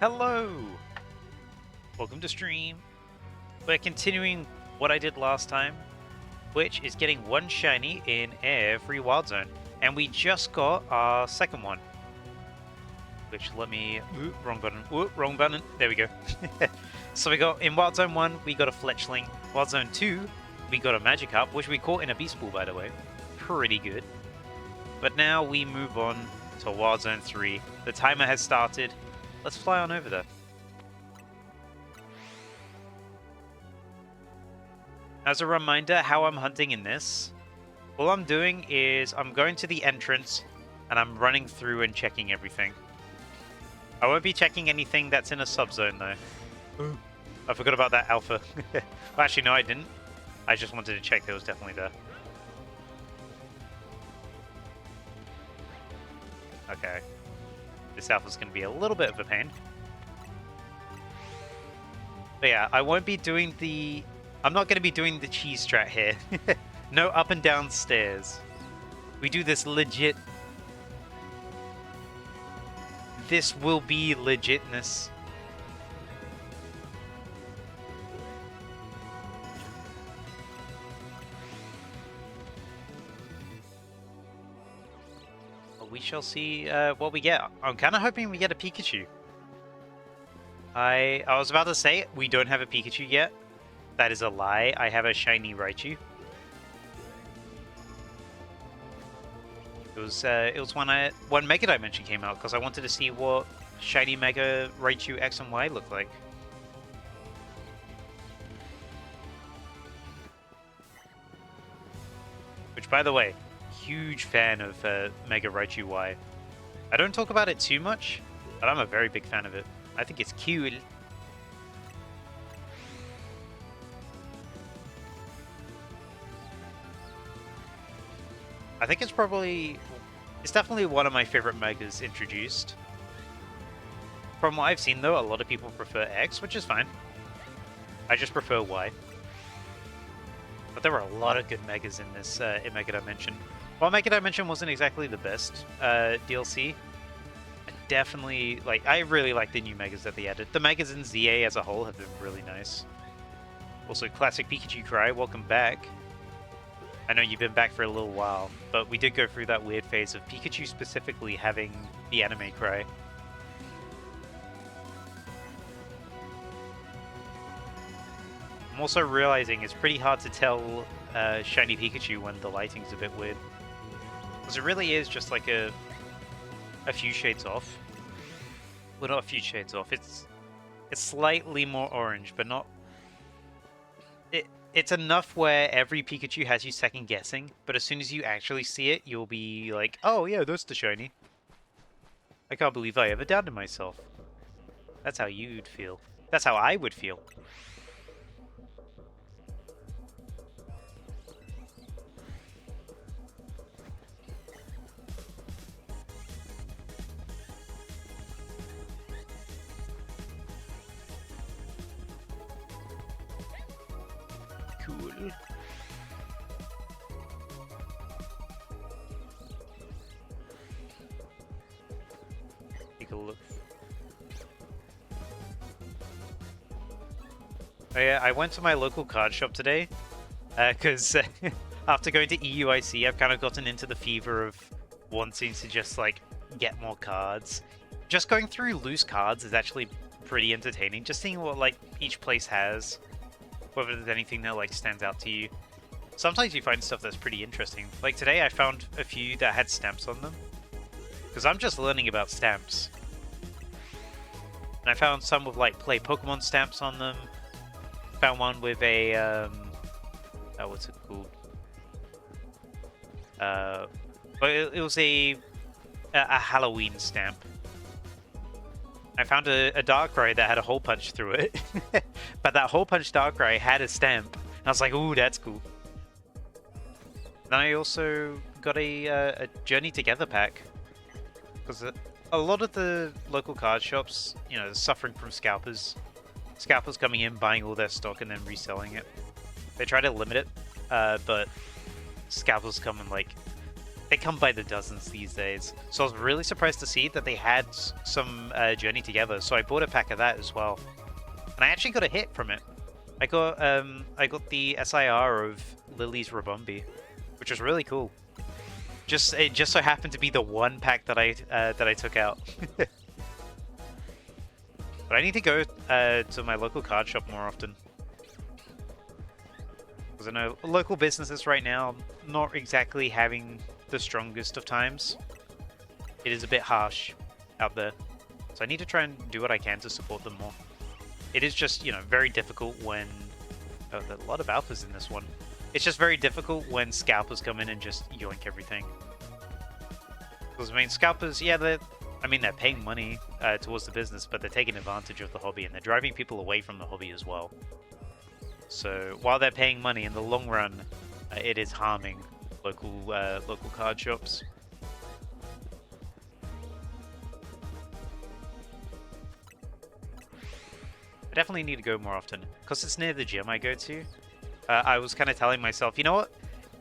Hello! Welcome to stream. We're continuing what I did last time, which is getting one shiny in every wild zone. And we just got our second one. Which let me... Ooh, wrong button. Ooh, wrong button. There we go. So we got, in Wild Zone 1, we got a Fletchling. Wild Zone 2, we got a Magikarp, which we caught in a Beast Pool, by the way. Pretty good. But now we move on to Wild Zone 3. The timer has started. Let's fly on over there. As a reminder, how I'm hunting in this, all I'm doing is I'm going to the entrance and I'm running through and checking everything. I won't be checking anything that's in a subzone though. Ooh. I forgot about that alpha. Well, actually, no, I didn't. I just wanted to check that was definitely there. Okay. This alpha's going to be a little bit of a pain. But yeah, I won't be doing the... I'm not going to be doing the cheese strat here. No up and down stairs. We do this legit. This will be legitness. We shall see what we get. I'm kind of hoping we get a Pikachu. I was about to say, we don't have a Pikachu yet. That is a lie. I have a shiny Raichu. It was when Mega Dimension came out, because I wanted to see what shiny Mega Raichu X and Y looked like. Which, by the way, huge fan of Mega Raichu Y. I don't talk about it too much, but I'm a very big fan of it. I think it's cool. I think it's definitely one of my favorite Megas introduced. From what I've seen though, a lot of people prefer X, which is fine. I just prefer Y. But there were a lot of good Megas in this, in Mega Dimension. While Mega Dimension wasn't exactly the best DLC, I really like the new Megas that they added. The Megas in ZA as a whole have been really nice. Also, classic Pikachu Cry, welcome back. I know you've been back for a little while, but we did go through that weird phase of Pikachu specifically having the anime cry. I'm also realizing it's pretty hard to tell shiny Pikachu when the lighting's a bit weird. Because it really is just like a few shades off. Well, not a few shades off. It's slightly more orange, but not... It's enough where every Pikachu has you second guessing, but as soon as you actually see it, you'll be like, oh yeah, that's the shiny. I can't believe I ever doubted myself. That's how you'd feel. That's how I would feel. Cool. Take a look. I went to my local card shop today because after going to EUIC, I've kind of gotten into the fever of wanting to just like get more cards. Just going through loose cards is actually pretty entertaining. Just seeing what like each place has. Whether there's anything that like stands out to you. Sometimes you find stuff that's pretty interesting. Like today I found a few that had stamps on them. Because I'm just learning about stamps. And I found some with like play Pokemon stamps on them. Found one with a oh, what's it called? But it was a Halloween stamp. I found a Darkrai that had a hole punch through it. But that hole punch Darkrai had a stamp. And I was like, ooh, that's cool. Then I also got a Journey Together pack. Because a lot of the local card shops, you know, suffering from scalpers. Scalpers coming in, buying all their stock, and then reselling it. They try to limit it, but scalpers come in like They come by the dozens these days. So I was really surprised to see that they had some Journey together. So I bought a pack of that as well, and I actually got a hit from it. I got the SIR of Lily's Rabumbi, which was really cool. It just so happened to be the one pack that I took out. But I need to go to my local card shop more often. Because I know local businesses right now not exactly having the strongest of times. It is a bit harsh out there. So I need to try and do what I can to support them more. It is just, you know, very difficult when... Oh, there are a lot of alphas in this one. It's just very difficult when scalpers come in and just yoink everything. Because, I mean, scalpers, yeah, they're paying money towards the business, but they're taking advantage of the hobby, and they're driving people away from the hobby as well. So, while they're paying money, in the long run, it is harming local card shops. I definitely need to go more often, because it's near the gym I go to. I was kind of telling myself, you know what?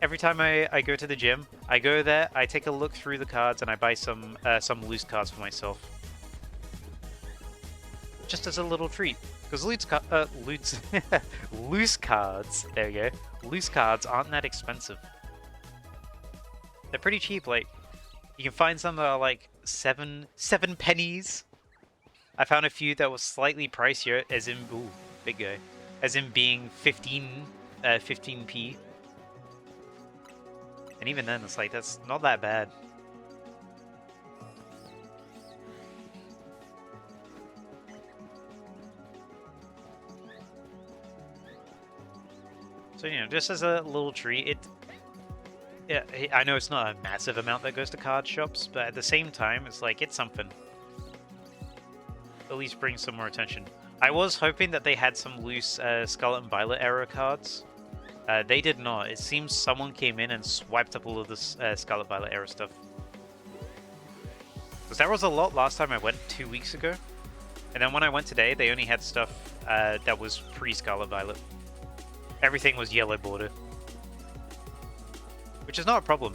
Every time I go to the gym, I go there, I take a look through the cards, and I buy some loose cards for myself. Just as a little treat. Because loose cards, there you go, loose cards aren't that expensive. They're pretty cheap, like, you can find some that are like 7 pennies. I found a few that were slightly pricier, as in, ooh, big guy, as in being 15p. And even then, it's like, that's not that bad. So, you know, just as a little treat, yeah, I know it's not a massive amount that goes to card shops, but at the same time, it's like, it's something. At least bring some more attention. I was hoping that they had some loose Scarlet and Violet era cards. They did not. It seems someone came in and swiped up all of this Scarlet Violet era stuff. Because there was a lot last time I went 2 weeks ago. And then when I went today, they only had stuff that was pre-Scarlet Violet. Everything was yellow border. Which is not a problem.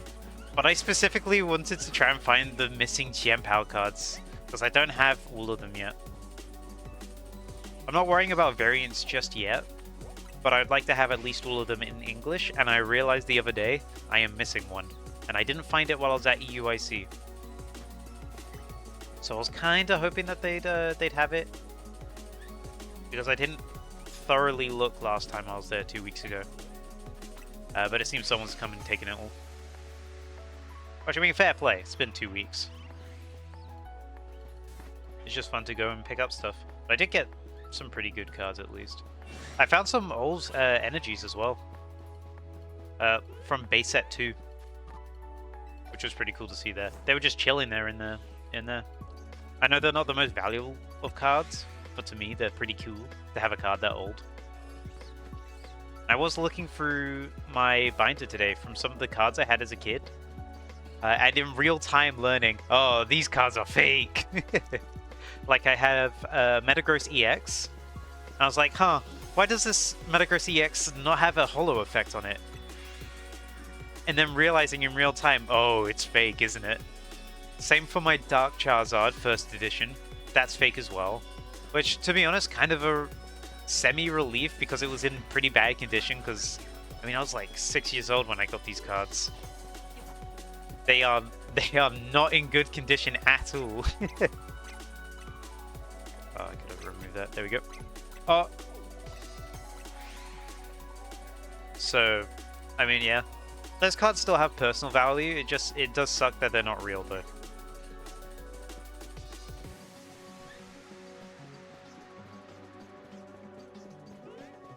But I specifically wanted to try and find the missing GM Power cards. Because I don't have all of them yet. I'm not worrying about variants just yet. But I'd like to have at least all of them in English. And I realized the other day, I am missing one. And I didn't find it while I was at EUIC. So I was kind of hoping that they'd have it. Because I didn't thoroughly look last time I was there 2 weeks ago. But it seems someone's come and taken it all. Which, I mean, fair play. It's been 2 weeks. It's just fun to go and pick up stuff. But I did get some pretty good cards, at least. I found some old energies as well. From base set 2. Which was pretty cool to see there. They were just chilling there in there. I know they're not the most valuable of cards, but to me they're pretty cool to have a card that old. I was looking through my binder today from some of the cards I had as a kid. And in real time learning, oh, these cards are fake. Like I have Metagross EX. And I was like, huh, why does this Metagross EX not have a holo effect on it? And then realizing in real time, oh, it's fake, isn't it? Same for my Dark Charizard first edition. That's fake as well. Which, to be honest, kind of a semi-relief because it was in pretty bad condition because, I mean, I was like 6 years old when I got these cards. They are not in good condition at all. Oh, I could have removed that. There we go. Oh. So, I mean, yeah. Those cards still have personal value. It does suck that they're not real, though.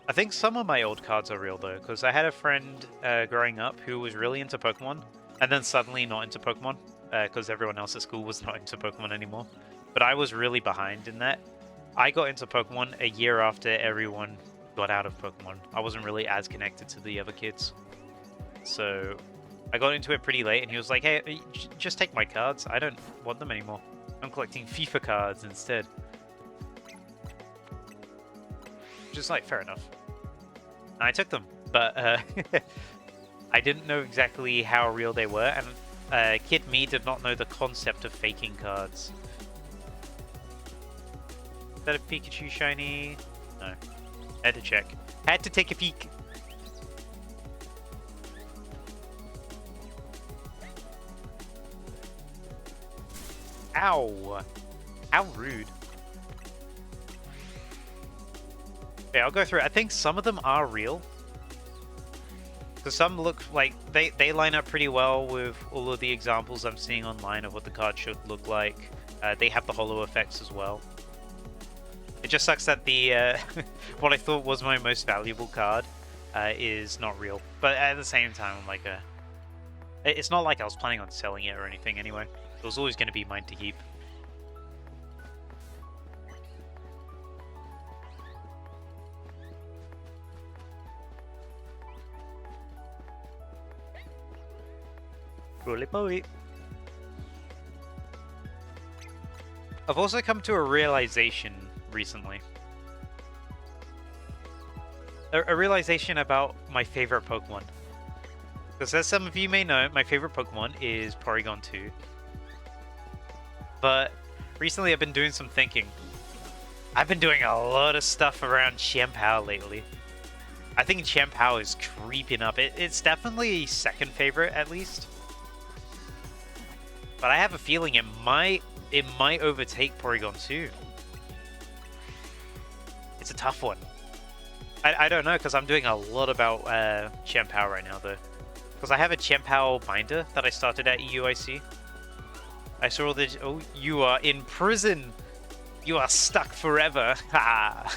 I think some of my old cards are real, though, because I had a friend growing up who was really into Pokemon, and then suddenly not into Pokemon, because everyone else at school was not into Pokemon anymore. But I was really behind in that. I got into Pokemon a year after everyone got out of Pokemon. I wasn't really as connected to the other kids. So I got into it pretty late, and he was like, hey, just take my cards. I don't want them anymore. I'm collecting FIFA cards instead. Just like, fair enough. And I took them, but I didn't know exactly how real they were, and Kid me did not know the concept of faking cards. Is that a Pikachu shiny? No. Had to check. Had to take a peek. Ow! How rude. Okay, I'll go through it. I think some of them are real. Because some look like they line up pretty well with all of the examples I'm seeing online of what the card should look like. They have the holo effects as well. It just sucks that the what I thought was my most valuable card is not real. But at the same time, I'm like, it's not like I was planning on selling it or anything anyway. It was always going to be mine to keep. Roly poly. I've also come to a realization recently. A realization about my favorite Pokemon. Because as some of you may know, my favorite Pokemon is Porygon 2. But recently I've been doing some thinking. I've been doing a lot of stuff around Chien-Pao lately. I think Chien-Pao is creeping up. It's definitely a second favorite at least. But I have a feeling it might overtake Porygon 2. It's a tough one. I don't know, because I'm doing a lot about Chien-Pao right now, though. Because I have a Chien-Pao binder that I started at EUIC. I saw all the... Oh, you are in prison! You are stuck forever! Ha!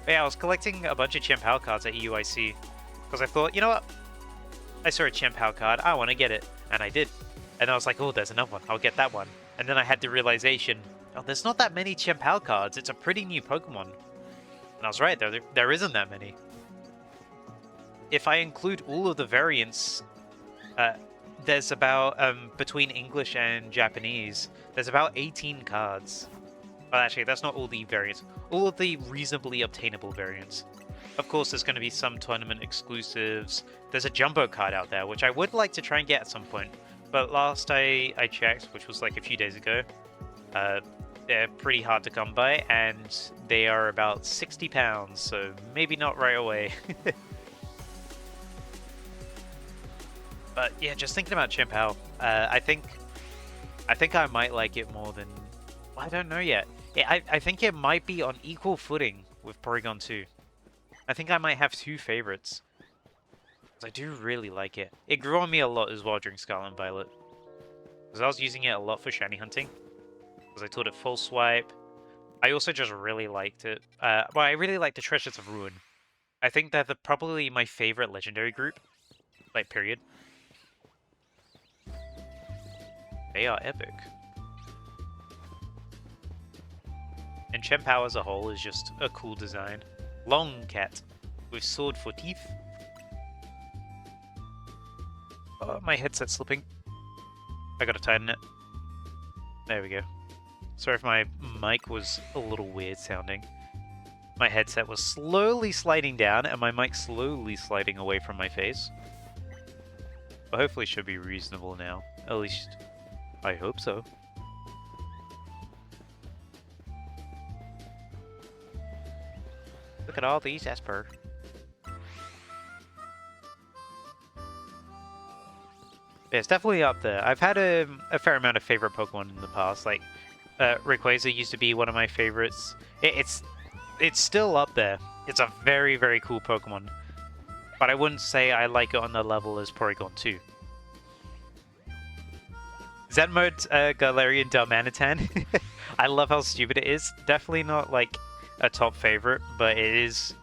Yeah, I was collecting a bunch of Chien-Pao cards at EUIC. Because I thought, you know what? I saw a Chien-Pao card, I want to get it. And I did. And I was like, oh, there's another one. I'll get that one. And then I had the realization, oh, there's not that many Chien-Pao cards. It's a pretty new Pokemon. And I was right, there isn't that many. If I include all of the variants, there's about, between English and Japanese, there's about 18 cards. Well, actually, that's not all the variants. All of the reasonably obtainable variants. Of course, there's going to be some tournament exclusives. There's a Jumbo card out there, which I would like to try and get at some point. But last I checked, which was like a few days ago, they're pretty hard to come by, and they are about £60, so maybe not right away. But yeah, just thinking about Chien-Pao, I think I might like it more than... Well, I don't know yet. I think it might be on equal footing with Porygon 2. I think I might have two favorites. I do really like it. It grew on me a lot as well during Scarlet and Violet. Because I was using it a lot for shiny hunting. Because I taught it full swipe. I also just really liked it. Well, I really like the Treasures of Ruin. I think they're probably my favorite legendary group. Like, period. They are epic. And Chien-Pao as a whole is just a cool design. Long cat with sword for teeth. Oh, my headset's slipping. I gotta tighten it. There we go. Sorry if my mic was a little weird sounding. My headset was slowly sliding down and my mic slowly sliding away from my face. But hopefully it should be reasonable now. At least, I hope so. Look at all these, Esper. Yeah, it's definitely up there. I've had a fair amount of favorite Pokemon in the past. Like, Rayquaza used to be one of my favorites. It's still up there. It's a very, very cool Pokemon. But I wouldn't say I like it on the level as Porygon 2. Zen mode Galarian Darmanitan. I love how stupid it is. Definitely not like a top favorite, but it is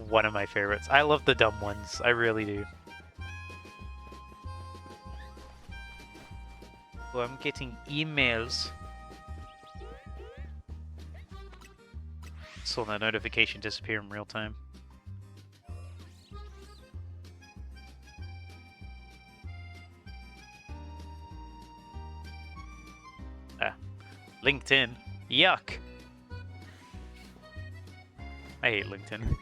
one of my favorites. I love the dumb ones. I really do. Oh, I'm getting emails. Saw that notification disappear in real time. Ah, LinkedIn. Yuck. I hate LinkedIn.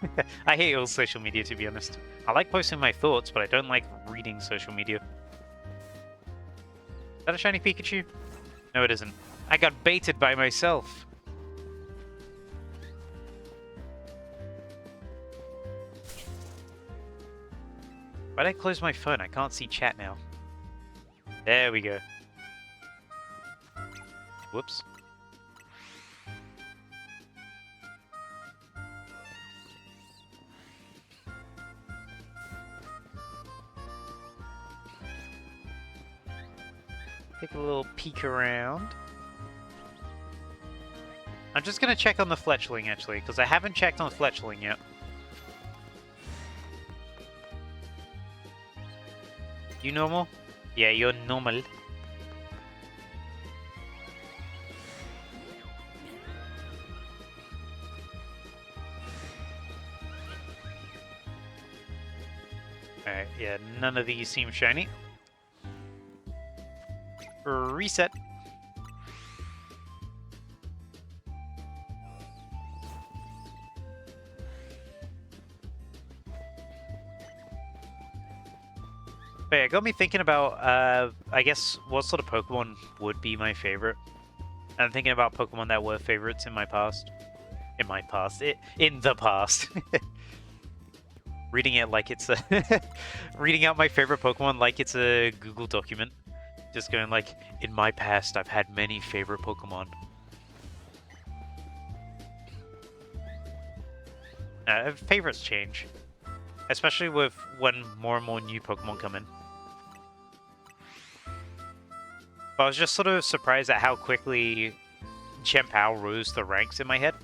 I hate all social media, to be honest. I like posting my thoughts, but I don't like reading social media. Is that a shiny Pikachu? No, it isn't. I got baited by myself. Why did I close my phone? I can't see chat now. There we go. Whoops. Take a little peek around. I'm just gonna check on the Fletchling actually, because I haven't checked on Fletchling yet. You normal? Yeah, you're normal. Alright, yeah, none of these seem shiny. Reset. But yeah, it got me thinking about, I guess, what sort of Pokemon would be my favorite. I'm thinking about Pokemon that were favorites in my past. In my past. In the past. Reading it like it's a... reading out my favorite Pokemon like it's a Google document. Just going like, in my past, I've had many favorite Pokemon. Favorites change. Especially with when more and more new Pokemon come in. But I was just sort of surprised at how quickly Chien-Pao rose the ranks in my head.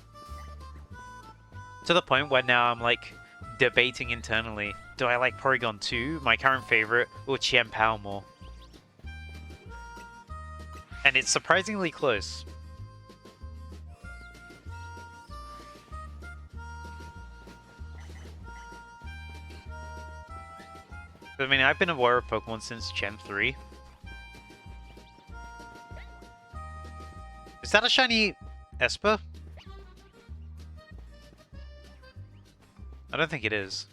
To the point where now I'm like debating internally, do I like Porygon 2, my current favorite, or Chien-Pao more? And it's surprisingly close. I mean, I've been aware of Pokemon since Gen 3. Is that a shiny Esper? I don't think it is.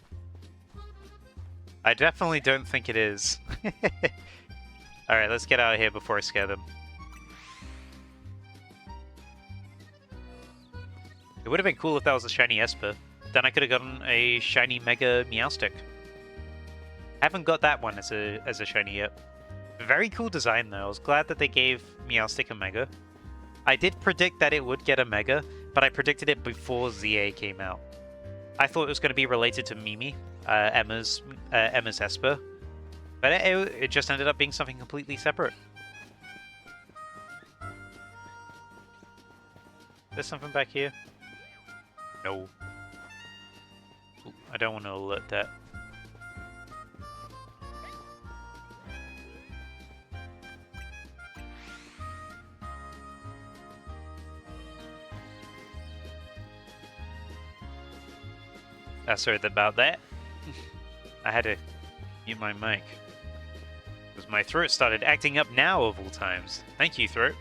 I definitely don't think it is. Alright, let's get out of here before I scare them. It would have been cool if that was a shiny Esper. Then I could have gotten a shiny Mega Meowstic. Haven't got that one as a shiny yet. Very cool design though. I was glad that they gave Meowstic a Mega. I did predict that it would get a Mega, but I predicted it before ZA came out. I thought it was going to be related to Mimi, Emma's Esper, but it just ended up being something completely separate. There's something back here? No. Ooh, I don't want to alert that. Sorry about that. I had to mute my mic. Because my throat started acting up now of all times. Thank you, throat.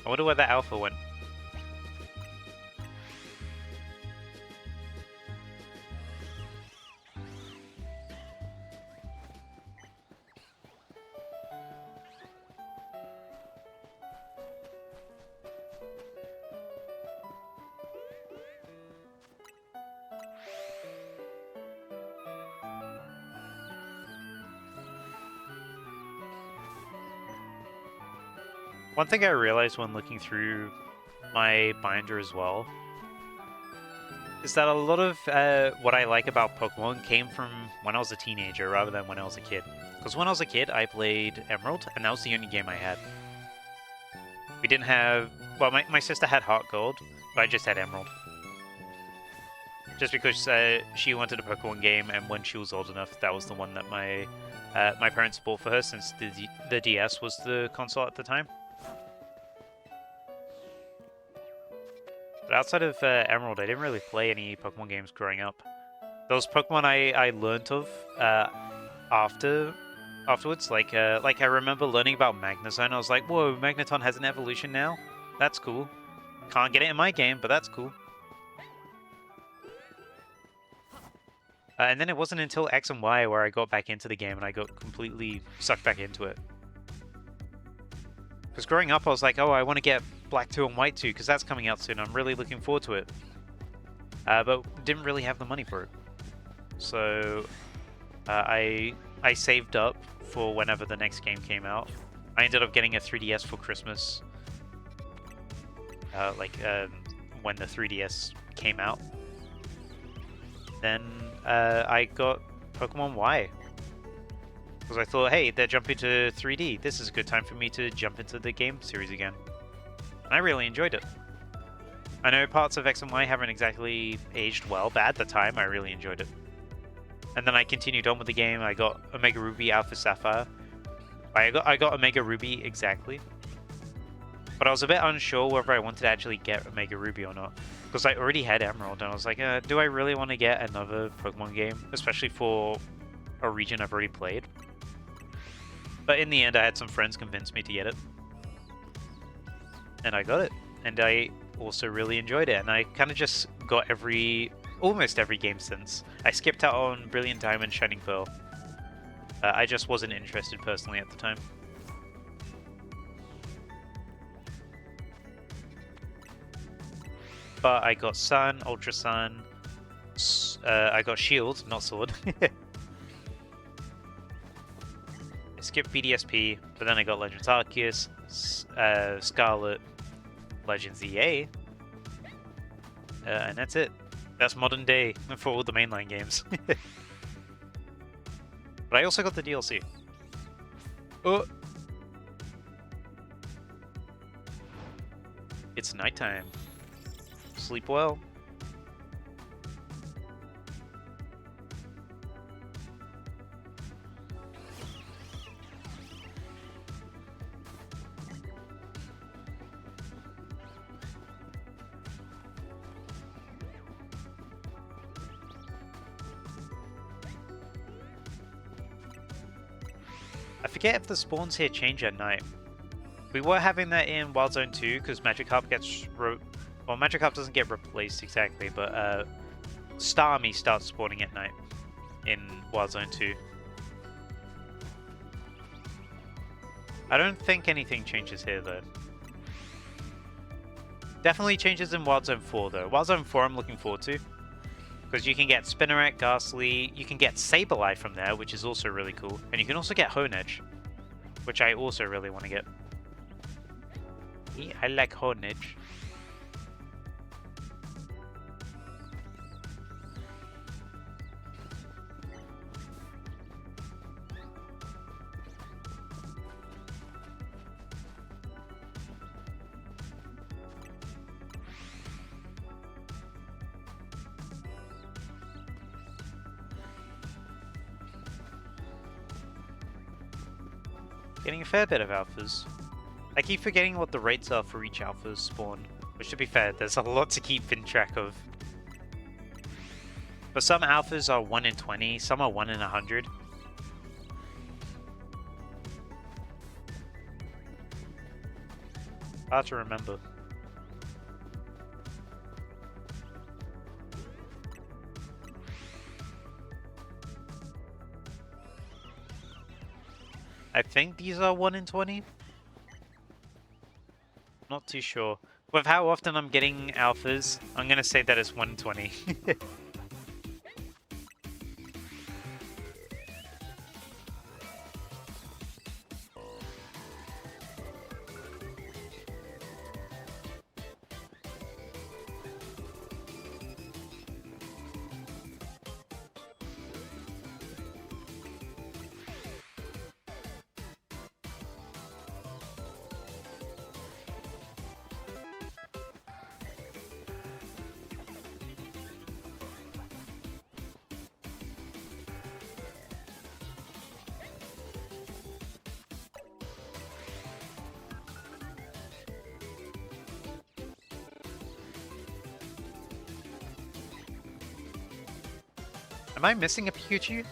I wonder where that alpha went. One thing I realized when looking through my binder as well is that a lot of what I like about Pokemon came from when I was a teenager rather than when I was a kid. Because when I was a kid, I played Emerald, and that was the only game I had. We didn't have... Well, my sister had Heart Gold, but I just had Emerald. Just because she wanted a Pokemon game, and when she was old enough, that was the one that my parents bought for her, since the DS was the console at the time. But outside of Emerald, I didn't really play any Pokemon games growing up. Those Pokemon I learnt of afterwards, like I remember learning about Magnezone. I was like, whoa, Magneton has an evolution now? That's cool. Can't get it in my game, but that's cool. And then it wasn't until X and Y where I got back into the game and I got completely sucked back into it. Because growing up, I was like, oh, I want to get Black 2 and White 2 because that's coming out soon. I'm really looking forward to it. But didn't really have the money for it. So I saved up for whenever the next game came out. I ended up getting a 3DS for Christmas. When the 3DS came out. Then I got Pokemon Y. Because I thought, hey, they're jumping to 3D. This is a good time for me to jump into the game series again. And I really enjoyed it. I know parts of X and Y haven't exactly aged well, but at the time, I really enjoyed it. And then I continued on with the game. I got Omega Ruby, Alpha Sapphire. I got Omega Ruby exactly. But I was a bit unsure whether I wanted to actually get Omega Ruby or not. Because I already had Emerald, and I was like, do I really want to get another Pokemon game? Especially for a region I've already played. But in the end, I had some friends convince me to get it. And I got it. And I also really enjoyed it. And I kind of just got almost every game since. I skipped out on Brilliant Diamond, Shining Pearl. I just wasn't interested personally at the time. But I got Sun, Ultra Sun, I got Shield, not Sword. I skipped BDSP, but then I got Legends Arceus, Scarlet, Legends EA, and that's it. That's modern day for all the mainline games. But I also got the DLC. Oh! It's nighttime. Sleep well. I forget if the spawns here change at night. We were having that in Wild Zone 2 because Magikarp gets... Well, Magikarp doesn't get replaced exactly, but Starmie starts spawning at night in Wild Zone 2. I don't think anything changes here, though. Definitely changes in Wild Zone 4, though. Wild Zone 4 I'm looking forward to. Because you can get Spinarak, Ghastly, you can get Sableye from there, which is also really cool. And you can also get Honedge, which I also really want to get. Yeah, I like Honedge. Getting a fair bit of alphas. I keep forgetting what the rates are for each alpha's spawn, which to be fair, there's a lot to keep in track of. But some alphas are 1 in 20, some are 1 in 100. Hard to remember. I think these are 1 in 20? Not too sure. With how often I'm getting alphas, I'm gonna say that it's 1 in 20. Am I missing a Pikachu?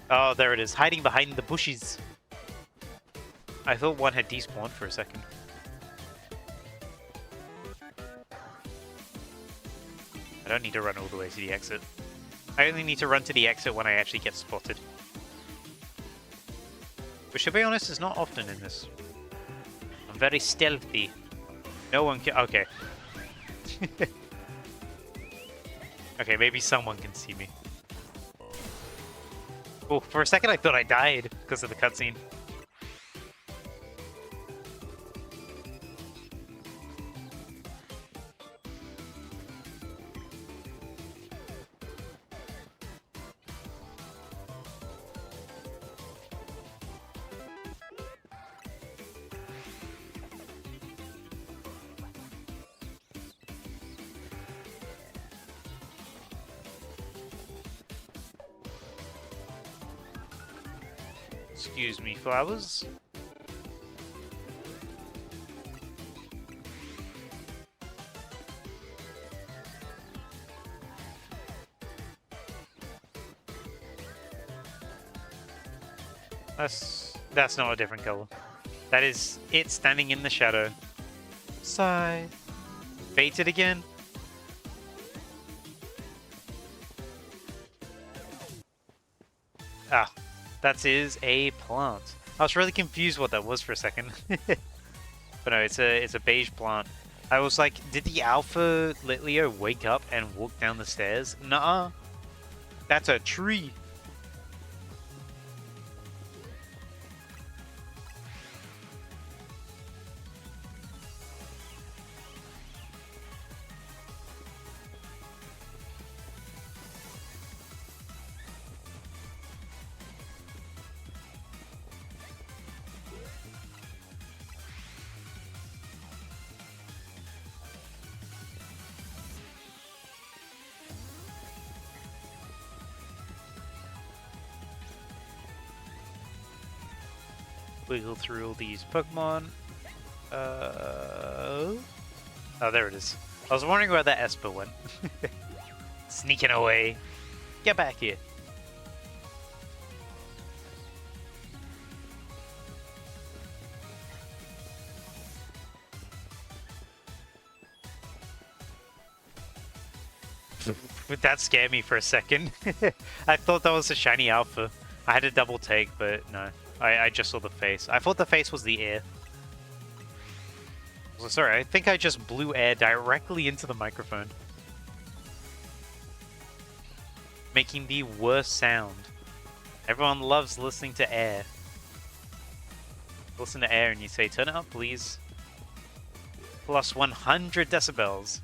Oh, there it is, hiding behind the bushes. I thought one had despawned for a second. I don't need to run all the way to the exit. I only need to run to the exit when I actually get spotted. Which, to be honest, is not often in this. I'm very stealthy. No one can... Okay. Okay, maybe someone can see me. Oh, for a second I thought I died because of the cutscene. Excuse me, flowers. That's not a different color. That is it standing in the shadow. Sigh. Baited again. Ah, that is a plant. I was really confused what that was for a second. But no, it's a beige plant. I was like, did the Alpha Litleo wake up and walk down the stairs? Nuh-uh. That's a tree. Wiggle through all these Pokemon. Oh, there it is. I was wondering where that Esper went. Sneaking away. Get back here. That scared me for a second. I thought that was a shiny Alpha. I had a double take, but no. I just saw the face. I thought the face was the ear. So sorry, I think I just blew air directly into the microphone. Making the worst sound. Everyone loves listening to air. Listen to air and you say, turn it up please. Plus 100 decibels.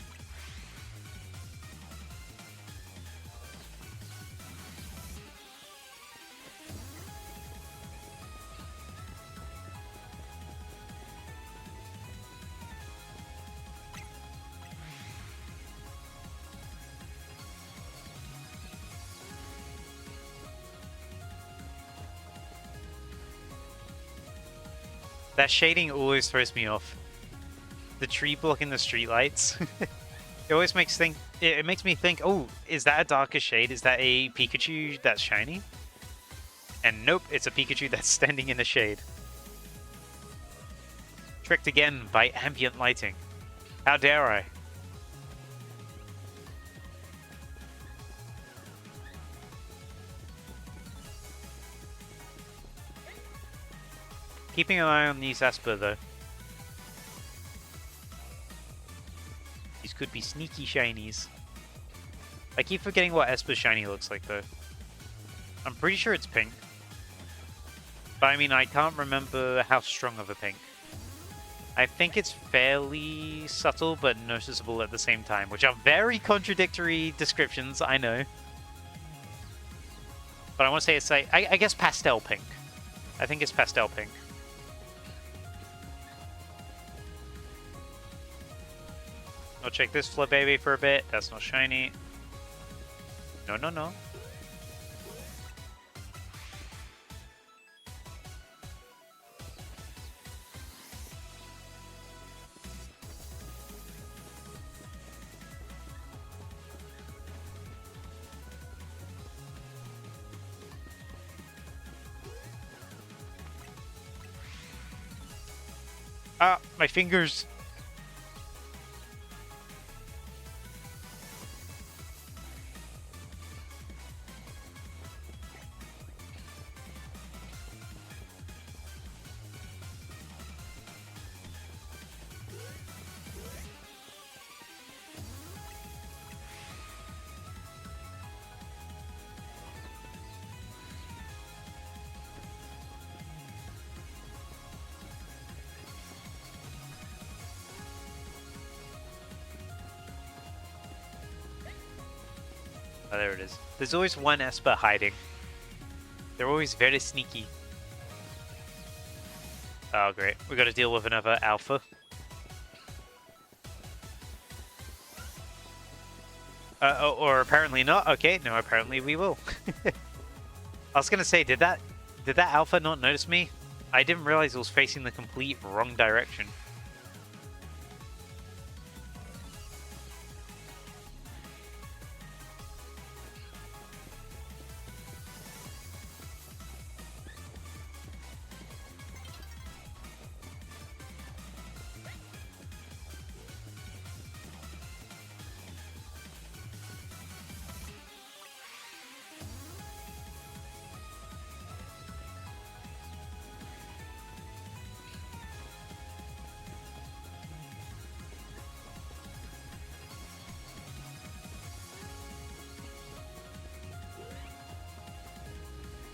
That shading always throws me off. The tree blocking the streetlights. It always makes it makes me think, oh, is that a darker shade? Is that a Pikachu that's shiny? And nope, it's a Pikachu that's standing in the shade. Tricked again by ambient lighting. How dare I? Keeping an eye on these Esper, though. These could be sneaky shinies. I keep forgetting what Esper shiny looks like, though. I'm pretty sure it's pink. But I mean, I can't remember how strong of a pink. I think it's fairly subtle, but noticeable at the same time, which are very contradictory descriptions, I know. But I want to say it's like, I guess pastel pink. I think it's pastel pink. I'll check this Flababy for a bit. That's not shiny. No, no, no. Ah, my fingers. Oh, there it is. There's always one Esper hiding. They're always very sneaky. Oh, great. We got to deal with another alpha. Or apparently not. Okay, no, apparently we will. I was gonna say, did that alpha not notice me? I didn't realize it was facing the complete wrong direction.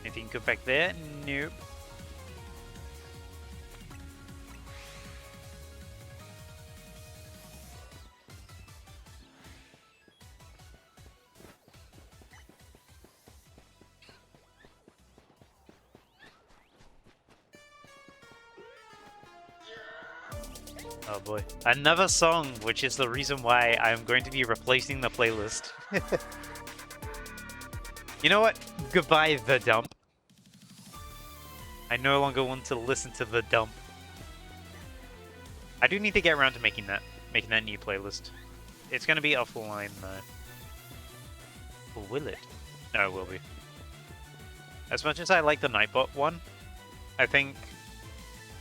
Anything good back there? Nope. Oh boy. Another song, which is the reason why I'm going to be replacing the playlist. You know what? Goodbye, The Dump. I no longer want to listen to The Dump. I do need to get around to making that new playlist. It's going to be offline though. Or will it? No, it will be. As much as I like the Nightbot one, I think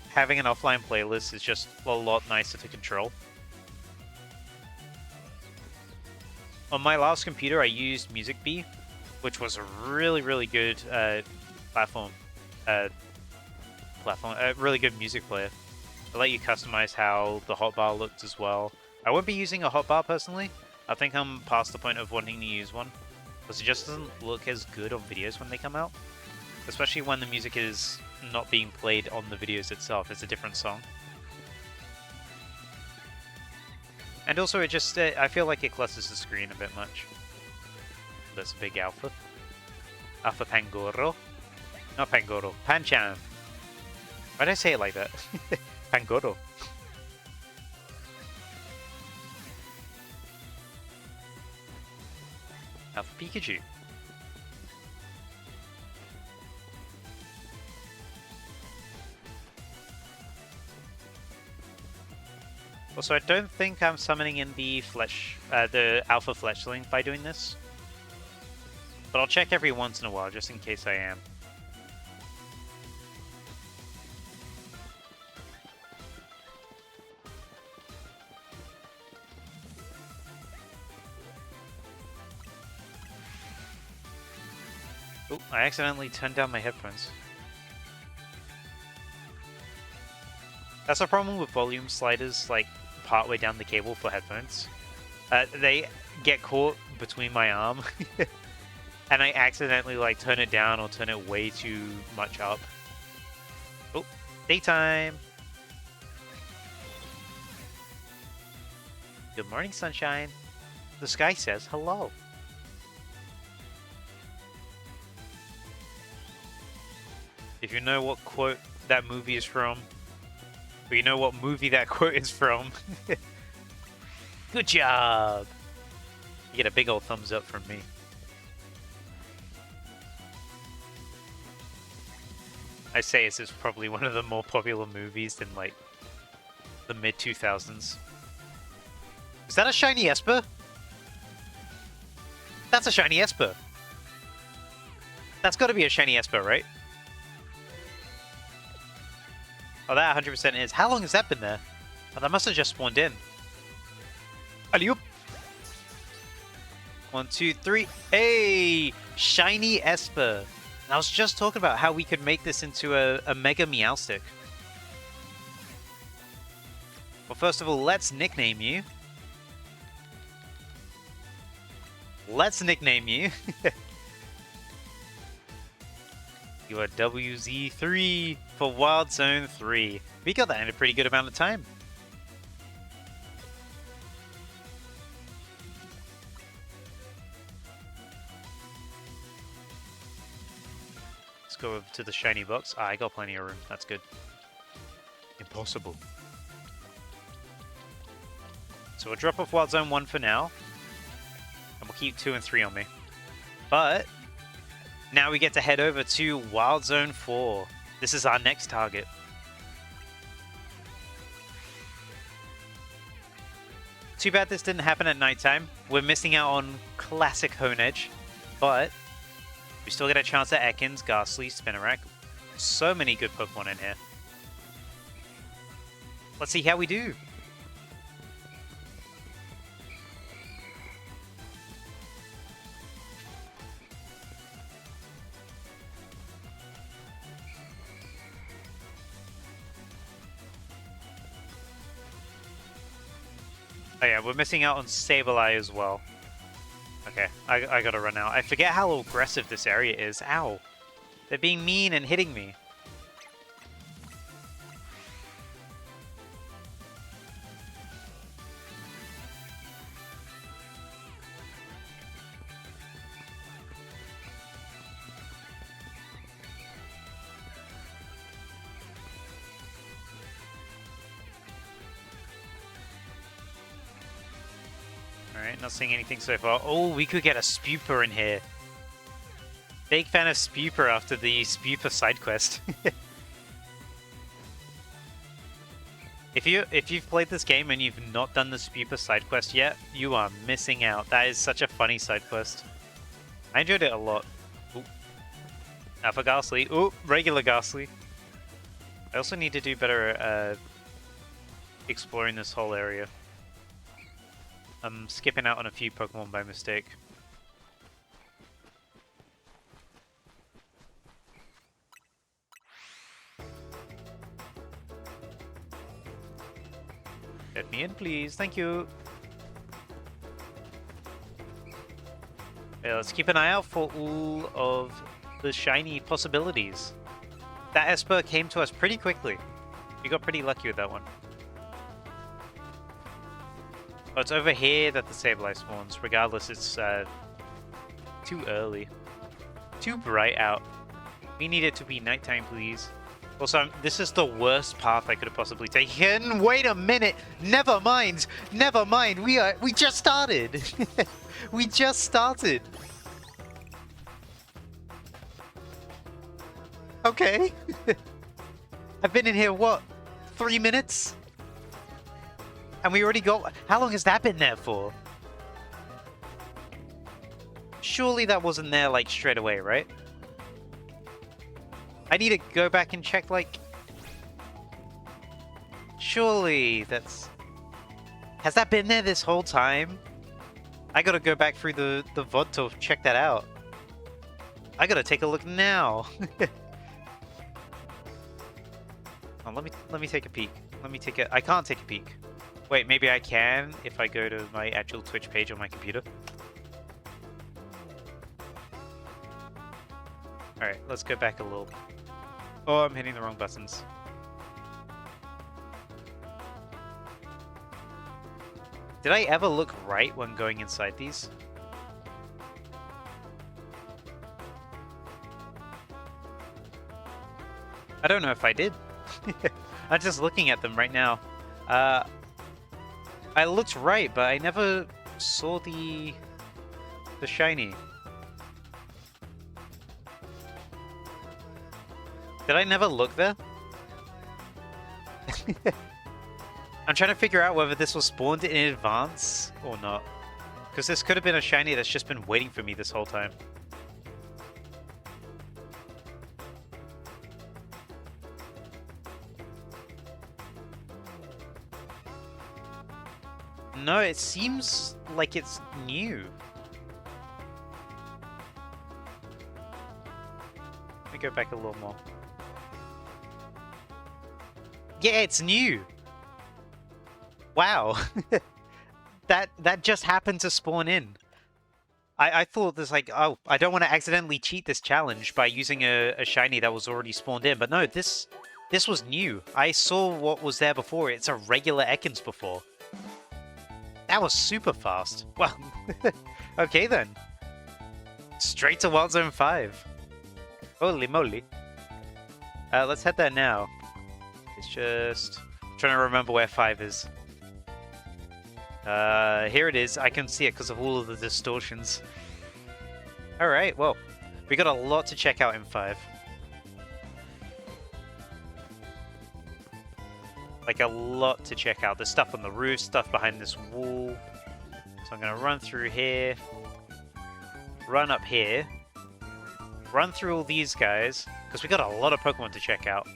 having an offline playlist is just a lot nicer to control. On my last computer, I used MusicBee, which was a really, really good platform. A really good music player. They let you customize how the hotbar looked as well. I won't be using a hotbar personally. I think I'm past the point of wanting to use one, because it just doesn't look as good on videos when they come out. Especially when the music is not being played on the videos itself. It's a different song. And also it just, I feel like it clusters the screen a bit much. That's a big alpha. Alpha Pangoro. Not Pangoro, Panchan. Why did I say it like that? Pangoro. Alpha Pikachu. Also, I don't think I'm summoning in the Alpha Fletchling by doing this. But I'll check every once in a while, just in case I am. Oh, I accidentally turned down my headphones. That's a problem with volume sliders, like, partway down the cable for headphones. They get caught between my arm, and I accidentally, like, turn it down or turn it way too much up. Oh, daytime! Good morning, sunshine. The sky says hello. If you know what quote that movie is from, or you know what movie that quote is from, good job! You get a big old thumbs up from me. I say this is probably one of the more popular movies in, like, the mid-2000s. Is that a shiny Esper? That's a shiny Esper! That's gotta be a shiny Esper, right? Oh, that 100% is. How long has that been there? Oh, that must have just spawned in. Alley-oop! 1, 2, 3. Hey! Shiny Esper! And I was just talking about how we could make this into a Mega Meowstic. Well, first of all, let's nickname you. Let's nickname you. You are WZ3 for Wild Zone 3. We got that in a pretty good amount of time. Let's go over to the shiny box. Ah, I got plenty of room. That's good. Impossible. So we'll drop off Wild Zone 1 for now. And we'll keep 2 and 3 on me. But now we get to head over to Wild Zone 4. This is our next target. Too bad this didn't happen at nighttime. We're missing out on classic Hone Edge. But we still get a chance at Ekans, Ghastly, Spinarak. So many good Pokemon in here. Let's see how we do. Oh yeah, we're missing out on Sableye as well. Okay, I gotta run out. I forget how aggressive this area is. Ow. They're being mean and hitting me. Alright, not seeing anything so far. Oh, we could get a Spuper in here. Big fan of Spuper after the Spuper side quest. If you've played this game and you've not done the Spuper side quest yet, you are missing out. That is such a funny side quest. I enjoyed it a lot. Ooh. Alpha Ghastly. Ooh, regular Ghastly. I also need to do better exploring this whole area. I'm skipping out on a few Pokemon by mistake. Let me in, please. Thank you. Yeah, let's keep an eye out for all of the shiny possibilities. That Esper came to us pretty quickly. We got pretty lucky with that one. Oh, it's over here that the Sableye spawns. Regardless, it's too early. Too bright out. We need it to be nighttime, please. Also, this is the worst path I could have possibly taken. Wait a minute! Never mind! Never mind! We just started! We just started! Okay. I've been in here, what? 3 minutes? And we already got... How long has that been there for? Surely that wasn't there, like, straight away, right? I need to go back and check, like... Surely that's... Has that been there this whole time? I gotta go back through the VOD to check that out. I gotta take a look now. Oh, let me take a peek. Let me take a... I can't take a peek. Wait, maybe I can if I go to my actual Twitch page on my computer. Alright, let's go back a little. Oh, I'm hitting the wrong buttons. Did I ever look right when going inside these? I don't know if I did. I'm just looking at them right now. I looked right, but I never saw the shiny. Did I never look there? I'm trying to figure out whether this was spawned in advance or not. Because this could have been a shiny that's just been waiting for me this whole time. No, it seems like it's new. Let me go back a little more. Yeah, it's new. Wow. that just happened to spawn in. I thought this like, oh, I don't want to accidentally cheat this challenge by using a shiny that was already spawned in. But no, this was new. I saw what was there before. It's a regular Ekans before. That was super fast. Well, okay then. Straight to Wild Zone 5. Holy moly. Let's head there now. It's just trying to remember where 5 is. Here it is. I can see it because of all of the distortions. Alright, well, we got a lot to check out in 5. Like, a lot to check out. There's stuff on the roof, stuff behind this wall. So I'm going to run through here. Run up here. Run through all these guys, because we got a lot of Pokemon to check out.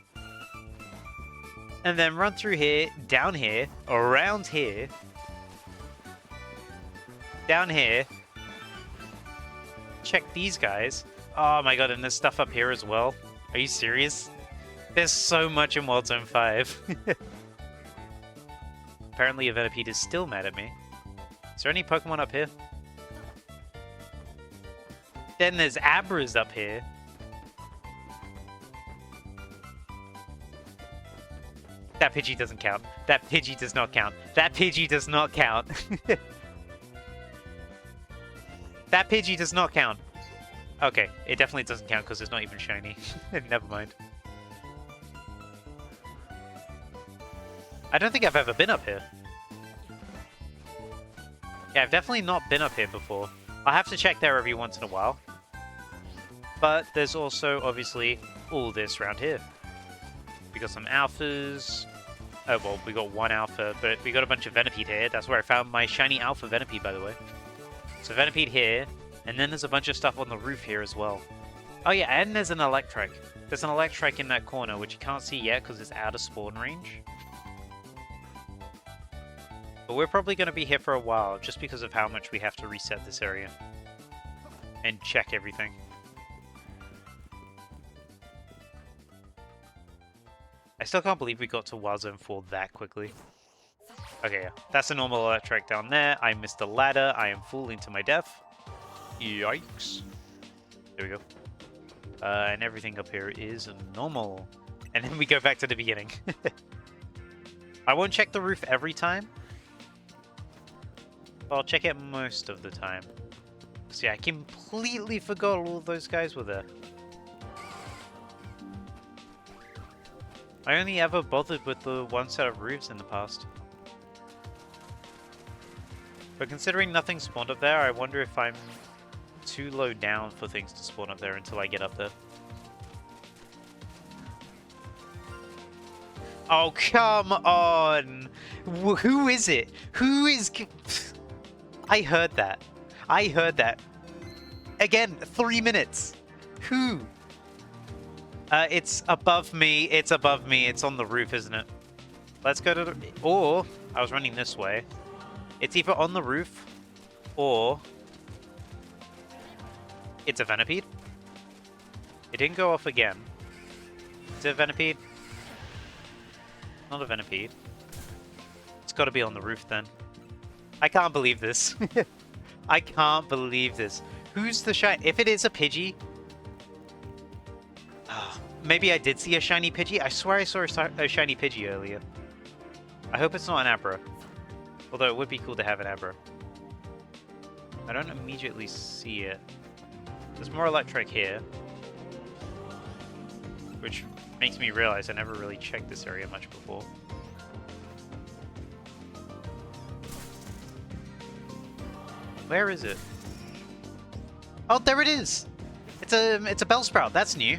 And then run through here, down here, around here, down here. Check these guys. Oh my god, and there's stuff up here as well. Are you serious? There's so much in Wild Zone 5. Apparently a Venipede is still mad at me. Is there any Pokemon up here? Then there's Abras up here. That Pidgey doesn't count. That Pidgey does not count. That Pidgey does not count. That Pidgey does not count. Okay, it definitely doesn't count because it's not even shiny. Never mind. I don't think I've ever been up here. Yeah, I've definitely not been up here before. I'll have to check there every once in a while. But there's also, obviously, all this around here. We got some alphas. Oh, well, we got one alpha, but we got a bunch of Venipede here. That's where I found my shiny alpha Venipede, by the way. So Venipede here, and then there's a bunch of stuff on the roof here as well. Oh yeah, and there's an Electrike. There's an Electrike in that corner, which you can't see yet because it's out of spawn range. But we're probably going to be here for a while, just because of how much we have to reset this area. And check everything. I still can't believe we got to Wild Zone 4 that quickly. Okay, yeah. That's a normal Electrike down there. I missed a ladder. I am falling to my death. Yikes. There we go. And everything up here is normal. And then we go back to the beginning. I won't check the roof every time. But I'll check it most of the time. So yeah, I completely forgot all of those guys were there. I only ever bothered with the one set of roofs in the past. But considering nothing spawned up there, I wonder if I'm too low down for things to spawn up there until I get up there. Oh, come on! Who is it? Who is... I heard that. I heard that. Again, 3 minutes. Who? It's above me. It's above me. It's on the roof, isn't it? Let's go to the... Or, I was running this way. It's either on the roof, or... It's a Venipede. It didn't go off again. Is it a Venipede? Not a Venipede. It's got to be on the roof, then. I can't believe this. I can't believe this. Who's the shiny... If it is a Pidgey... Maybe I did see a shiny Pidgey. I swear I saw a shiny Pidgey earlier. I hope it's not an Abra. Although it would be cool to have an Abra. I don't immediately see it. There's more Electric here. Which makes me realize I never really checked this area much before. Where is it? Oh, there it is! It's a Bellsprout. That's new.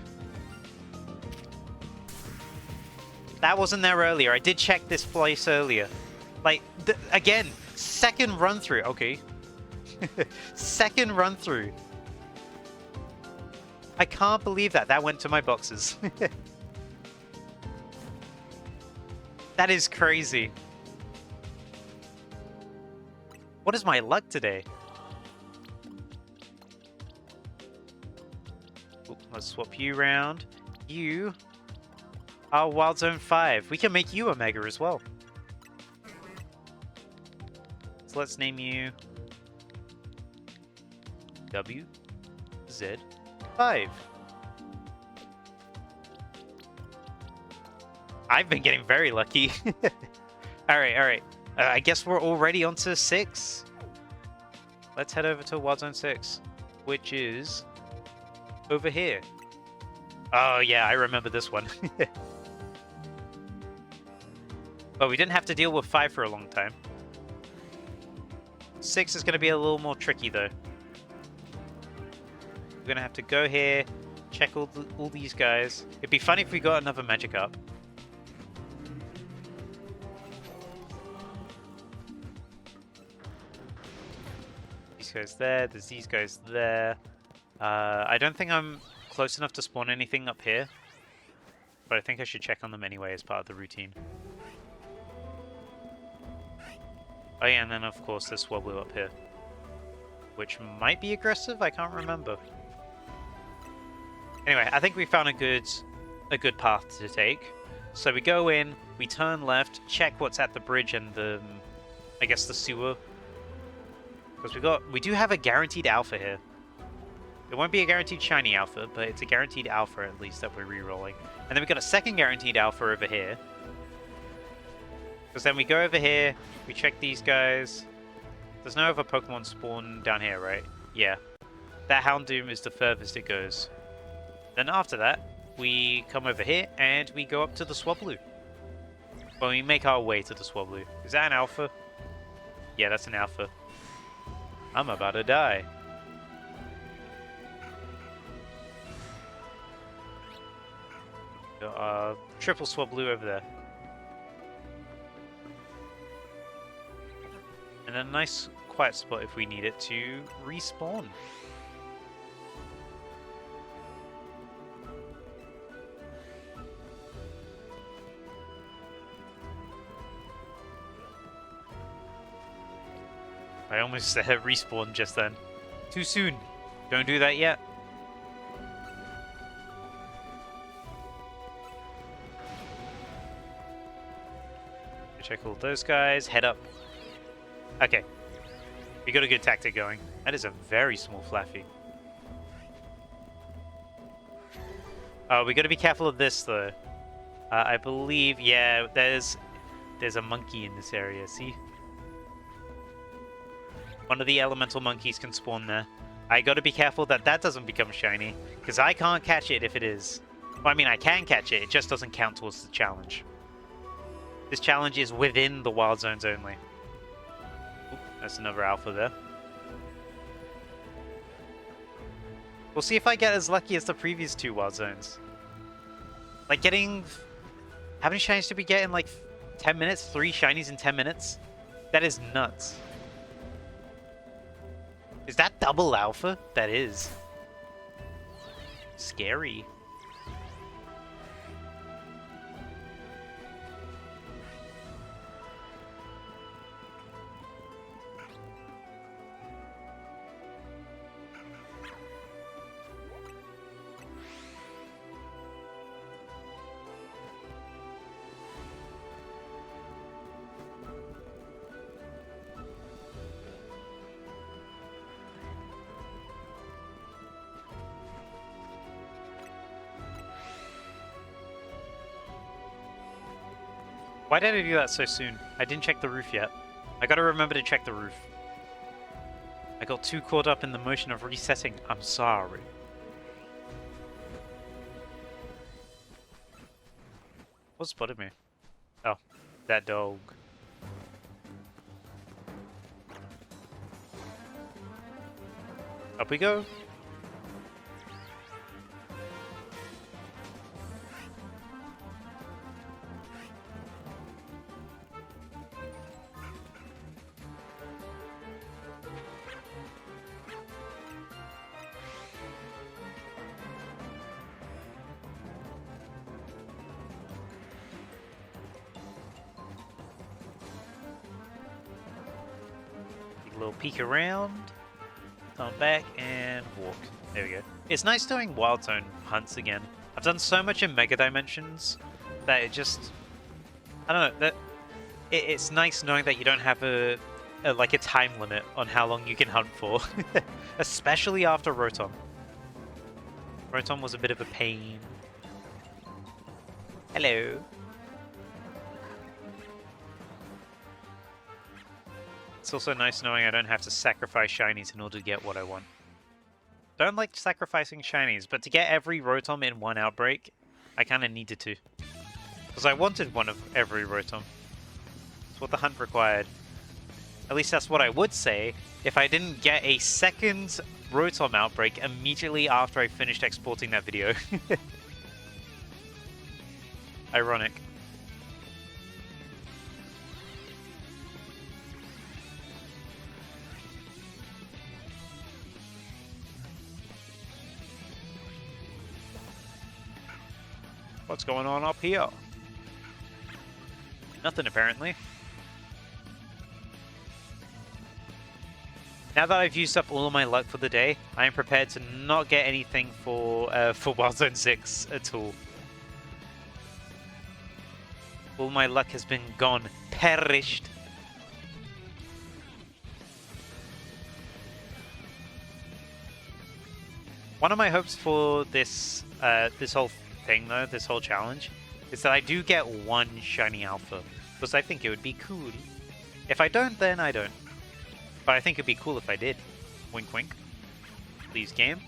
That wasn't there earlier. I did check this place earlier. Like, again, second run through. Okay. Second run through. I can't believe that. That went to my boxes. That is crazy. What is my luck today? Ooh, let's swap you around. You... Oh, Wild Zone 5. We can make you a Mega as well. So let's name you... WZ5. I've been getting very lucky. Alright, alright. I guess we're already on to 6. Let's head over to Wild Zone 6, which is over here. Oh yeah, I remember this one. But we didn't have to deal with 5 for a long time. 6 is going to be a little more tricky though. We're going to have to go here, check all these guys. It'd be funny if we got another magic up. These guys there, there's these guys there. I don't think I'm close enough to spawn anything up here. But I think I should check on them anyway as part of the routine. Oh yeah, and then of course this Swablu up here. Which might be aggressive, I can't remember. Anyway, I think we found a good path to take. So we go in, we turn left, check what's at the bridge and the, I guess the sewer. Because we do have a guaranteed alpha here. It won't be a guaranteed shiny alpha, but it's a guaranteed alpha at least that we're re-rolling. And then we got a second guaranteed alpha over here. Because then we go over here, we check these guys. There's no other Pokemon spawn down here, right? Yeah. That Houndoom is the furthest it goes. Then after that, we come over here and we go up to the Swablu. Well, we make our way to the Swablu. Is that an alpha? Yeah, that's an alpha. I'm about to die. Triple Swablu over there. And a nice quiet spot if we need it to respawn. I almost respawned just then. Too soon. Don't do that yet. Check all those guys. Head up. Okay. We got a good tactic going. That is a very small Flaffy. We got to be careful of this though. I believe, yeah, there's a monkey in this area. See? One of the elemental monkeys can spawn there. I got to be careful that that doesn't become shiny, because I can't catch it if it is. Well, I mean, I can catch it. It just doesn't count towards the challenge. This challenge is within the wild zones only. Oop, that's another alpha there. We'll see if I get as lucky as the previous 2 wild zones. Like getting... How many shinies did we get in like 10 minutes? 3 shinies in 10 minutes? That is nuts. Is that double alpha? That is. Scary. Why did I do that so soon? I didn't check the roof yet. I gotta remember to check the roof. I got too caught up in the motion of resetting. I'm sorry. What spotted me? Oh, that dog. Up we go. Little peek around, come back and walk. There we go. It's nice doing Wild Zone hunts again. I've done so much in Mega Dimensions that it just, I don't know, that it's nice knowing that you don't have a time limit on how long you can hunt for, especially after Rotom. Rotom was a bit of a pain. Hello. It's also nice knowing I don't have to sacrifice shinies in order to get what I want. Don't like sacrificing shinies, but to get every Rotom in one outbreak, I kind of needed to. Because I wanted one of every Rotom. That's what the hunt required. At least that's what I would say if I didn't get a second Rotom outbreak immediately after I finished exporting that video. Ironic. What's going on up here? Nothing, apparently. Now that I've used up all of my luck for the day, I am prepared to not get anything for Wild Zone 6 at all. All my luck has been gone, perished. One of my hopes for this this whole thing, though, this whole challenge, is that I do get one shiny alpha, because I think it would be cool. If I don't, then I don't. But I think it'd be cool if I did. Wink wink. Please, game.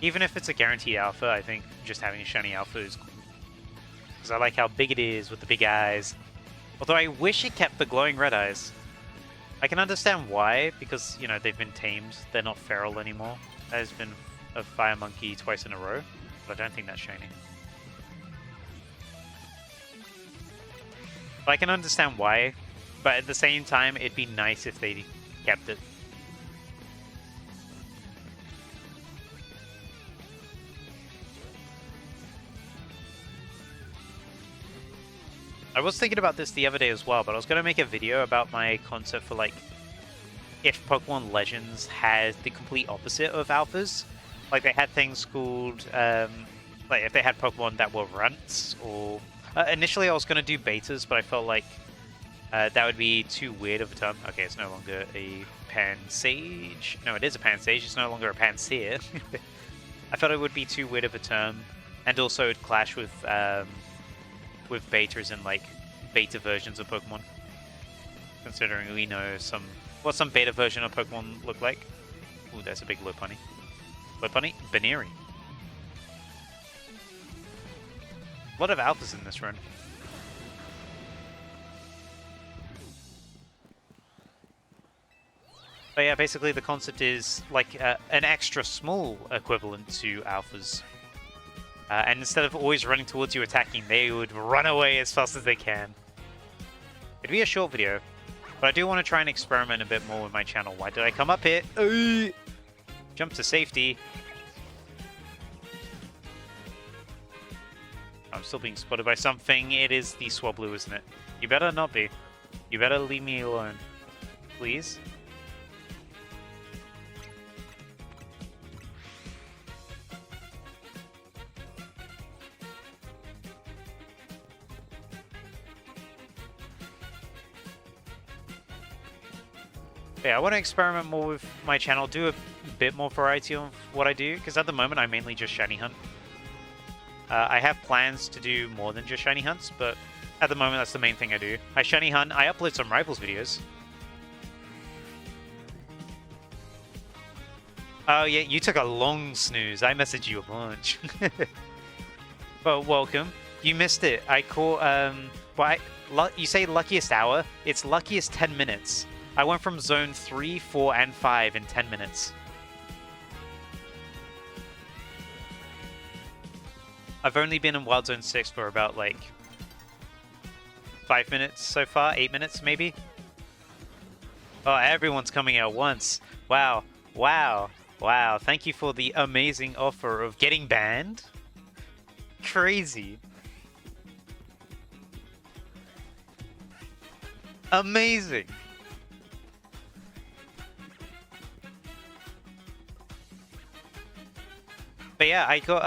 Even if it's a guaranteed alpha, I think just having a shiny alpha is cool. Because I like how big it is with the big eyes. Although I wish it kept the glowing red eyes. I can understand why, because, you know, they've been tamed. They're not feral anymore. There's been a fire monkey twice in a row, but I don't think that's shiny. But I can understand why, but at the same time, it'd be nice if they kept it. I was thinking about this the other day as well, but I was going to make a video about my concept for, like, if Pokemon Legends had the complete opposite of alphas. Like, they had things called, like, if they had Pokemon that were runts, or... initially I was going to do betas, but I felt like that would be too weird of a term. Okay, it's no longer a Pansage. No, it is a Pansage, it's no longer a Pansear. I felt it would be too weird of a term, and also it'd clash with betas and, like, beta versions of Pokemon. Considering we know what some beta version of Pokemon look like. Ooh, there's a big Lopunny. Lopunny? Baneri. A lot of alphas in this run. But yeah, basically the concept is like an extra small equivalent to alphas. And instead of always running towards you attacking, they would run away as fast as they can. It'd be a short video, but I do want to try and experiment a bit more with my channel. Why did I come up here? Jump to safety. I'm still being spotted by something. It is the Swablu, isn't it? You better not be. You better leave me alone. Please? Yeah, I want to experiment more with my channel, do a bit more variety of what I do, because at the moment I mainly just shiny hunt. I have plans to do more than just shiny hunts, but at the moment that's the main thing I do. I shiny hunt, I upload some Rivals videos. Oh yeah, you took a long snooze. I messaged you a bunch. But welcome. You missed it. I caught, you say luckiest hour? It's luckiest 10 minutes. I went from zone 3, 4, and 5 in 10 minutes. I've only been in Wild Zone 6 for about, like, 5 minutes so far, 8 minutes maybe. Oh, everyone's coming at once. Wow, wow, wow. Thank you for the amazing offer of getting banned. Crazy. Amazing. But yeah, I got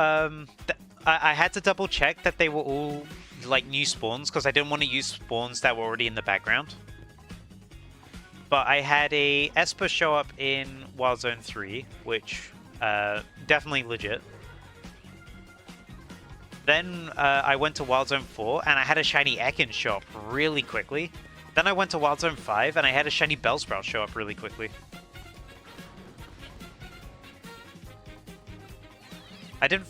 I had to double check that they were all like new spawns because I didn't want to use spawns that were already in the background. But I had a Esper show up in Wild Zone 3, which definitely legit. Then I went to Wild Zone 4, and I had a shiny Ekans show up really quickly. Then I went to Wild Zone 5, and I had a shiny Bellsprout show up really quickly. I didn't...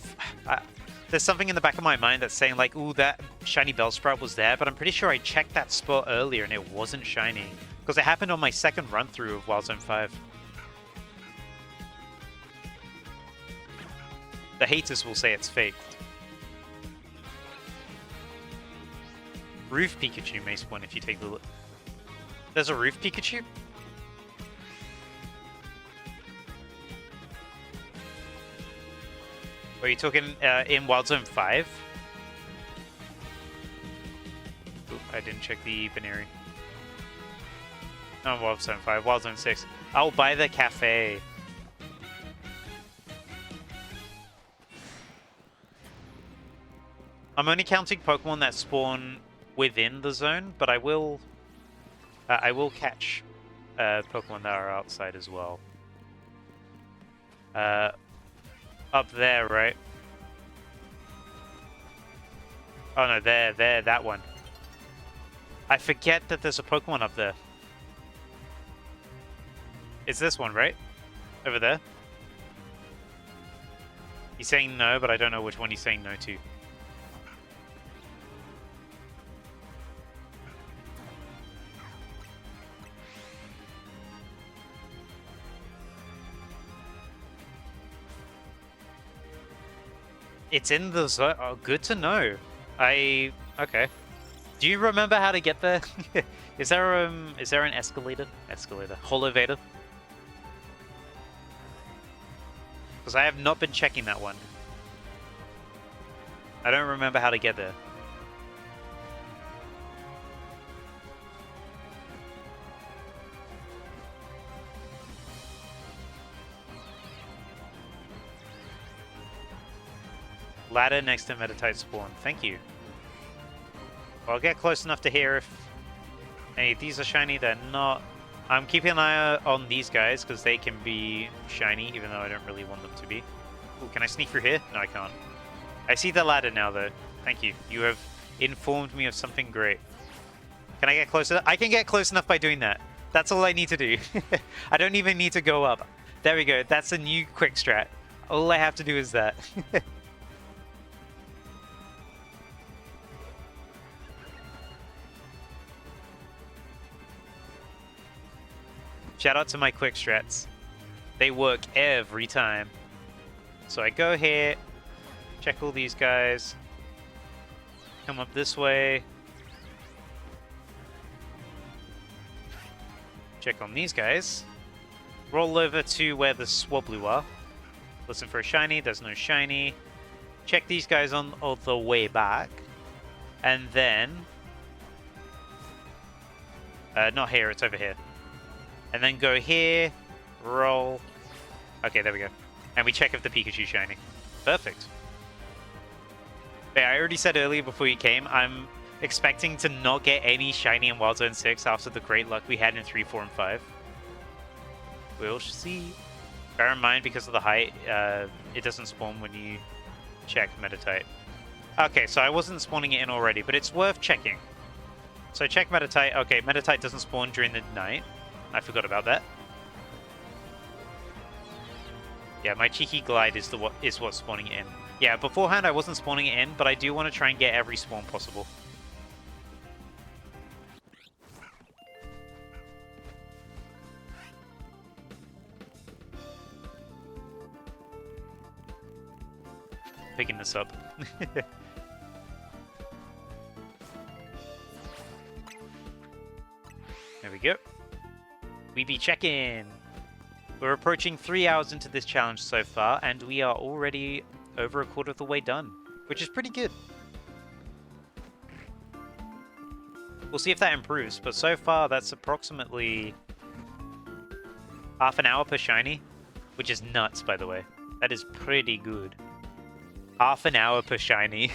there's something in the back of my mind that's saying, like, ooh, that shiny Bellsprout was there, but I'm pretty sure I checked that spot earlier and it wasn't shiny. Because it happened on my second run-through of Wild Zone 5. The haters will say it's faked. Roof Pikachu may spawn if you take the look. There's a Roof Pikachu? Are you talking in Wild Zone 5? Oop, I didn't check the binary. Not Wild Zone 5, Wild Zone 6. I'll buy the cafe. I'm only counting Pokemon that spawn within the zone, but I will catch Pokemon that are outside as well. Up there, right? Oh no, there, that one. I forget that there's a Pokemon up there. It's this one, right? Over there? He's saying no, but I don't know which one he's saying no to. It's in the zone. Oh, good to know. Okay. Do you remember how to get there? Is there an escalator? Holovator? Because I have not been checking that one. I don't remember how to get there. Ladder next to Meditite spawn. Thank you. Well, I'll get close enough to hear if any of these are shiny. They're not. I'm keeping an eye on these guys because they can be shiny, even though I don't really want them to be. Ooh, can I sneak through here? No, I can't. I see the ladder now, though. Thank you. You have informed me of something great. Can I get closer? I can get close enough by doing that. That's all I need to do. I don't even need to go up. There we go. That's a new quick strat. All I have to do is that. Shout out to my quick strats. They work every time. So I go here, check all these guys, come up this way, check on these guys, roll over to where the Swablu are, listen for a shiny, there's no shiny, check these guys on the way back, and then, not here, it's over here. And then go here, roll. Okay, there we go. And we check if the Pikachu's shiny. Perfect. Yeah, I already said earlier before you came, I'm expecting to not get any shiny in Wild Zone 6 after the great luck we had in 3, 4, and 5. We'll see. Bear in mind, because of the height, it doesn't spawn when you check Meditite. Okay, so I wasn't spawning it in already, but it's worth checking. So check Meditite. Okay, Meditite doesn't spawn during the night. I forgot about that. Yeah, my cheeky glide is what's spawning it in. Yeah, beforehand I wasn't spawning it in, but I do want to try and get every spawn possible. Picking this up. There we go. We be checking. We're approaching 3 hours into this challenge so far, and we are already over a quarter of the way done, which is pretty good. We'll see if that improves, but so far that's approximately half an hour per shiny, which is nuts, by the way. That is pretty good. Half an hour per shiny.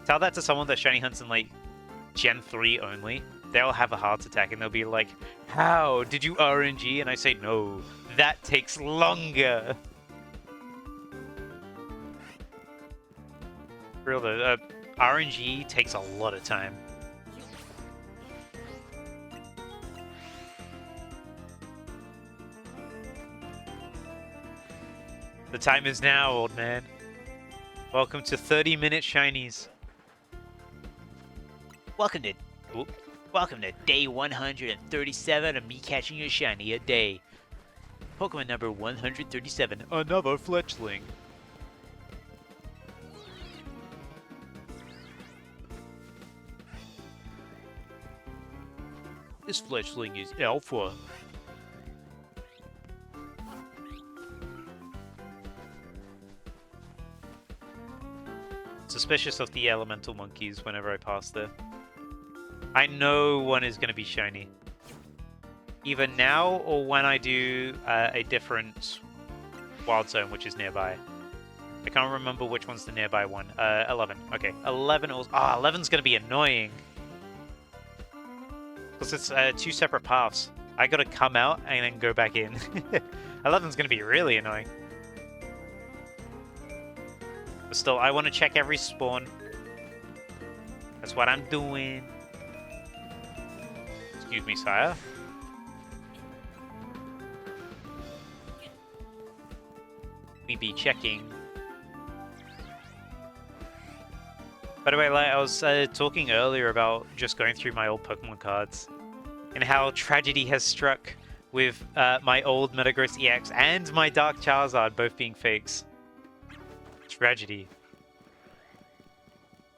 Tell that to someone that shiny hunts in like Gen 3 only. they'll have a heart attack and they'll be like, how? Did you RNG? And I say, no, that takes longer. Real though, RNG takes a lot of time. The time is now, old man. Welcome to 30-minute shinies. Welcome to day 137 of me catching a shiny a day. Pokemon number 137, another fletchling. This fletchling is alpha. Suspicious of the elemental monkeys whenever I pass there. I know one is going to be shiny. Either now or when I do a different wild zone which is nearby. I can't remember which one's the nearby one. 11. Okay, 11 also. 11's going to be annoying. Because it's 2 separate paths. I got to come out and then go back in. 11's going to be really annoying. But still, I want to check every spawn. That's what I'm doing. Excuse me, sire. We be checking. By the way, like I was talking earlier about just going through my old Pokemon cards and how tragedy has struck with my old Metagross EX and my Dark Charizard both being fakes. Tragedy.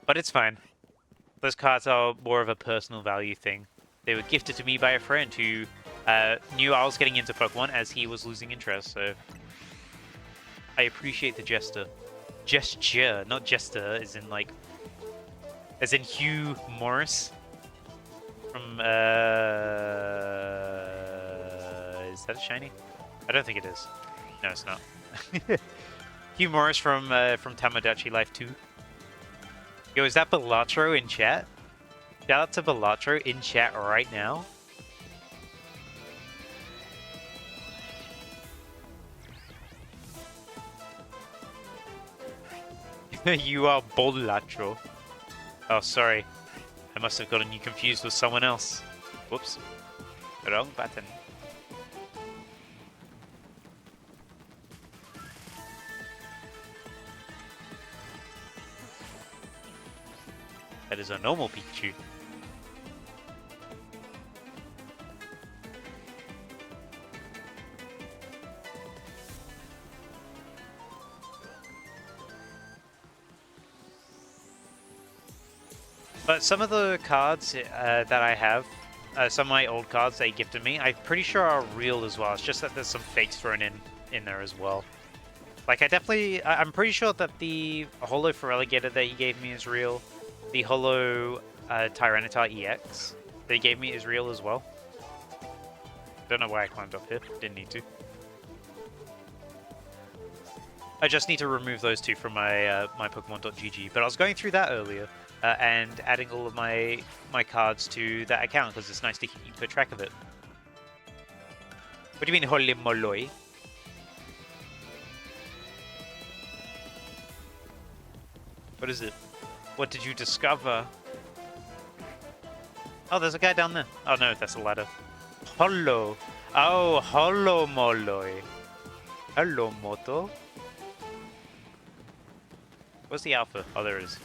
But it's fine. Those cards are more of a personal value thing. They were gifted to me by a friend who knew I was getting into Pokemon as he was losing interest, so I appreciate the gesture. Gesture, not jester, as in Hugh Morris from is that a shiny? I don't think it is. No, it's not. Hugh Morris from Tamagotchi Life 2. Yo, is that Balatro in chat? Shout out to Balatro in chat right now. You are Balatro. Oh, sorry. I must have gotten you confused with someone else. Whoops. Wrong button. That is a normal Pikachu. But some of the cards that I have, some of my old cards they gifted me, I'm pretty sure are real as well. It's just that there's some fakes thrown in there as well. Like I'm pretty sure that the Holo Feraligatr that he gave me is real. The Holo Tyranitar EX that he gave me is real as well. Don't know why I climbed up here. Didn't need to. I just need to remove those two from my my Pokemon.gg. But I was going through that earlier and adding all of my cards to that account because it's nice to keep track of it. What do you mean, holy moloi? What is it? What did you discover? Oh, there's a guy down there. Oh no, that's a ladder. Holo. Oh, holo moloi. Hello, moto. Where's the alpha? Oh, there it is.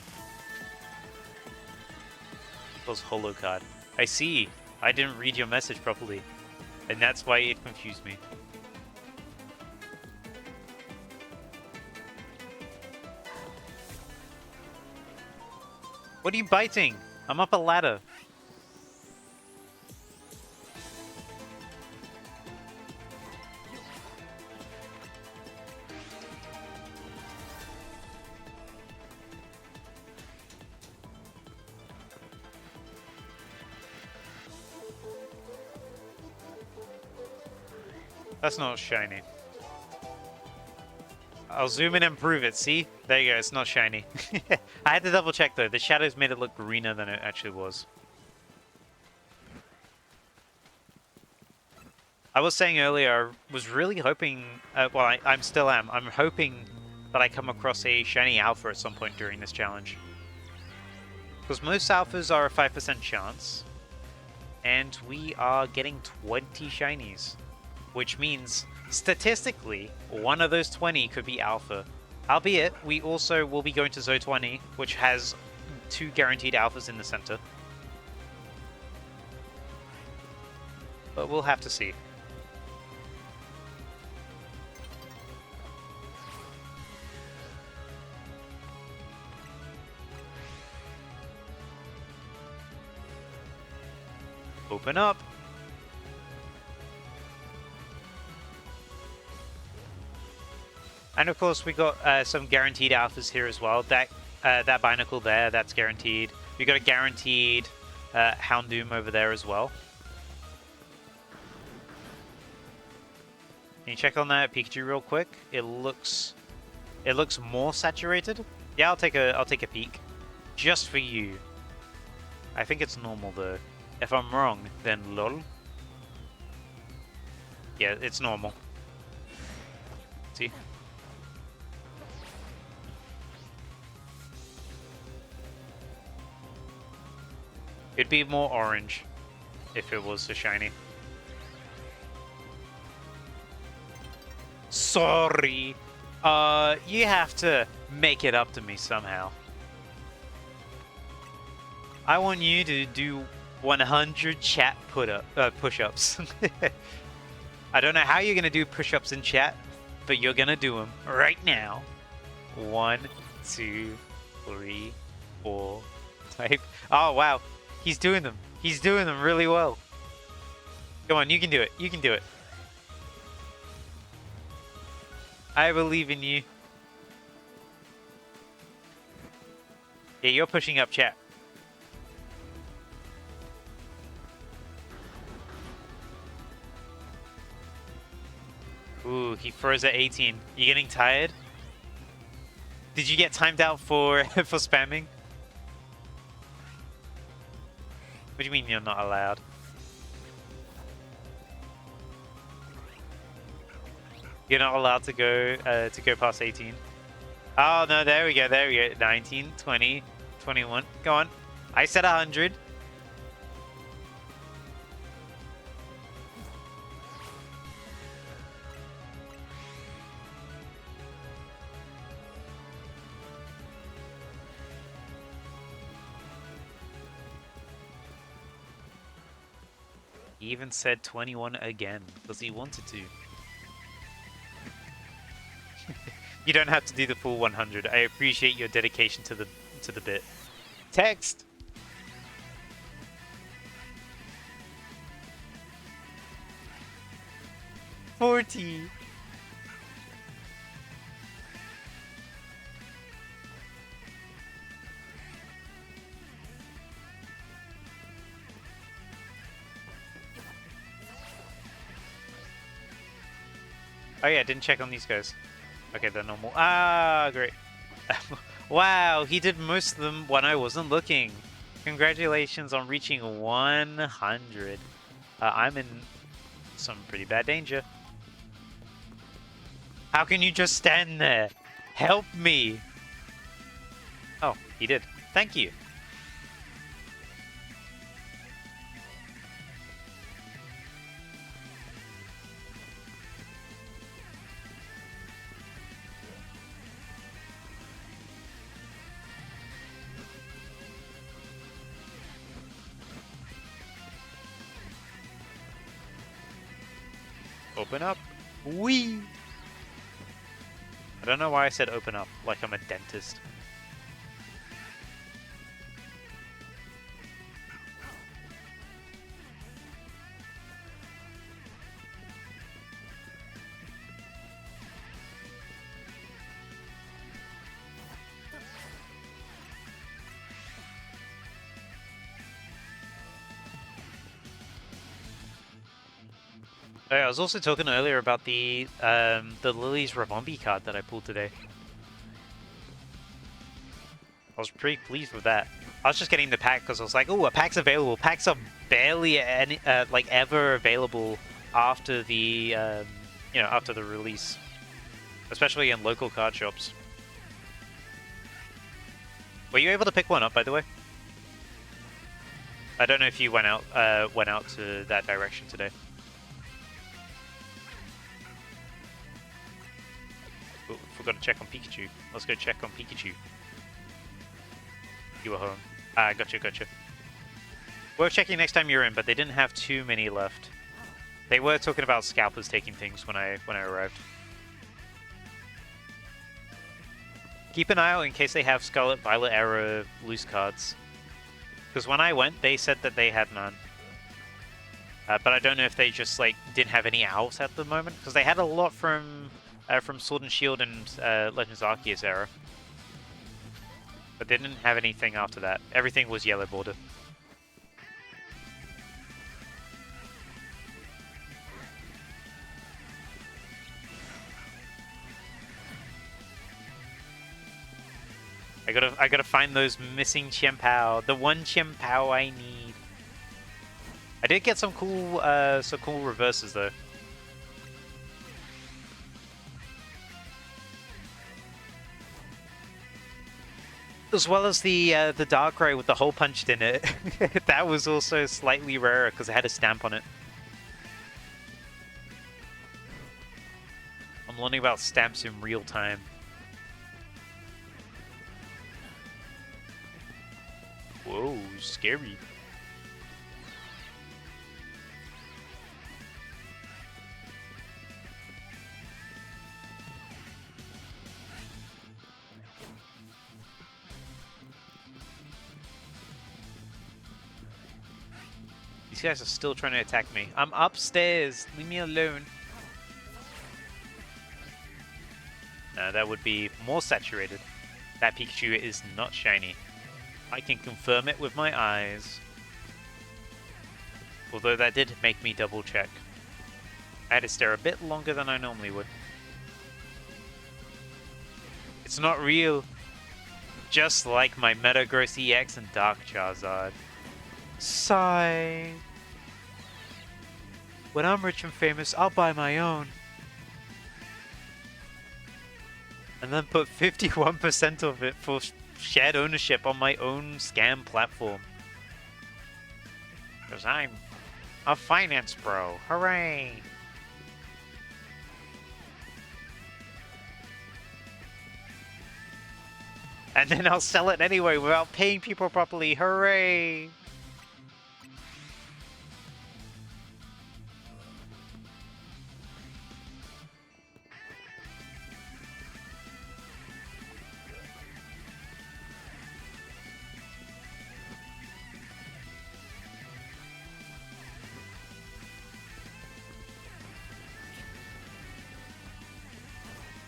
Those holo card. I see. I didn't read your message properly. And that's why it confused me. What are you biting? I'm up a ladder. That's not shiny. I'll zoom in and prove it. See? There you go. It's not shiny. I had to double check though. The shadows made it look greener than it actually was. I was saying earlier, I was really hoping, well, I'm still am. I'm hoping that I come across a shiny alpha at some point during this challenge. Because most alphas are a 5% chance, and we are getting 20 shinies. Which means, statistically, one of those 20 could be alpha. Albeit, we also will be going to Zo 20, which has 2 guaranteed alphas in the center. But we'll have to see. Open up! And of course, we got some guaranteed alphas here as well. That binacle there, that's guaranteed. We got a guaranteed Houndoom over there as well. Can you check on that Pikachu real quick? It looks more saturated. Yeah, I'll take a peek, just for you. I think it's normal though. If I'm wrong, then lol. Yeah, it's normal. See? It'd be more orange if it was a shiny. Sorry. You have to make it up to me somehow. I want you to do 100 chat push-ups. I don't know how you're gonna do push-ups in chat, but you're gonna do them right now. 1, 2, 3, 4, 5. Oh wow, he's doing them. He's doing them really well. Come on, you can do it. You can do it. I believe in you. Yeah, you're pushing up chat. Ooh, he froze at 18. You getting tired? Did you get timed out for for spamming? What do you mean you're not allowed? You're not allowed to go past 18. Oh no, there we go, there we go. 19, 20, 21. Go on. I said 100. He even said 21 again because he wanted to. You don't have to do the full 100. I appreciate your dedication to the bit. Text. $40. Oh yeah, didn't check on these guys. Okay, they're normal. Ah, great. Wow, he did most of them when I wasn't looking. Congratulations on reaching 100. I'm in some pretty bad danger. How can you just stand there? Help me! Oh, he did. Thank you. Open up. Wee! I don't know why I said open up, like I'm a dentist. Oh, yeah, I was also talking earlier about the Lily's Ravombi card that I pulled today. I was pretty pleased with that. I was just getting the pack because I was like, oh, a pack's available. Packs are barely any, like ever available after the after the release, especially in local card shops. Were you able to pick one up, by the way? I don't know if you went out to that direction today. Oh, forgot to check on Pikachu. Let's go check on Pikachu. You were home. Ah, gotcha. Worth checking next time you're in, but they didn't have too many left. They were talking about scalpers taking things when I arrived. Keep an eye out in case they have Scarlet Violet era loose cards. Because when I went, they said that they had none. But I don't know if they just like didn't have any out at the moment. Because they had a lot from Sword and Shield and Legends Arceus era. But they didn't have anything after that. Everything was yellow border. I gotta find those missing Chien-Pao. The one Chien-Pao I need. I did get some cool reverses though. As well as the Darkrai with the hole punched in it. That was also slightly rarer because it had a stamp on it. I'm learning about stamps in real time. Whoa, scary. These guys are still trying to attack me. I'm upstairs. Leave me alone. No, that would be more saturated. That Pikachu is not shiny. I can confirm it with my eyes. Although that did make me double check. I had to stare a bit longer than I normally would. It's not real. Just like my Metagross EX and Dark Charizard. Sigh. When I'm rich and famous, I'll buy my own. And then put 51% of it for shared ownership on my own scam platform. Because I'm a finance bro. Hooray! And then I'll sell it anyway without paying people properly. Hooray!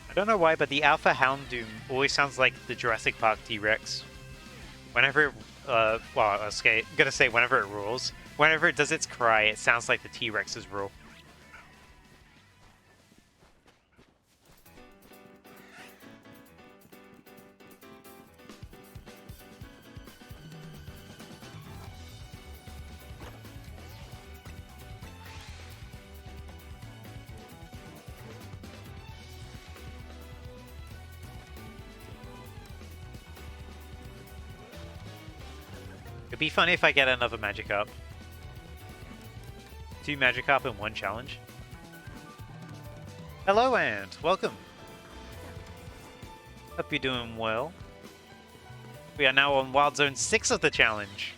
I don't know why, but the Alpha Houndoom always sounds like the Jurassic Park T-Rex. Whenever it, well, I was gonna say whenever it roars. Whenever it does its cry, it sounds like the T-Rex's roar. It'd be funny if I get another Magikarp. 2 Magikarp in 1 challenge. Hello, Ant. Welcome. Hope you're doing well. We are now on Wild Zone 6 of the challenge.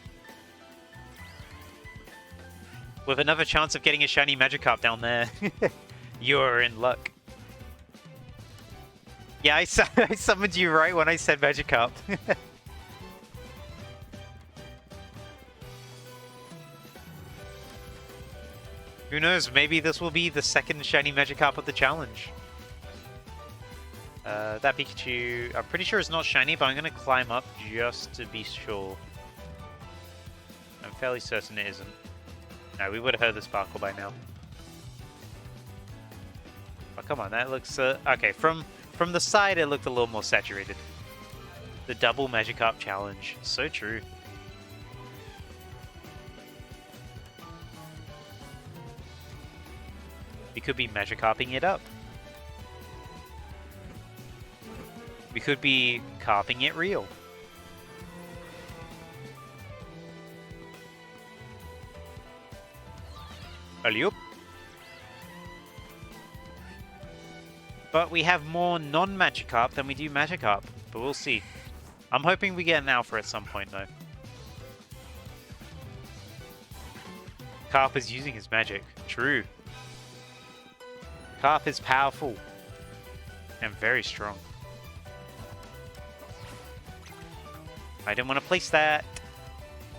With another chance of getting a shiny Magikarp down there. You're in luck. Yeah, I summoned you right when I said Magikarp. Who knows, maybe this will be the second shiny Magikarp of the challenge. That Pikachu, I'm pretty sure it's not shiny, but I'm going to climb up just to be sure. I'm fairly certain it isn't. No, we would have heard the Sparkle by now. Oh, come on, that looks... okay, from the side it looked a little more saturated. The double Magikarp challenge, so true. We could be Magikarping it up. We could be carping it real. Alley-oop. But we have more non-Magikarp than we do Magikarp. But we'll see. I'm hoping we get an Alpha at some point, though. Carp is using his magic. True. Carp is powerful. And very strong. I didn't want to place that.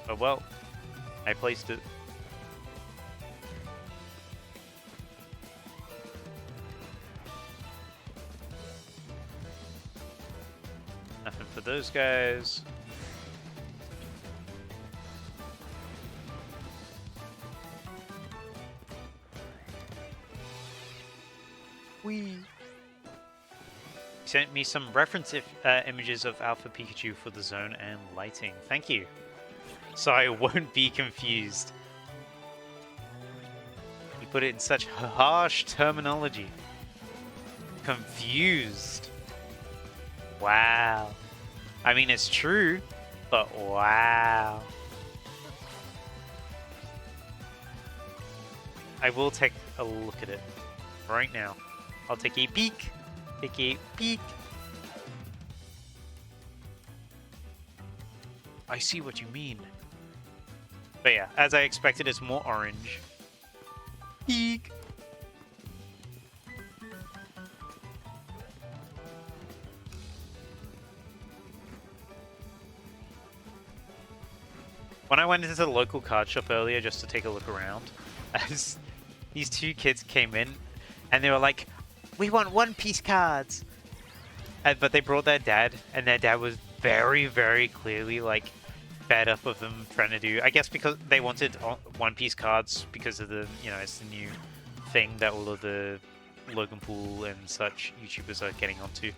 Oh well. I placed it. Nothing for those guys. Whee! Sent me some reference images of Alpha Pikachu for the zone and lighting. Thank you. So I won't be confused. You put it in such harsh terminology. Confused. Wow. I mean, it's true, but wow. I will take a look at it right now. I'll take a peek. Take a peek. I see what you mean. But yeah, as I expected, it's more orange. Peek. When I went into the local card shop earlier just to take a look around, as these two kids came in and they were like, "We want One Piece cards!" But they brought their dad, and their dad was very, very clearly like fed up of them trying to do, I guess because they wanted One Piece cards because of the, you know, it's the new thing that all of the Logan Paul and such YouTubers are getting onto.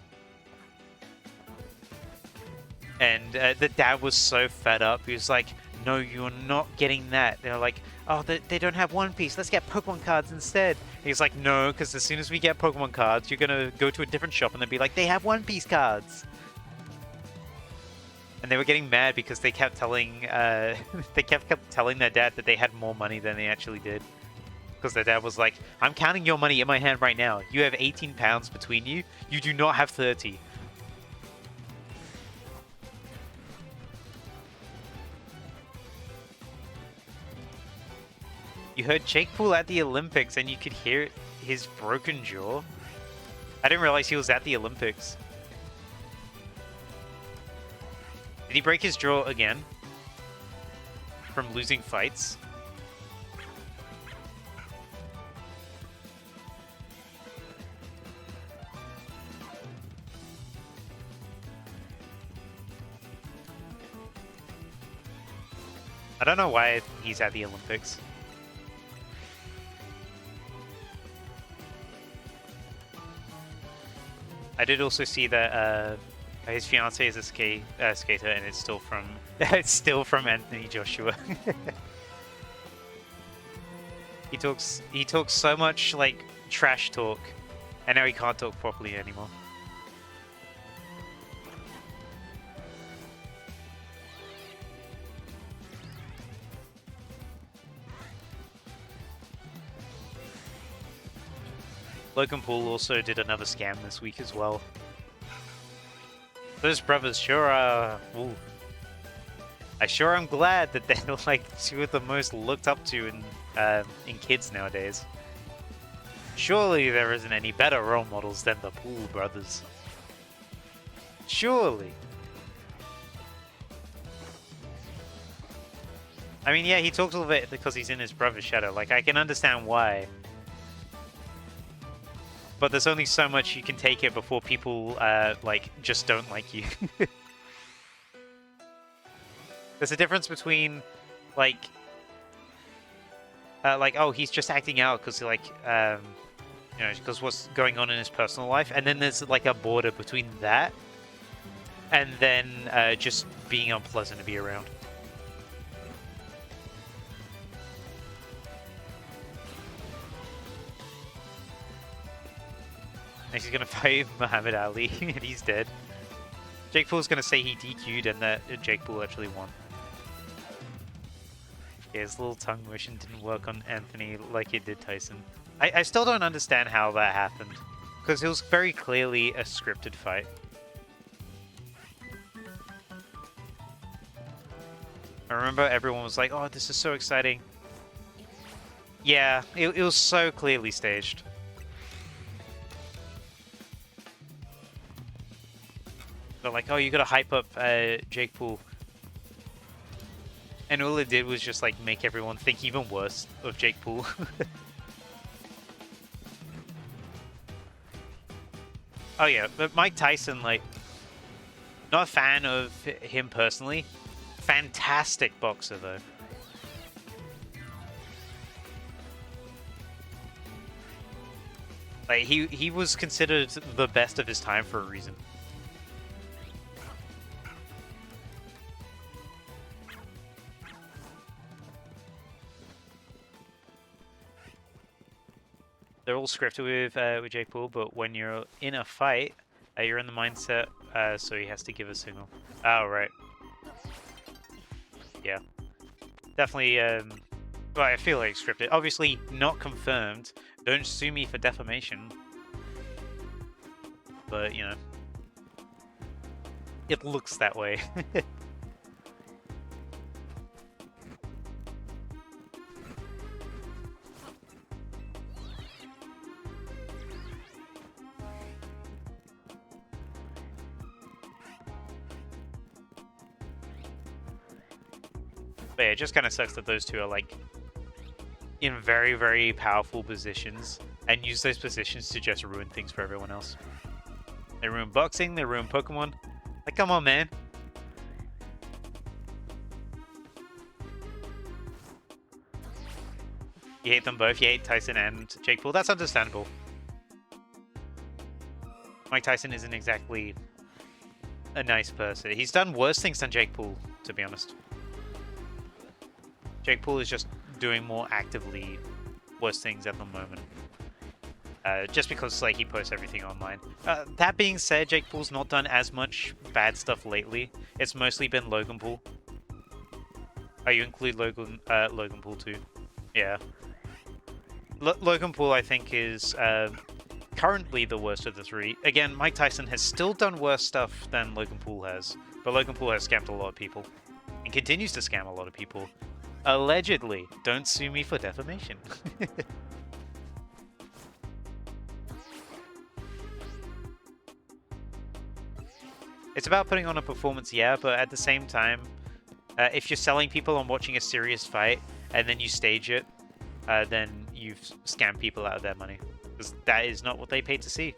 And the dad was so fed up. He was like, "No, you're not getting that." They're like, "Oh, they don't have One Piece. Let's get Pokemon cards instead." And he's like, "No, because as soon as we get Pokemon cards, you're going to go to a different shop and they'll be like, they have One Piece cards." And they were getting mad because they kept telling kept telling their dad that they had more money than they actually did. Because their dad was like, "I'm counting your money in my hand right now. You have 18 pounds between you. You do not have 30. You heard Jake Paul at the Olympics and you could hear his broken jaw. I didn't realize he was at the Olympics. Did he break his jaw again? From losing fights? I don't know why he's at the Olympics. I did also see that his fiance is a skater, and it's still from Anthony Joshua. He talks so much like trash talk, and now he can't talk properly anymore. Logan Paul also did another scam this week as well. Those brothers sure are... Ooh. I sure am glad that they're like two of the most looked up to in kids nowadays. Surely there isn't any better role models than the Paul brothers. Surely. I mean, yeah, he talks a little bit because he's in his brother's shadow. Like, I can understand why. But there's only so much you can take it before people, like, just don't like you. There's a difference between, like, oh, he's just acting out because, like, you know, because what's going on in his personal life. And then there's, like, a border between that and then just being unpleasant to be around. Next he's gonna fight Muhammad Ali, and he's dead. Jake Paul's gonna say he DQ'd and that Jake Paul actually won. Yeah, his little tongue motion didn't work on Anthony like it did Tyson. I still don't understand how that happened, because it was very clearly a scripted fight. I remember everyone was like, oh, this is so exciting. Yeah, it was so clearly staged. They're like, oh, you gotta hype up Jake Paul. And all it did was just like make everyone think even worse of Jake Paul. Oh yeah, but Mike Tyson, like, not a fan of him personally. Fantastic boxer though. Like he was considered the best of his time for a reason. They're all scripted with Jake Paul, but when you're in a fight, you're in the mindset, so he has to give a signal. Oh, right. Yeah. Definitely, well, I feel like scripted. Obviously, not confirmed. Don't sue me for defamation. But, you know. It looks that way. But yeah, it just kind of sucks that those two are like in very, very powerful positions and use those positions to just ruin things for everyone else. They ruin boxing, they ruin Pokemon. Like, come on, man. You hate them both. You hate Tyson and Jake Paul. That's understandable. Mike Tyson isn't exactly a nice person. He's done worse things than Jake Paul, to be honest. Jake Paul is just doing more actively worse things at the moment. Just because like he posts everything online. That being said, Jake Paul's not done as much bad stuff lately. It's mostly been Logan Paul. Oh, you include Logan Paul too? Yeah. Logan Paul, I think, is currently the worst of the three. Again, Mike Tyson has still done worse stuff than Logan Paul has, but Logan Paul has scammed a lot of people and continues to scam a lot of people. Allegedly. Don't sue me for defamation. It's about putting on a performance, yeah, but at the same time, if you're selling people on watching a serious fight and then you stage it, then you've scammed people out of their money. Because that is not what they paid to see.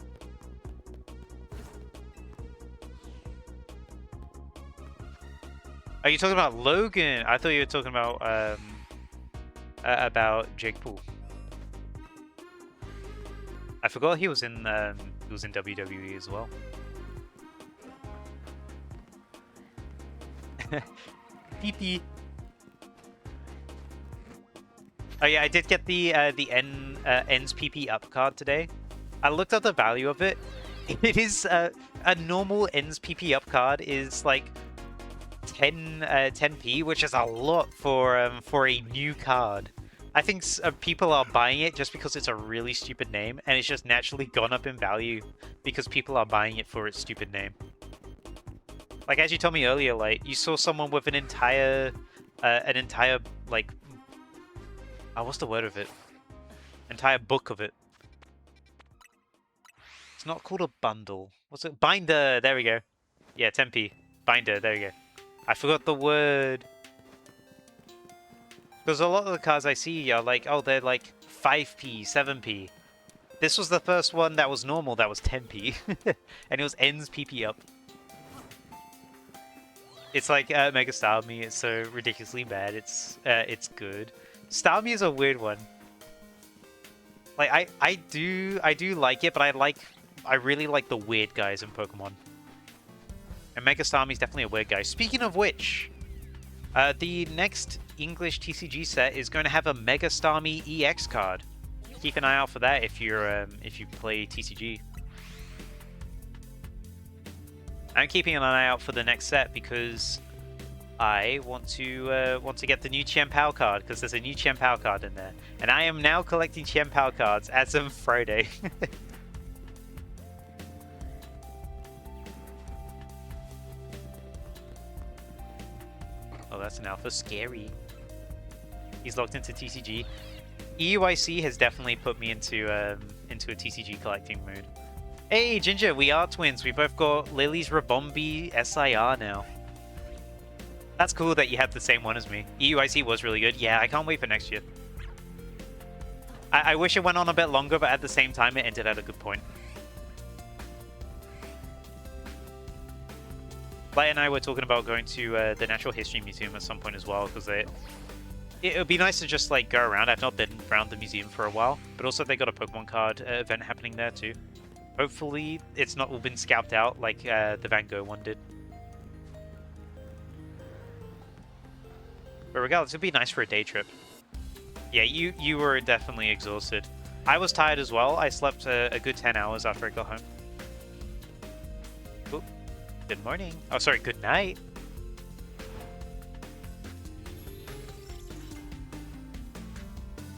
Are you talking about Logan? I thought you were talking about Jake Paul. I forgot he was in WWE as well. PP. Oh yeah, I did get the ends PP up card today. I looked up the value of it. It is a normal ends PP up card is like 10p, which is a lot for a new card. I think people are buying it just because it's a really stupid name, and it's just naturally gone up in value because people are buying it for its stupid name. Like, as you told me earlier, like, you saw someone with an entire, like, what's the word of it? Entire book of it. It's not called a bundle. What's it? Binder! There we go. Yeah, 10p. Binder, there we go. I forgot the word. Because a lot of the cards I see are like, oh, they're like 5p, 7p. This was the first one that was normal, that was 10p. And it was ends PP up. It's like Mega Starmie. It's so ridiculously bad. It's good. Starmie is a weird one. Like I do like it, but I really like the weird guys in Pokemon. And Mega Starmie is definitely a weird guy. Speaking of which, the next English TCG set is going to have a Mega Starmie EX card. Keep an eye out for that if you play TCG. I'm keeping an eye out for the next set because I want to get the new Qian Pao card because there's a new Qian Pao card in there, and I am now collecting Qian Pao cards as of Friday. Oh, that's an alpha. Scary. He's locked into TCG. EUIC has definitely put me into a TCG collecting mood. Hey, Ginger, we are twins. We both got Lily's Rabombi SIR now. That's cool that you have the same one as me. EUIC was really good. Yeah, I can't wait for next year. I wish it went on a bit longer, but at the same time, it ended at a good point. Light and I were talking about going to the Natural History Museum at some point as well, because it would be nice to just like go around. I've not been around the museum for a while, but also they got a Pokemon card event happening there too. Hopefully, it's not all been scalped out like the Van Gogh one did. But regardless, it'd be nice for a day trip. Yeah, you were definitely exhausted. I was tired as well. I slept a good 10 hours after I got home. Ooh. Good morning. Oh, sorry, good night.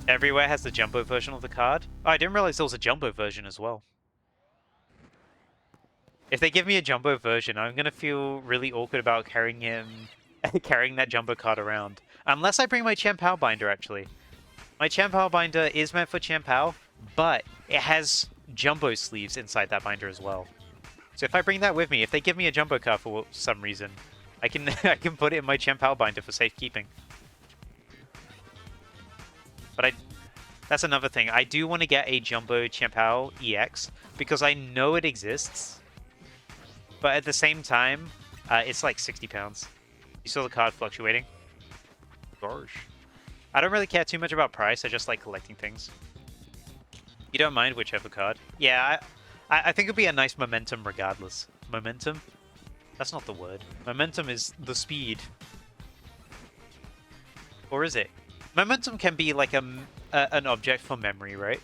Everywhere has the jumbo version of the card. Oh, I didn't realize there was a jumbo version as well. If they give me a jumbo version, I'm gonna feel really awkward about carrying that jumbo card around. Unless I bring my Qian Pao binder, actually. My Qian Pao binder is meant for Qian Pao, but it has jumbo sleeves inside that binder as well. So if I bring that with me, if they give me a jumbo card for some reason, I can I can put it in my Qian Pao binder for safekeeping. But that's another thing. I do want to get a jumbo Qian Pao EX because I know it exists. But at the same time, it's like £60. You saw the card fluctuating? Gosh. I don't really care too much about price, I just like collecting things. You don't mind whichever card? Yeah, I think it'd be a nice momentum regardless. Momentum? That's not the word. Momentum is the speed. Or is it? Momentum can be like an object for memory, right?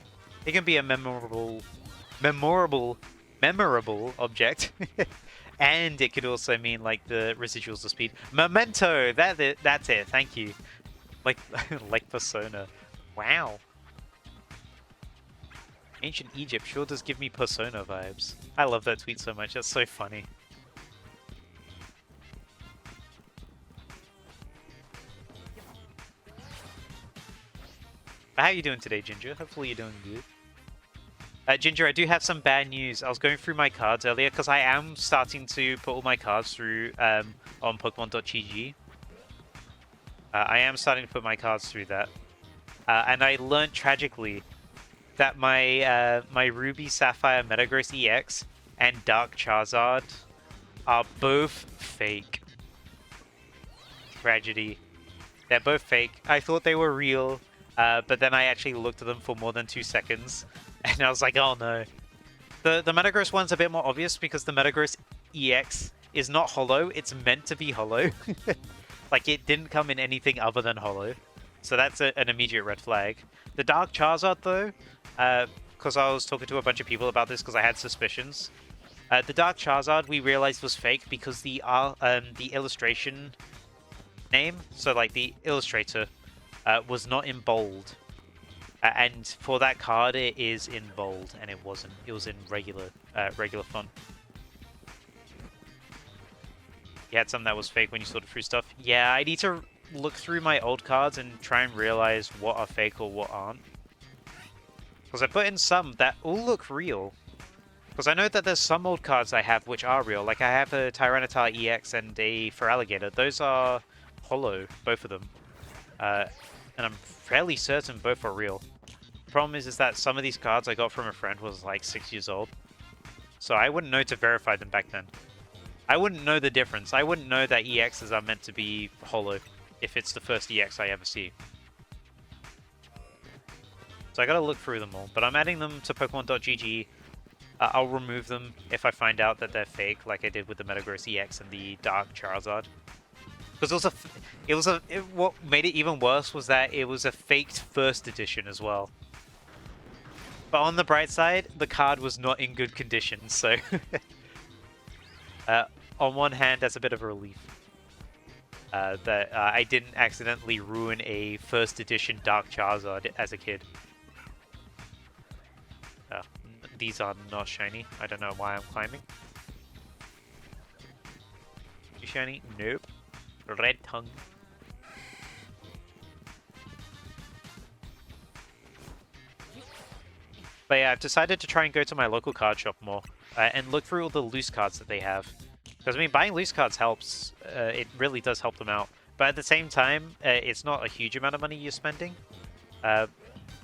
It can be a memorable object. And it could also mean like the residuals of speed. Memento! That's it, thank you. Like Persona. Wow. Ancient Egypt sure does give me Persona vibes. I love that tweet so much, that's so funny. How are you doing today, Ginger? Hopefully you're doing good. Ginger, I do have some bad news. I was going through my cards earlier because I am starting to put all my cards through on Pokémon.gg. I am starting to put my cards through that. And I learned tragically that my my Ruby Sapphire Metagross EX and Dark Charizard are both fake. Tragedy. They're both fake. I thought they were real, but then I actually looked at them for more than 2 seconds. And I was like, oh no. The Metagross one's a bit more obvious because the Metagross EX is not hollow, it's meant to be hollow. Like, it didn't come in anything other than hollow. So that's an immediate red flag. The Dark Charizard, though, because I was talking to a bunch of people about this because I had suspicions. The Dark Charizard we realized was fake because the illustration name, so like the illustrator, was not in bold. And for that card, it is in bold, and it wasn't. It was in regular font. You had some that was fake when you sorted through stuff. Yeah, I need to look through my old cards and try and realize what are fake or what aren't. Because I put in some that all look real. Because I know that there's some old cards I have which are real. Like I have a Tyranitar EX and a Feraligatr. Those are hollow, both of them. And I'm fairly certain both are real. The problem is that some of these cards I got from a friend was like 6 years old. So I wouldn't know to verify them back then. I wouldn't know the difference. I wouldn't know that EXs are meant to be hollow if it's the first EX I ever see. So I gotta look through them all. But I'm adding them to Pokemon.gg. I'll remove them if I find out that they're fake, like I did with the Metagross EX and the Dark Charizard. Because what made it even worse was that it was a faked first edition as well. But on the bright side, the card was not in good condition, so... on one hand, that's a bit of a relief. That I didn't accidentally ruin a first edition Dark Charizard as a kid. These are not shiny. I don't know why I'm climbing. You shiny? Nope. Red tongue. But yeah, I've decided to try and go to my local card shop more and look through all the loose cards that they have. Because, I mean, buying loose cards helps. It really does help them out. But at the same time, it's not a huge amount of money you're spending. But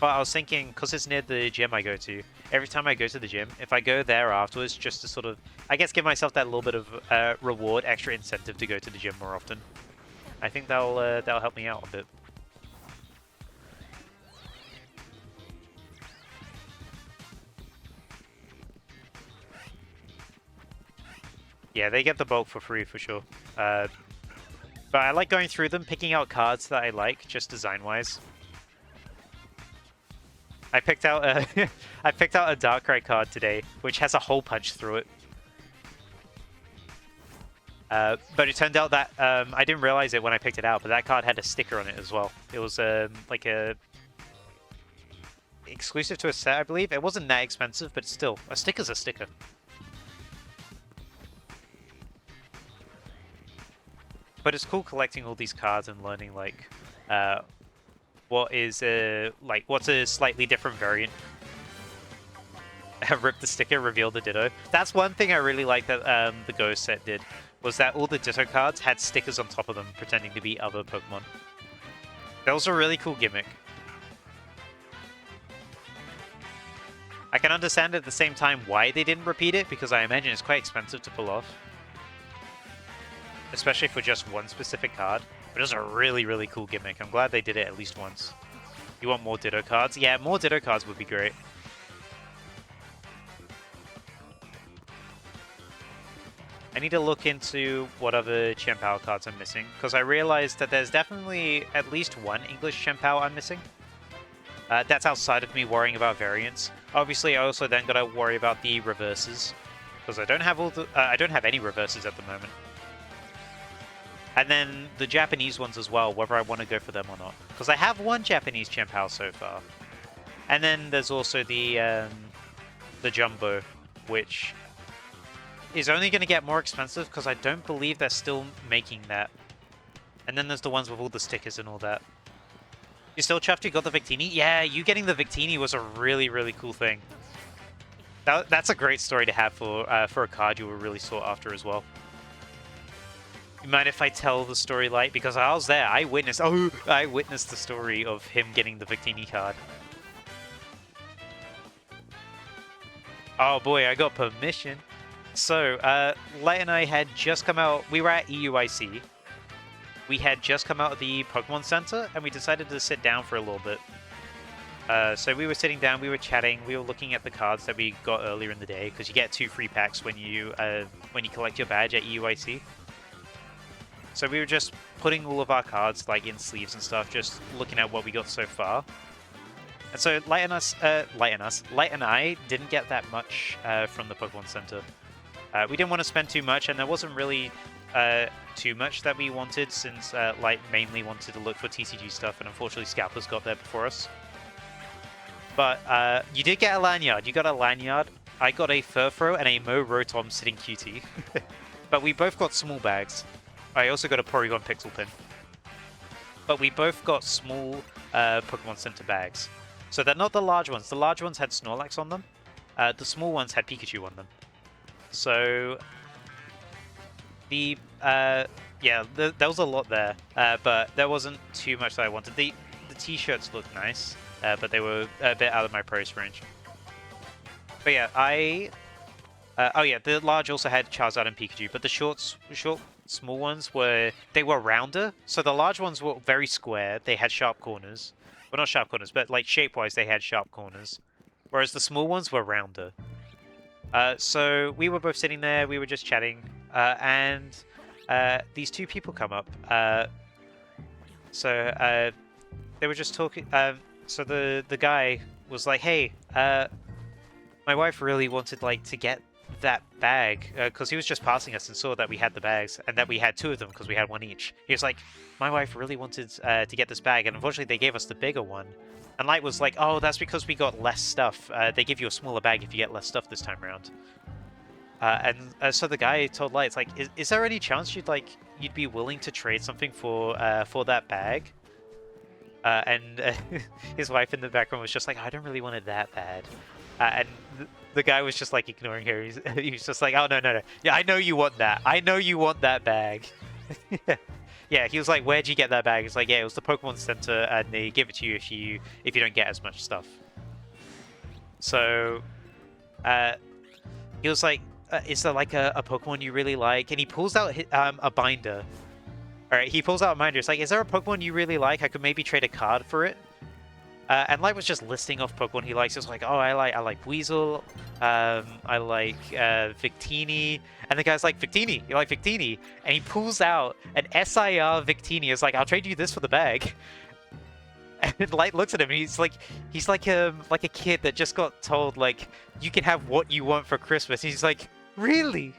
I was thinking, because it's near the gym I go to, every time I go to the gym, if I go there afterwards, just to sort of, I guess, give myself that little bit of reward, extra incentive to go to the gym more often. I think that'll help me out a bit. Yeah, they get the bulk for free for sure. But I like going through them, picking out cards that I like, just design-wise. I picked out a I picked out a Darkrai card today, which has a hole punch through it. But it turned out that I didn't realize it when I picked it out, but that card had a sticker on it as well. It was like a exclusive to a set, I believe. It wasn't that expensive, but still, a sticker's a sticker. But it's cool collecting all these cards and learning like what is what's a slightly different variant. Rip the sticker, reveal the Ditto. That's one thing I really like that the Go set did, was that all the Ditto cards had stickers on top of them pretending to be other Pokemon. That was a really cool gimmick. I can understand at the same time why they didn't repeat it, because I imagine it's quite expensive to pull off. Especially for just one specific card. But it was a really, really cool gimmick. I'm glad they did it at least once. You want more Ditto cards? Yeah, more Ditto cards would be great. I need to look into what other Chien-Pao cards I'm missing, because I realized that there's definitely at least one English Chien-Pao I'm missing. That's outside of me worrying about variants. Obviously, I also then gotta worry about the reverses, because I don't have I don't have any reverses at the moment. And then the Japanese ones as well, whether I want to go for them or not. Because I have one Japanese Chien-Pao so far. And then there's also the Jumbo, which is only going to get more expensive because I don't believe they're still making that. And then there's the ones with all the stickers and all that. You still chuffed you got the Victini? Yeah, you getting the Victini was a really, really cool thing. That's a great story to have for a card you were really sought after as well. You mind if I tell the story light? Because I was there. I witnessed the story of him getting the Victini card. Oh boy, I got permission. So, Light and I had just come out. We were at EUIC. We had just come out of the Pokemon Center, and we decided to sit down for a little bit. So we were sitting down, we were chatting, we were looking at the cards that we got earlier in the day, because you get 2 free packs when you collect your badge at EUIC. So we were just putting all of our cards like in sleeves and stuff, just looking at what we got so far. And so Light and I didn't get that much from the Pokemon Center. We didn't want to spend too much, and there wasn't really too much that we wanted, since Light mainly wanted to look for TCG stuff, and unfortunately Scalpers got there before us. But you did get a lanyard. You got a lanyard. I got a Furfro and a Mo Rotom sitting QT. But we both got small bags. I also got a Porygon Pixel Pin. But we both got small Pokemon Center bags. So they're not the large ones. The large ones had Snorlax on them. The small ones had Pikachu on them. So there was a lot there. But there wasn't too much that I wanted. The t-shirts looked nice, but they were a bit out of my price range. But yeah, the large also had Charizard and Pikachu, but the small ones were rounder. So the large ones were very square. They had sharp corners. Well, not sharp corners, but like shape-wise, they had sharp corners. Whereas the small ones were rounder. So we were both sitting there. We were just chatting, and these 2 people come up. They were just talking. So the guy was like, "Hey, my wife really wanted to get that bag because he was just passing us and saw that we had the bags and that we had 2 of them because we had 1 each. He was like, my wife really wanted to get this bag, and unfortunately they gave us the bigger one. And Light was like, oh, that's because we got less stuff. They give you a smaller bag if you get less stuff this time around. So the guy told Light, it's like, is there any chance you'd be willing to trade something for that bag? His wife in the background was just like, I don't really want it that bad. And the guy was just like ignoring her. He was just like, oh, no. Yeah, I know you want that. I know you want that bag. Yeah, he was like, where'd you get that bag? It's like, yeah, it was the Pokemon Center, and they give it to you if you don't get as much stuff. So, he was like, is there like a Pokemon you really like? And he pulls out a binder. Alright, he pulls out a binder. It's like, is there a Pokemon you really like? I could maybe trade a card for it. And Light was just listing off Pokemon he likes. He was like, oh, I like Weasel. I like Victini. And the guy's like, Victini? You like Victini? And he pulls out an SIR Victini. It's like, I'll trade you this for the bag. And Light looks at him and he's like a kid that just got told, like, you can have what you want for Christmas. He's like, really?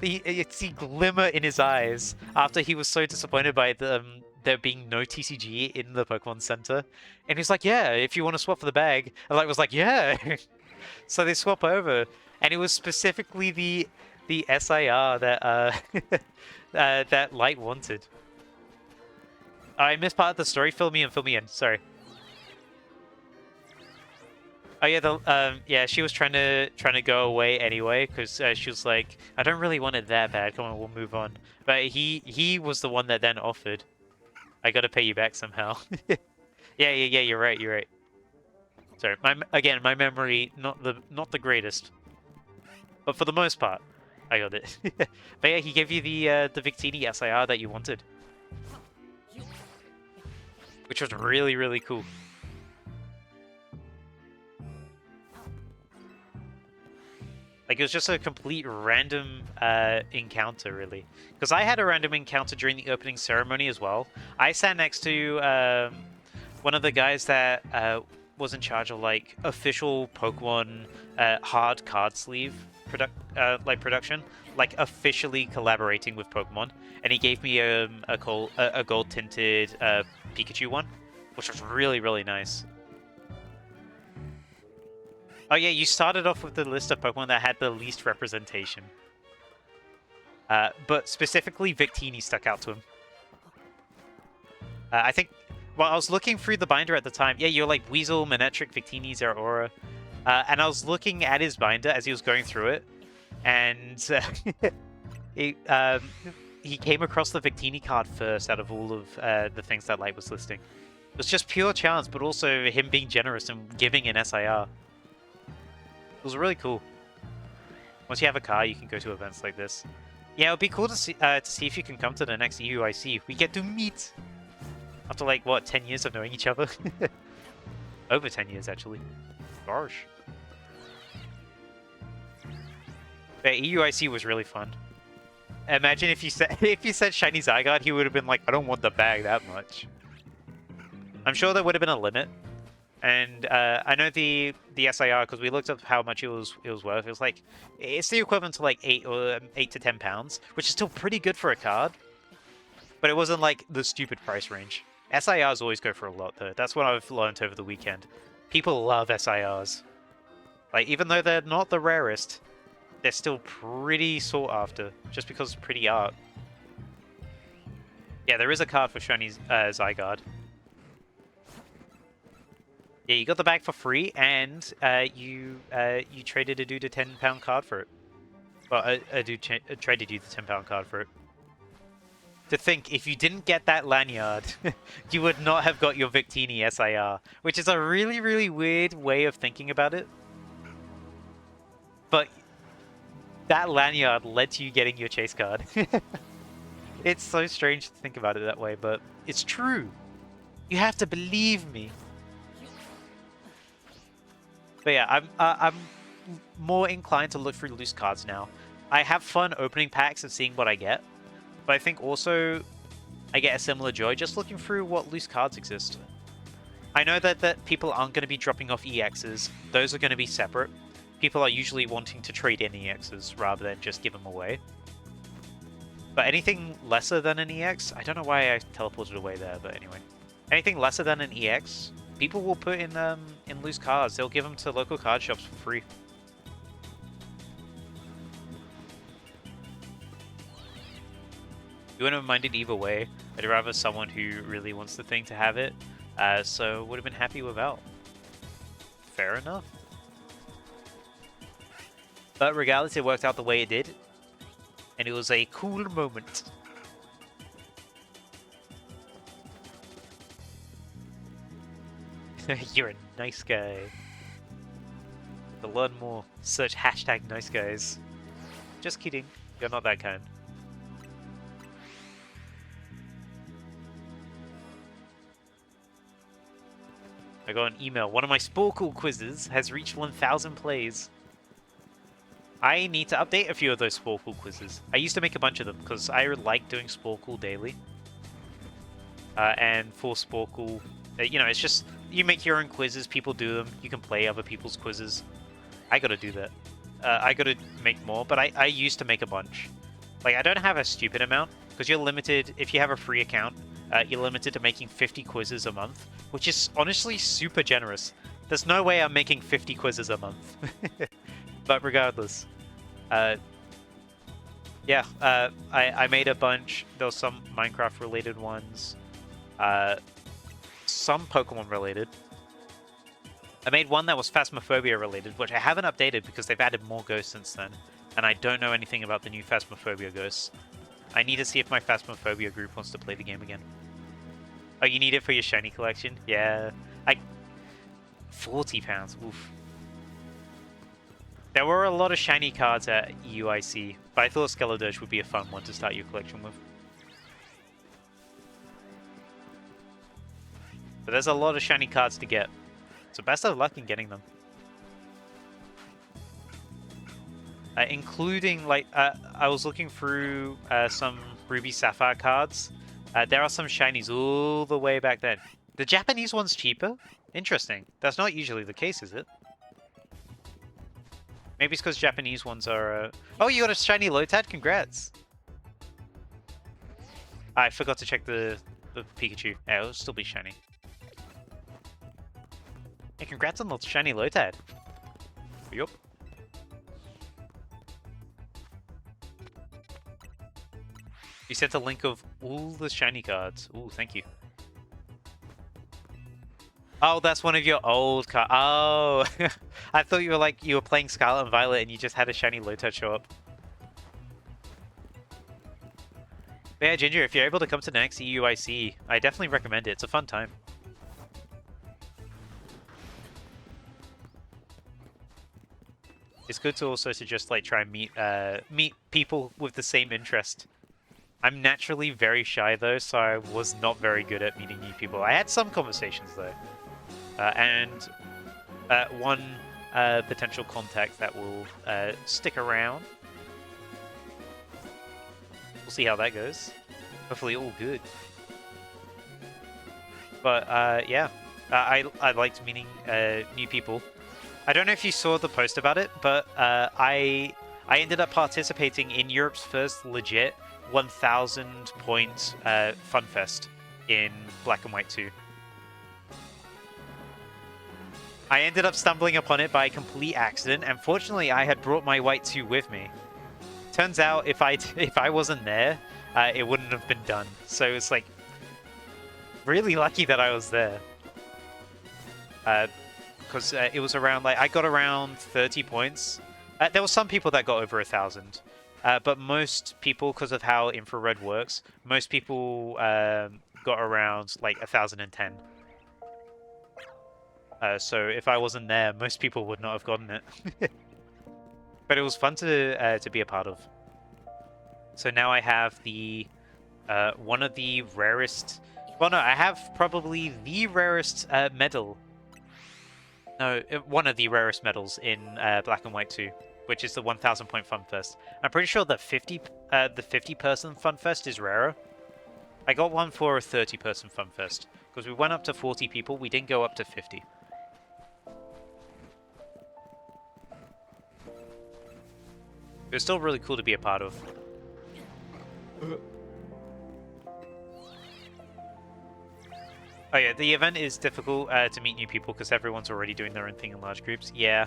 You see glimmer in his eyes after he was so disappointed by there being no TCG in the Pokemon Center. And he's like, yeah, if you want to swap for the bag. And Light was like, yeah. So they swap over. And it was specifically the SIR that that Light wanted. I missed part of the story. Fill me in. Sorry. Oh yeah, yeah, she was trying to go away anyway because she was like, I don't really want it that bad. Come on, we'll move on. But he was the one that then offered. I gotta pay you back somehow. Yeah, you're right. Sorry, my memory not the greatest, but for the most part, I got it. But yeah, he gave you the Victini SIR that you wanted, which was really, really cool. Like, it was just a complete random encounter, really. Because I had a random encounter during the opening ceremony as well. I sat next to one of the guys that was in charge of, like, official Pokemon hard card sleeve production. Like, officially collaborating with Pokemon. And he gave me a gold-tinted Pikachu one, which was really, really nice. Oh yeah, you started off with the list of Pokemon that had the least representation. But specifically, Victini stuck out to him. I think, well, I was looking through the binder at the time. Yeah, you're like Weasel, Manectric, Victini, Zeraora. And I was looking at his binder as he was going through it. And he came across the Victini card first out of all of the things that Light was listing. It was just pure chance, but also him being generous and giving an SIR. It was really cool. Once you have a car, you can go to events like this. Yeah, it would be cool to see if you can come to the next EUIC. We get to meet after, like, what, 10 years of knowing each other? Over 10 years, actually. Gosh. But EUIC was really fun. Imagine if you said Shiny Zygarde, he would have been like, I don't want the bag that much. I'm sure there would have been a limit. And I know the SIR, because we looked up how much it was worth. It was like, it's the equivalent to like 8 to 10 pounds, which is still pretty good for a card. But it wasn't like the stupid price range. SIRs always go for a lot though. That's what I've learned over the weekend. People love SIRs. Like, even though they're not the rarest, they're still pretty sought after, just because it's pretty art. Yeah, there is a card for Shiny Zygarde. Yeah, you got the bag for free, and you traded a dude a £10 card for it. Well, a dude traded you the £10 card for it. To think, if you didn't get that lanyard, you would not have got your Victini SIR, which is a really, really weird way of thinking about it. But that lanyard led to you getting your chase card. It's so strange to think about it that way, but it's true. You have to believe me. But yeah, I'm more inclined to look through loose cards now. I have fun opening packs and seeing what I get, but I think also I get a similar joy just looking through what loose cards exist. I know that people aren't going to be dropping off EXs. Those are going to be separate. people are usually wanting to trade in EXs rather than just give them away. But anything lesser than an EX, I don't know why I teleported away there, but anyway. Anything lesser than an EX, people will put in loose cards. They'll give them to local card shops for free. You wouldn't have minded either way. I'd rather someone who really wants the thing to have it, so would have been happy without. Fair enough. But regardless, it worked out the way it did, and it was a cool moment. You're a nice guy. To learn more, search hashtag nice guys. Just kidding, you're not that kind. I got an email. One of my Sporkle quizzes has reached 1,000 plays. I need to update a few of those Sporkle quizzes. I used to make a bunch of them because I like doing Sporkle daily. And for Sporkle, you know, it's just, you make your own quizzes, people do them, you can play other people's quizzes. I gotta do that. I gotta make more, but I used to make a bunch. Like, I don't have a stupid amount, because you're limited, if you have a free account, you're limited to making 50 quizzes a month, which is honestly super generous. There's no way I'm making 50 quizzes a month. But regardless, yeah, I made a bunch. There was some Minecraft related ones, some Pokemon related. I made one that was Phasmophobia related, which I haven't updated because they've added more ghosts since then, and I don't know anything about the new Phasmophobia ghosts. I need to see if my Phasmophobia group wants to play the game again. Oh, you need it for your shiny collection? Yeah. £40. Oof. There were a lot of shiny cards at EUIC, but I thought Skeledirge would be a fun one to start your collection with. But there's a lot of shiny cards to get, so best of luck in getting them. Including, like, I was looking through some Ruby Sapphire cards. There are some shinies all the way back then. The Japanese one's cheaper? Interesting. That's not usually the case, is it? Maybe it's because Japanese ones are... Oh, you got a shiny Lotad? Congrats! I forgot to check the Pikachu. Yeah, it'll still be shiny. Hey, congrats on the shiny Lotad. Yup. You sent a link of all the shiny cards. Ooh, thank you. Oh, that's one of your old cards. Oh, I thought you were like, you were playing Scarlet and Violet and you just had a shiny Lotad show up. But yeah, Ginger, if you're able to come to the next EUIC, I definitely recommend it. It's a fun time. It's good to also to just like try and meet people with the same interest. I'm naturally very shy though, so I was not very good at meeting new people. I had some conversations though. And one potential contact that will stick around. We'll see how that goes. Hopefully all good. But yeah, I liked meeting new people. I don't know if you saw the post about it, but I ended up participating in Europe's first legit 1,000 point FunFest in Black and White 2. I ended up stumbling upon it by complete accident, and fortunately I had brought my White 2 with me. Turns out if I wasn't there, it wouldn't have been done. So it's like really lucky that I was there. Because it was around, like, I got around 30 points. There were some people that got over 1,000. But most people, because of how infrared works, most people got around like 1,010. So if I wasn't there, most people would not have gotten it. But it was fun to be a part of. So now I have the one of the rarest. Well, no, I have probably the rarest medal. No, one of the rarest medals in Black and White 2. Which is the 1,000 point FunFest. I'm pretty sure the 50 person FunFest is rarer. I got one for a 30 person FunFest because we went up to 40 people. We didn't go up to 50. It was still really cool to be a part of. Oh yeah, the event is difficult to meet new people because everyone's already doing their own thing in large groups. Yeah.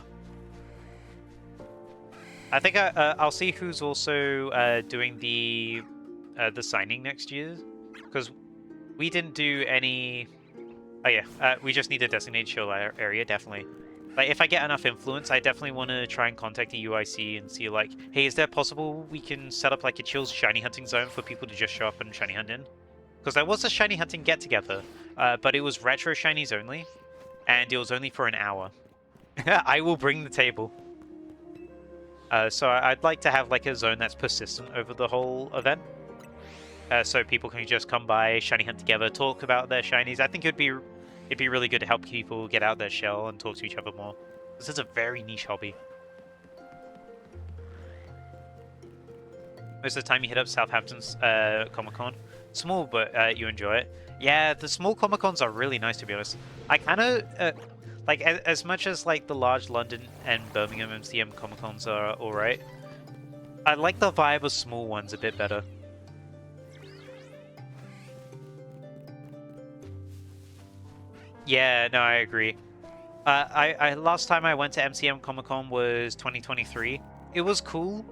I think I'll see who's also doing the signing next year, because we didn't do any. Oh yeah, we just need a designated show area, definitely. Like, if I get enough influence, I definitely want to try and contact the UIC and see, like, hey, is there possible we can set up, like, a chill shiny hunting zone for people to just show up and shiny hunt in? Because there was a shiny hunting get-together, but it was retro shinies only, and it was only for an hour. I will bring the table. So I'd like to have, like, a zone that's persistent over the whole event. So people can just come by, shiny hunt together, talk about their shinies. I think it'd be really good to help people get out their shell and talk to each other more. This is a very niche hobby. Most of the time you hit up Southampton's Comic-Con. Small, but you enjoy it. Yeah, the small Comic-Cons are really nice, to be honest. I kind of... like, as much as, like, the large London and Birmingham MCM Comic-Cons are alright, I like the vibe of small ones a bit better. Yeah, no, I agree. I last time I went to MCM Comic Con was 2023. It was cool,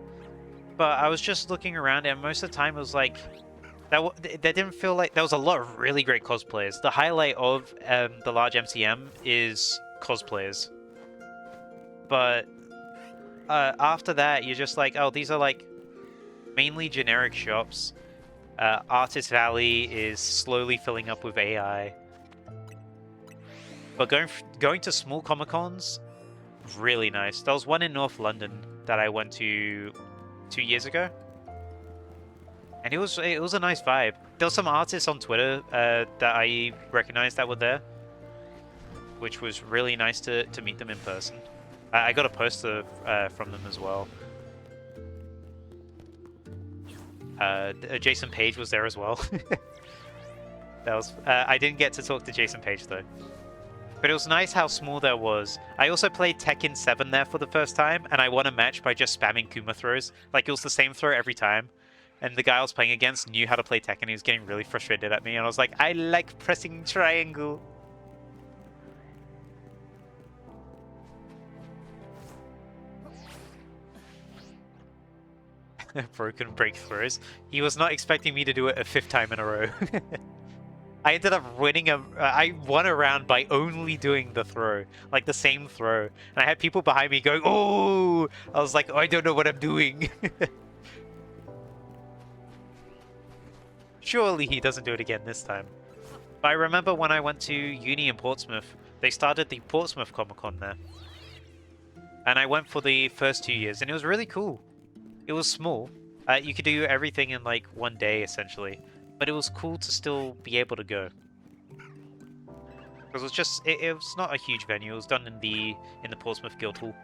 but I was just looking around, and most of the time it was like that didn't feel like there was a lot of really great cosplayers. The highlight of the large MCM is cosplayers, but after that you're just like, oh, these are like mainly generic shops. Artist Valley is slowly filling up with AI. But going to small Comic-Cons, really nice. There was one in North London that I went to 2 years ago, and it was a nice vibe. There were some artists on Twitter that I recognized that were there, which was really nice to meet them in person. I got a poster from them as well. Jason Page was there as well. That was I didn't get to talk to Jason Page though. But it was nice how small there was. I also played Tekken 7 there for the first time, and I won a match by just spamming Kuma throws. Like, it was the same throw every time. And the guy I was playing against knew how to play Tekken. He was getting really frustrated at me, and I was like, I like pressing triangle. Broken breakthroughs. He was not expecting me to do it a 5th time in a row. I ended up winning I won a round by only doing the throw, like the same throw. And I had people behind me going, "Oh!" I was like, "Oh, I don't know what I'm doing." Surely he doesn't do it again this time. But I remember when I went to uni in Portsmouth, they started the Portsmouth Comic-Con there. And I went for the first 2 years, and it was really cool. It was small. You could do everything in like one day, essentially. But it was cool to still be able to go. Because it was just, it was not a huge venue. It was done in the Portsmouth Guildhall.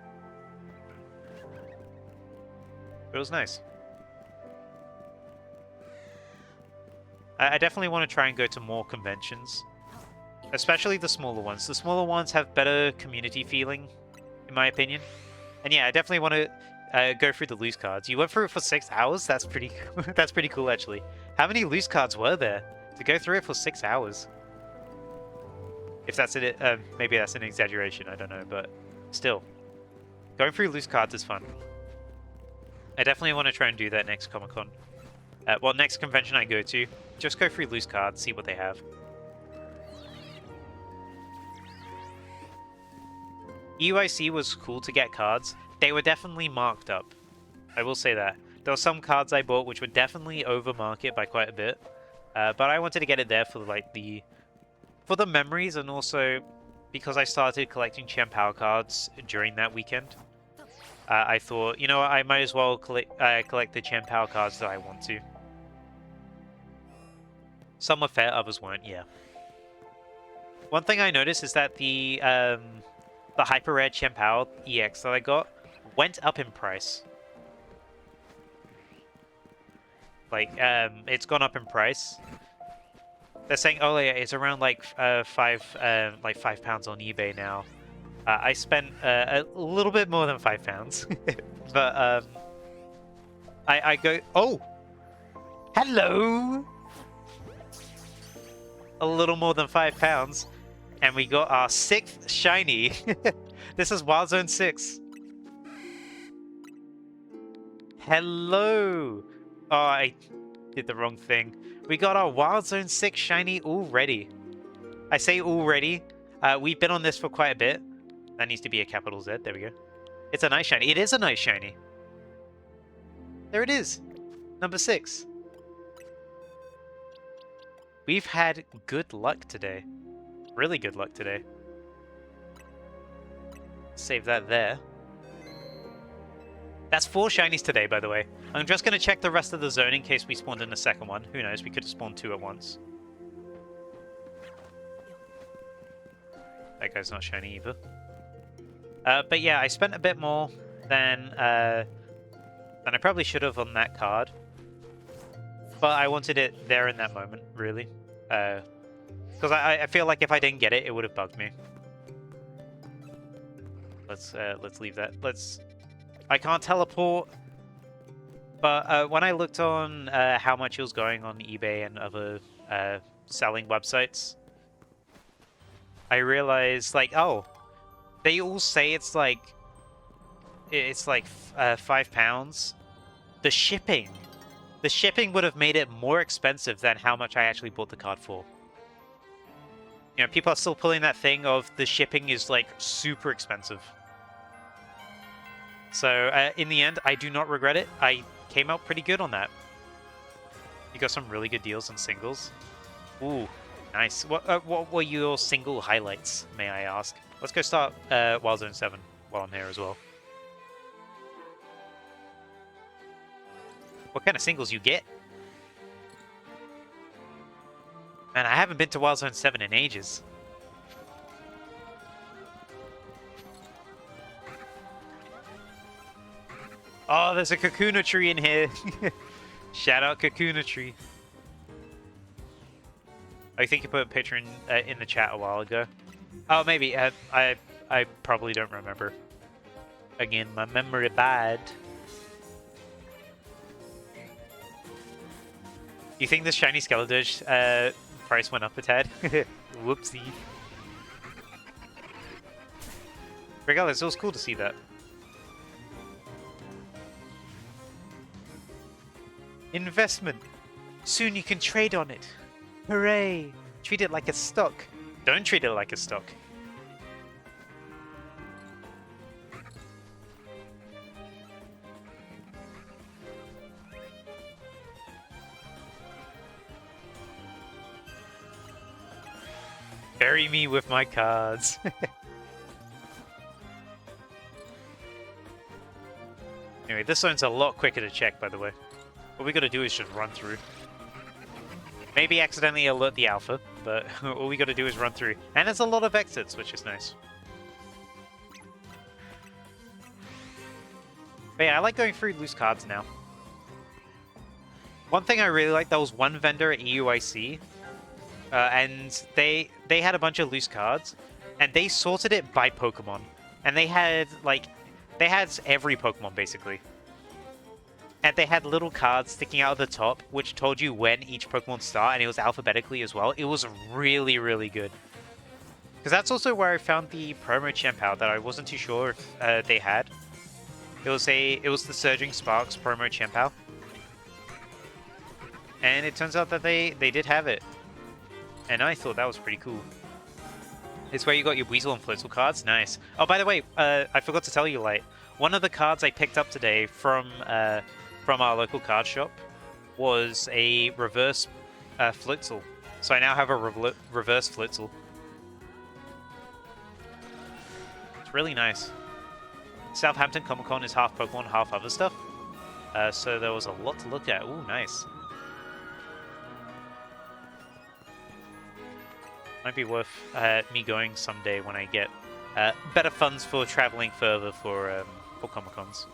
But it was nice. I definitely want to try and go to more conventions. Especially the smaller ones. The smaller ones have better community feeling, in my opinion. And yeah, I definitely want to go through the loose cards. You went through it for 6 hours? That's pretty that's pretty cool, actually. How many loose cards were there to go through it for 6 hours? If that's it, maybe that's an exaggeration, I don't know, but still. Going through loose cards is fun. I definitely want to try and do that next Comic-Con. Well, next convention I go to, just go through loose cards, see what they have. EUIC was cool to get cards. They were definitely marked up. I will say that. There were some cards I bought which were definitely over market by quite a bit. But I wanted to get it there for like for the memories, and also because I started collecting Chen Power cards during that weekend. I thought, you know what, I might as well collect the Chen Power cards that I want to. Some were fair, others weren't, yeah. One thing I noticed is that the Hyper Rare Chen Power EX that I got went up in price. Like, it's gone up in price. They're saying, oh yeah, it's around like £5 on eBay now. I spent a little bit more than £5, but I go... Oh! Hello! A little more than 5 pounds. And we got our 6th shiny. This is Wild Zone 6. Hello! Oh, I did the wrong thing. We got our Wild Zone 6 shiny already. I say already. We've been on this for quite a bit. That needs to be a capital Z. There we go. It's a nice shiny. It is a nice shiny. There it is. Number 6. We've had good luck today. Really good luck today. Save that there. That's 4 shinies today, by the way. I'm just going to check the rest of the zone in case we spawned in the second one. Who knows? We could have spawned 2 at once. That guy's not shiny either. But yeah, I spent a bit more than I probably should have on that card. But I wanted it there in that moment, really. Because I feel like if I didn't get it, it would have bugged me. Let's leave that. I can't teleport. But when I looked on how much it was going on eBay and other selling websites, I realized, like, oh, they all say it's like 5 pounds. The shipping would have made it more expensive than how much I actually bought the card for. You know, people are still pulling that thing of the shipping is like super expensive. So in the end, I do not regret it. I came out pretty good on that. You got some really good deals on singles. Ooh, nice. What were your single highlights, may I ask? Let's go start Wild Zone 7 while I'm here as well. What kind of singles you get? Man, I haven't been to Wild Zone 7 in ages. Oh, there's a Kakuna tree in here. Shout out Kakuna tree. I think you put a picture in the chat a while ago. Oh, maybe. I probably don't remember. Again, my memory bad. You think this shiny Skeledirge price went up a tad? Whoopsie. Regardless, it was cool to see that. Investment. Soon you can trade on it. Hooray! Treat it like a stock. Don't treat it like a stock. Bury me with my cards. Anyway, this zone's a lot quicker to check, by the way. What we gotta do is just run through. Maybe accidentally alert the alpha, but all we gotta do is run through. And there's a lot of exits, which is nice. But yeah, I like going through loose cards now. One thing I really like, there was one vendor at EUIC, and they had a bunch of loose cards, and they sorted it by Pokemon. And they had, like, every Pokemon, basically. And they had little cards sticking out of the top, which told you when each Pokemon start, and it was alphabetically as well. It was really, really good. Because that's also where I found the promo Chien-Pao that I wasn't too sure if they had. It was the Surging Sparks promo Chien-Pao. And it turns out that they did have it. And I thought that was pretty cool. It's where you got your Weasel and Floatzel cards. Nice. Oh, by the way, I forgot to tell you, Light. One of the cards I picked up today from our local card shop was a reverse Floatzel. So I now have a reverse Floatzel. It's really nice. Southampton Comic Con is half Pokemon, half other stuff. So there was a lot to look at. Ooh, nice. Might be worth me going someday when I get better funds for traveling further for Comic Cons.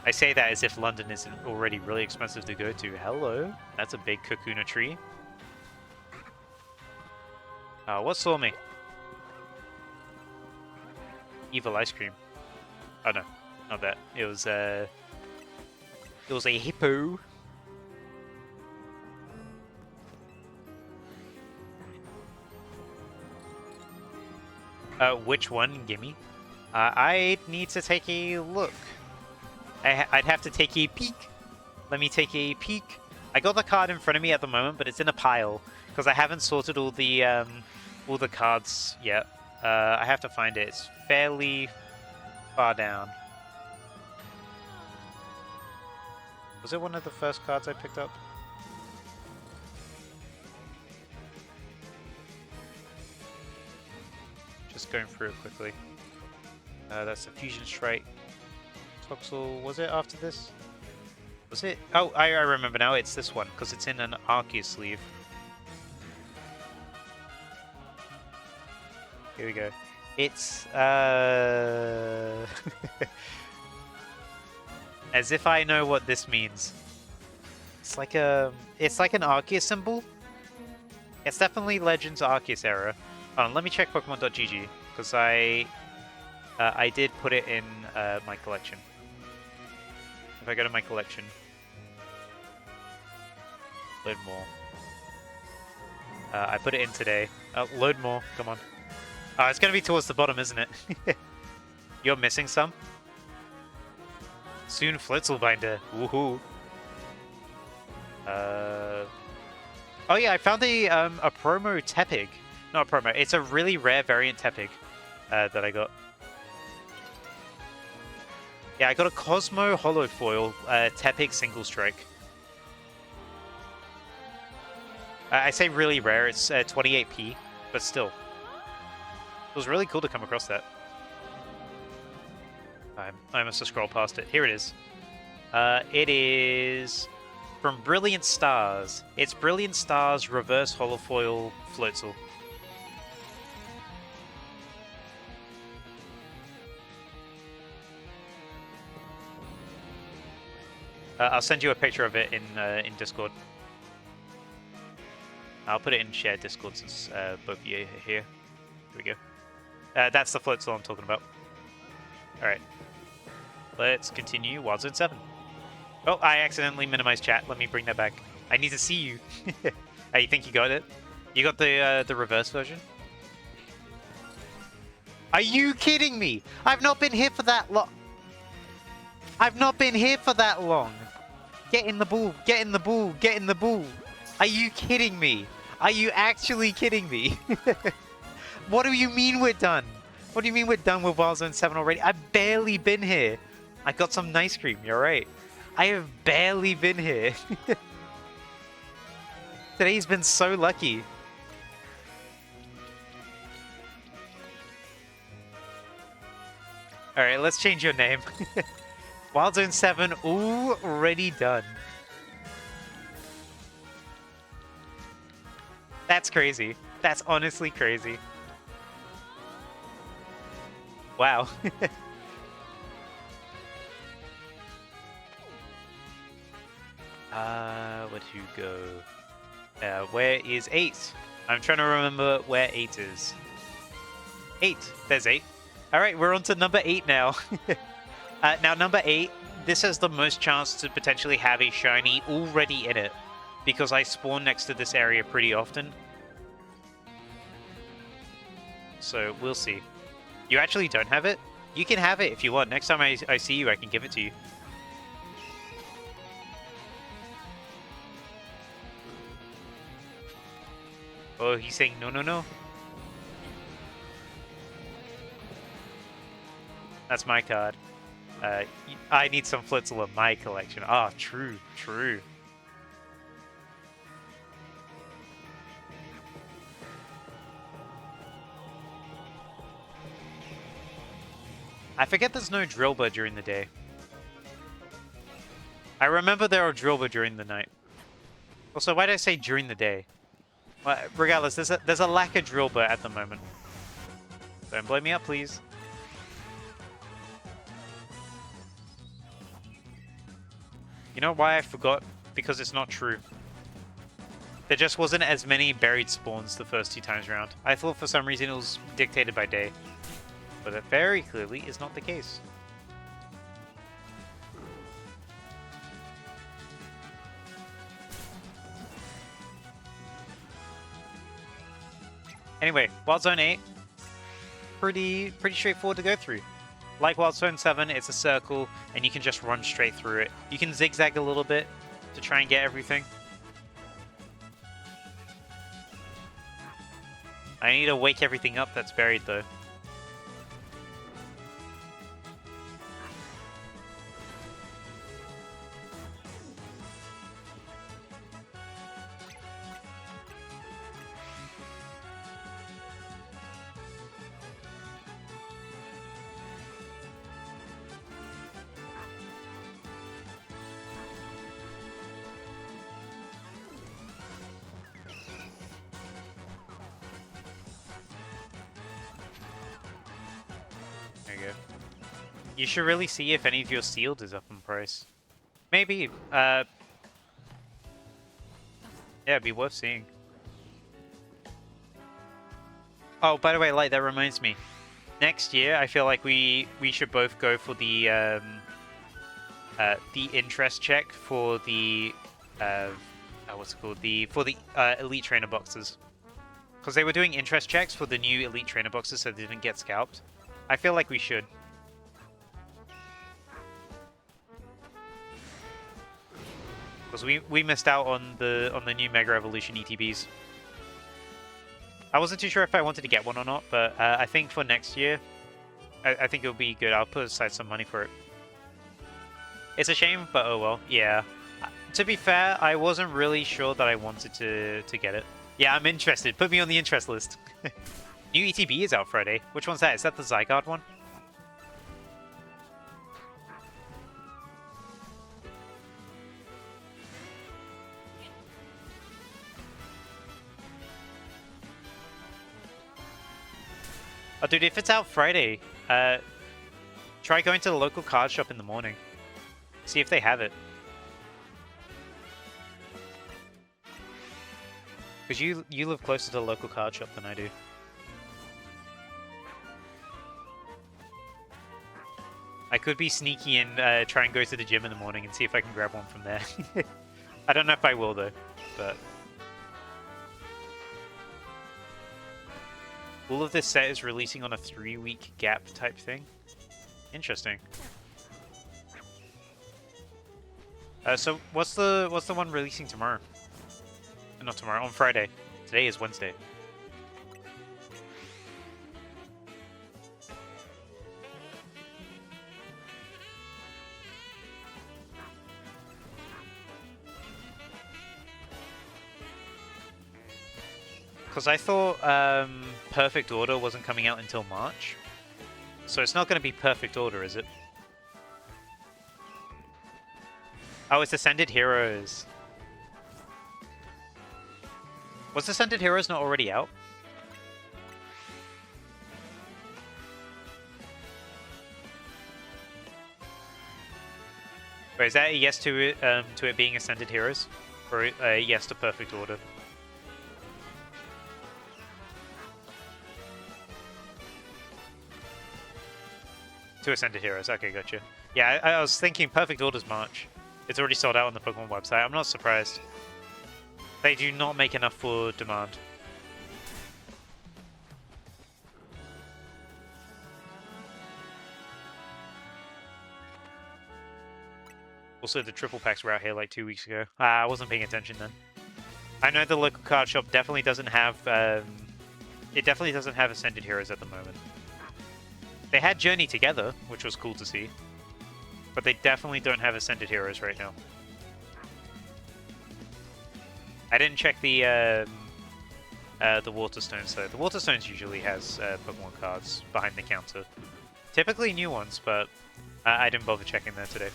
I say that as if London isn't already really expensive to go to. Hello, that's a big Kakuna tree. What saw me? Evil ice cream. Oh no. Not that. It was a hippo. Which one? Gimme. I need to take a look. I'd have to take a peek. Let me take a peek. I got the card in front of me at the moment, but it's in a pile because I haven't sorted all the cards yet. I have to find it. It's fairly far down. Was it one of the first cards I picked up? Just going through it quickly. That's the Fusion Strike. Toxel, was it after this? Was it? Oh, I remember now. It's this one, because it's in an Arceus sleeve. Here we go. It's, as if I know what this means. It's like an Arceus symbol. It's definitely Legends Arceus era. Let me check Pokemon.gg, because I did put it in my collection. If I go to my collection, load more. I put it in today. Load more, come on. It's going to be towards the bottom, isn't it? You're missing some? Soon Flitzelbinder. Woohoo. Oh yeah, I found a promo Tepig. Not a promo, it's a really rare variant Tepig that I got. Yeah, I got a Cosmo Holofoil Tepig Single Strike. I say really rare, it's 28p, but still. It was really cool to come across that. I must have scrolled past it. Here it is. It is from Brilliant Stars. It's Brilliant Stars Reverse Holofoil Floatzel. I'll send you a picture of it in Discord. I'll put it in shared Discord since both of you are here. Here we go. That's the Floatzel I'm talking about. Alright. Let's continue Wild Zone 7. Oh, I accidentally minimized chat. Let me bring that back. I need to see you. You think you got it? You got the reverse version? Are you kidding me? I've not been here for that long. I've not been here for that long. Get in the ball. Get in the ball. Get in the ball. Are you kidding me? Are you actually kidding me? What do you mean we're done? What do you mean we're done with Wild Zone 7 already? I've barely been here. I got some nice cream. You're right. I have barely been here. Today's been so lucky. Alright, let's change your name. Wild Zone 7 already done. That's crazy. That's honestly crazy. Wow. Where to go? Where is 8? I'm trying to remember where 8 is. 8. There's 8. Alright, we're on to number 8 now. Now, number 8, this has the most chance to potentially have a shiny already in it, because I spawn next to this area pretty often. So, we'll see. You actually don't have it? You can have it if you want. Next time I see you, I can give it to you. Oh, he's saying no, no, no. That's my card. I need some Flitzel in my collection. Ah, true, true. I forget there's no Drillbur during the day. I remember there are Drillbur during the night. Also, why did I say during the day? Well, regardless, there's a lack of Drillbur at the moment. Don't blow me up, please. You know why I forgot? Because it's not true. There just wasn't as many buried spawns the first 2 times around. I thought for some reason it was dictated by day. But that very clearly is not the case. Anyway, Wild Zone 8, pretty straightforward to go through. Like Wild Zone 7, it's a circle, and you can just run straight through it. You can zigzag a little bit to try and get everything. I need to wake everything up that's buried, though. There you go. You should really see if any of your sealed is up in price. Maybe. Yeah, it'd be worth seeing. Oh, by the way, like, that reminds me. Next year, I feel like we should both go for the interest check for the what's it called? For the elite trainer boxes. Because they were doing interest checks for the new elite trainer boxes so they didn't get scalped. I feel like we should. Because we missed out on the new Mega Evolution ETBs. I wasn't too sure if I wanted to get one or not, but I think for next year, I think it'll be good. I'll put aside some money for it. It's a shame, but oh well. Yeah. To be fair, I wasn't really sure that I wanted to get it. Yeah, I'm interested. Put me on the interest list. New ETB is out Friday. Which one's that? Is that the Zygarde one? Oh, dude, if it's out Friday, try going to the local card shop in the morning. See if they have it. Because you live closer to the local card shop than I do. I could be sneaky and try and go to the gym in the morning and see if I can grab one from there. I don't know if I will, though, but... All of this set is releasing on a 3-week gap type thing. Interesting. So what's the one releasing tomorrow? Not tomorrow, on Friday. Today is Wednesday. Because I thought Perfect Order wasn't coming out until March. So it's not going to be Perfect Order, is it? Oh, it's Ascended Heroes. Was Ascended Heroes not already out? Wait, is that a yes to it being Ascended Heroes? Or a yes to Perfect Order? To Ascended Heroes, okay, gotcha. Yeah, I was thinking Perfect Order's March. It's already sold out on the Pokemon website. I'm not surprised. They do not make enough for demand. Also, the triple packs were out here like 2 weeks ago. I wasn't paying attention then. I know the local card shop definitely doesn't have... it definitely doesn't have Ascended Heroes at the moment. They had Journey Together, which was cool to see. But they definitely don't have Ascended Heroes right now. I didn't check the Waterstones though. The Waterstones usually has Pokemon cards behind the counter. Typically new ones, but I didn't bother checking there today.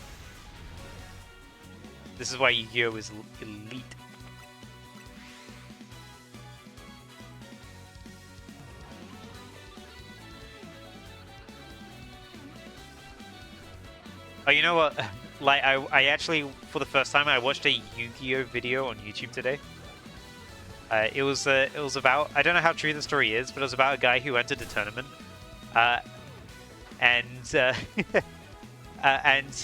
This is why Yu-Gi-Oh! Is elite. Oh, you know what? Like, I actually, for the first time, I watched a Yu-Gi-Oh! Video on YouTube today. It was about, I don't know how true the story is, but it was about a guy who entered a tournament. And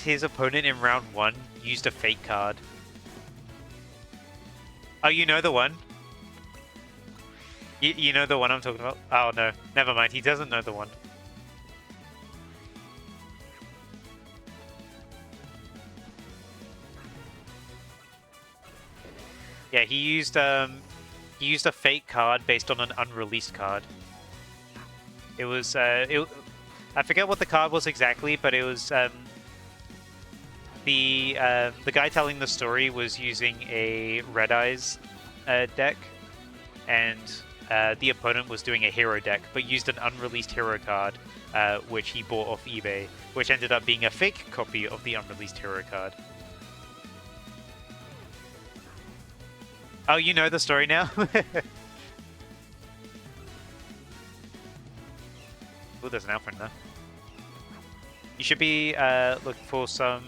his opponent in round 1 used a fake card. Oh, you know the one? You know the one I'm talking about? Oh no, never mind. He doesn't know the one. Yeah, he used a fake card based on an unreleased card. It was I forget what the card was exactly, but it was the guy telling the story was using a Red Eyes deck, and the opponent was doing a hero deck, but used an unreleased hero card, which he bought off eBay, which ended up being a fake copy of the unreleased hero card. Oh, you know the story now? Oh, there's an Alpha in there. You should be look for some.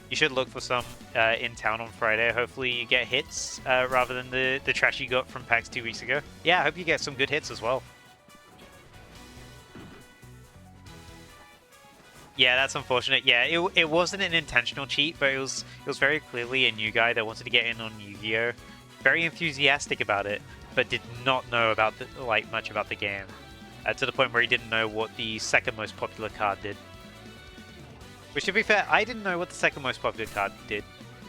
You should look for some in town on Friday. Hopefully you get hits rather than the trash you got from PAX 2 weeks ago. Yeah, I hope you get some good hits as well. Yeah, that's unfortunate. Yeah, it wasn't an intentional cheat, but it was very clearly a new guy that wanted to get in on Yu-Gi-Oh! Very enthusiastic about it, but did not know about much about the game. To the point where he didn't know what the second most popular card did. Which, to be fair, I didn't know what the second most popular card did,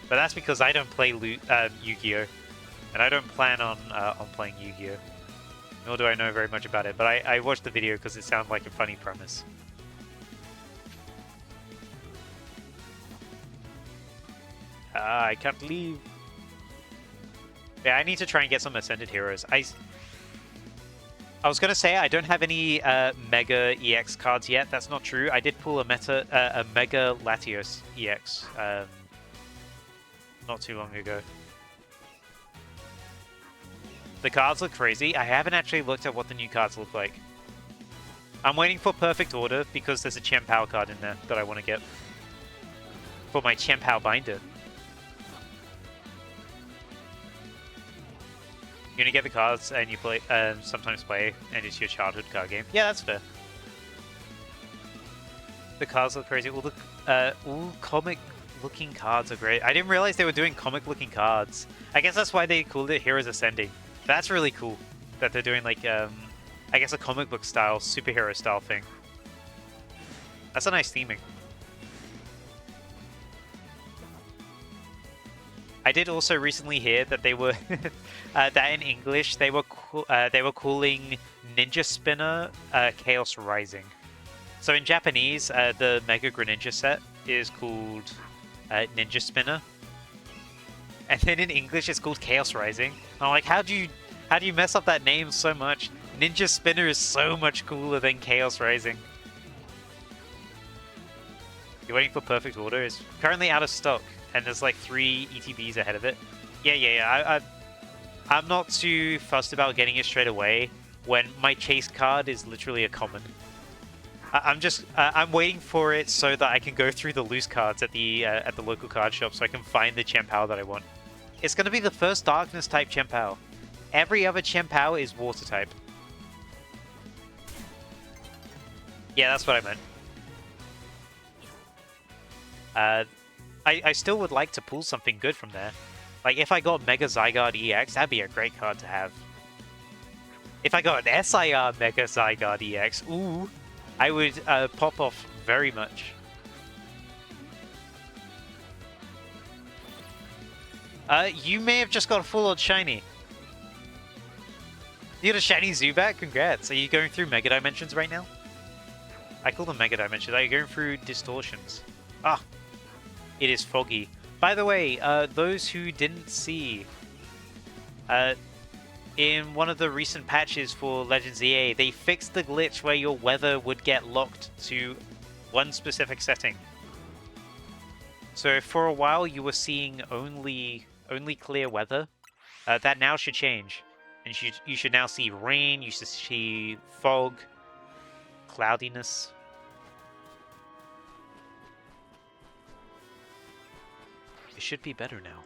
but that's because I don't play Yu-Gi-Oh! And I don't plan on playing Yu-Gi-Oh! Nor do I know very much about it, but I watched the video because it sounded like a funny premise. I can't leave. Yeah, I need to try and get some Ascended Heroes. I was gonna say I don't have any Mega EX cards yet. That's not true. I did pull a Mega Latios EX not too long ago. The cards look crazy. I haven't actually looked at what the new cards look like. I'm waiting for Perfect Order because there's a Chien-Pao card in there that I want to get for my Chien-Pao binder. You're gonna get the cards and you play, sometimes play, and it's your childhood card game. Yeah, that's fair. The cards look crazy. All comic-looking cards are great. I didn't realize they were doing comic-looking cards. I guess that's why they called it Heroes Ascending. That's really cool that they're doing like, I guess a comic book style, superhero style thing. That's a nice theming. I did also recently hear that they were that in English they were calling Ninja Spinner Chaos Rising. So in Japanese, the Mega Greninja set is called Ninja Spinner, and then in English it's called Chaos Rising. I'm like, how do you mess up that name so much? Ninja Spinner is so much cooler than Chaos Rising. You're waiting for Perfect Order. It's currently out of stock. And there's like 3 ETBs ahead of it. Yeah. I'm not too fussed about getting it straight away when my chase card is literally a common. I'm waiting for it so that I can go through the loose cards at the local card shop so I can find the Chien-Pao that I want. It's going to be the first Darkness type Chien-Pao. Every other Chien-Pao is Water type. Yeah, that's what I meant. I still would like to pull something good from there. Like, if I got Mega Zygarde EX, that'd be a great card to have. If I got an SIR Mega Zygarde EX, ooh, I would pop off very much. You may have just got a full-on shiny. You got a shiny Zubat? Congrats. Are you going through Mega Dimensions right now? I call them Mega Dimensions. Are you going through Distortions? Ah. It is foggy. By the way, those who didn't see, in one of the recent patches for Legends EA, they fixed the glitch where your weather would get locked to one specific setting. So for a while you were seeing only clear weather. That now should change, and you should now see rain. You should see fog, cloudiness. It should be better now.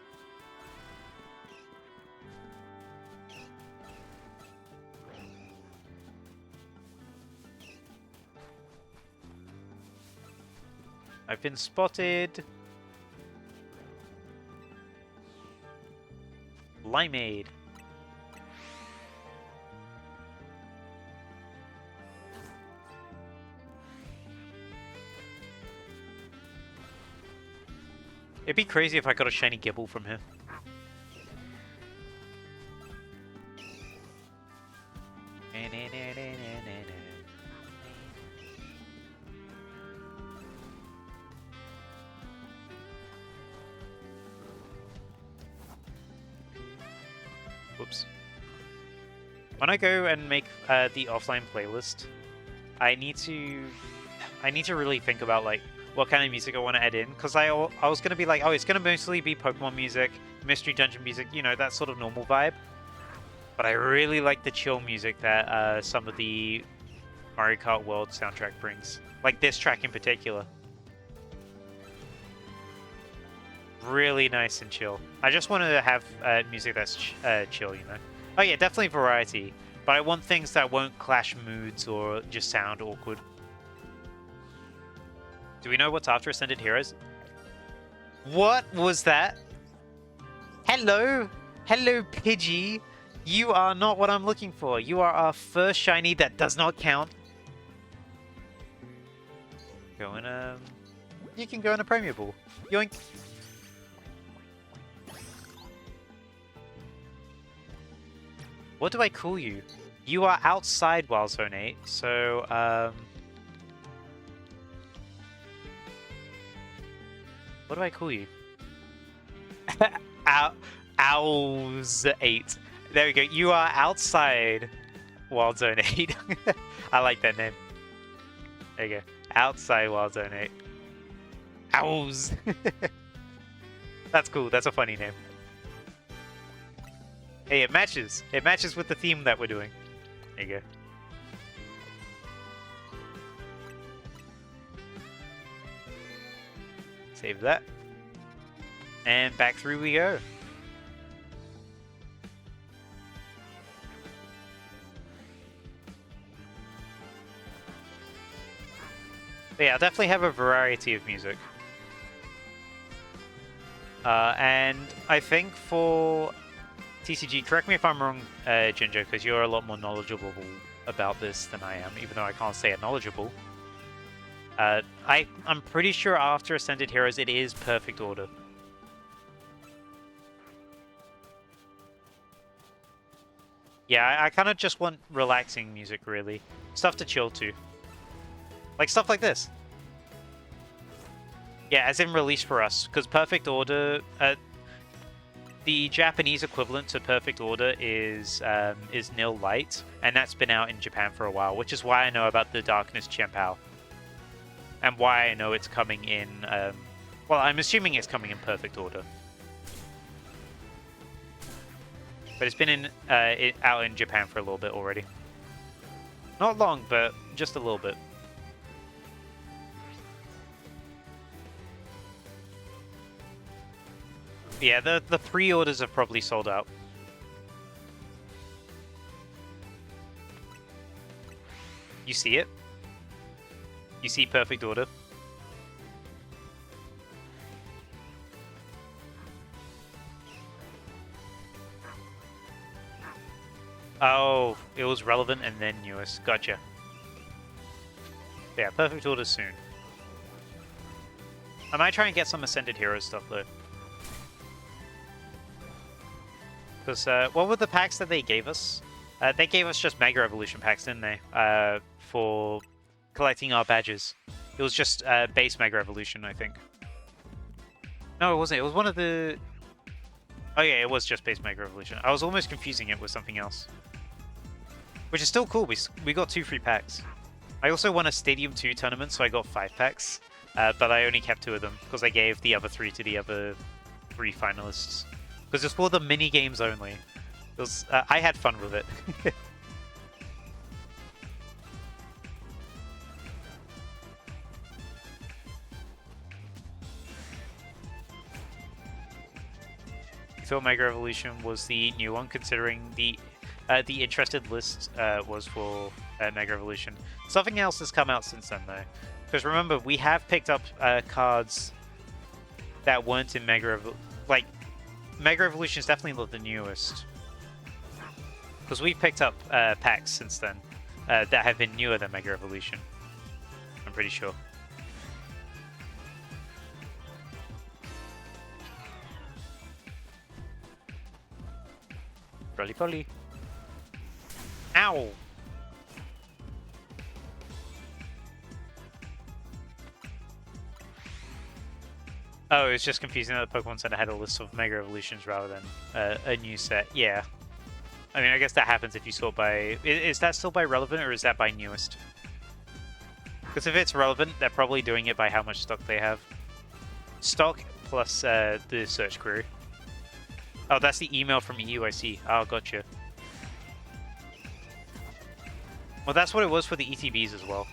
I've been spotted. Limeade. It'd be crazy if I got a shiny Gibble from here. Whoops. When I go and make the offline playlist, I need to really think about like what kind of music I want to add in, because I was gonna be like, oh, it's gonna mostly be Pokemon music, Mystery Dungeon music, you know, that sort of normal vibe. But I really like the chill music that some of the Mario Kart World soundtrack brings, like this track in particular. Really nice and chill. I just wanted to have music that's chill, you know. Oh yeah, definitely variety, but I want things that won't clash moods or just sound awkward. Do we know what's after Ascended Heroes? What was that? Hello? Hello, Pidgey. You are not what I'm looking for. You are our first shiny that does not count. Go in a... You can go in a Premier Ball. Yoink. What do I call you? You are outside Wild Zone 8, so, what do I call you? Owls 8. There we go. You are outside Wild Zone 8. I like that name. There you go. Outside Wild Zone 8. Owls. That's cool. That's a funny name. Hey, it matches. It matches with the theme that we're doing. There you go. Save that. And back through we go. But yeah, I'll definitely have a variety of music. And I think for TCG, correct me if I'm wrong, Ginger, because you're a lot more knowledgeable about this than I am, even though I can't say it knowledgeable. I'm pretty sure after Ascended Heroes it is perfect order. Yeah, I kind of just want relaxing music, really. Stuff to chill to. Like stuff like this. Yeah, as in release for us, because perfect order... the Japanese equivalent to perfect order is Nil Light, and that's been out in Japan for a while, which is why I know about the Darkness Chien-Pao. And why I know it's coming in... well, I'm assuming it's coming in perfect order. But it's been out in Japan for a little bit already. Not long, but just a little bit. Yeah, the pre-orders have probably sold out. You see it? You see perfect order? Oh, it was relevant and then newest. Gotcha. Yeah, perfect order soon. I might try and get some Ascended Heroes stuff though. Because, what were the packs that they gave us? They gave us just Mega Evolution packs, didn't they? For collecting our badges. It was just base Mega Evolution, I think. No, it wasn't. It was one of the... Oh yeah, it was just base Mega Evolution. I was almost confusing it with something else. Which is still cool. We got 2 free packs. I also won a Stadium 2 tournament, so I got 5 packs. But I only kept 2 of them, because I gave the other 3 to the other 3 finalists. Because it's for the mini games only. It was, I had fun with it. I thought Mega Evolution was the new one, considering the interested list was for Mega Evolution. Something else has come out since then, though. Because remember, we have picked up cards that weren't in Mega Evolution. Like, Mega Evolution is definitely not the newest. Because we've picked up packs since then that have been newer than Mega Evolution. I'm pretty sure. Roly-poly. Ow! Oh, it's just confusing that the Pokemon Center had a list of Mega Evolutions rather than a new set. Yeah. I mean, I guess that happens if you sort by... Is that still by relevant, or is that by newest? Because if it's relevant, they're probably doing it by how much stock they have. Stock plus the search query. Oh, that's the email from EUIC. Oh, gotcha. Well, that's what it was for the ETBs as well.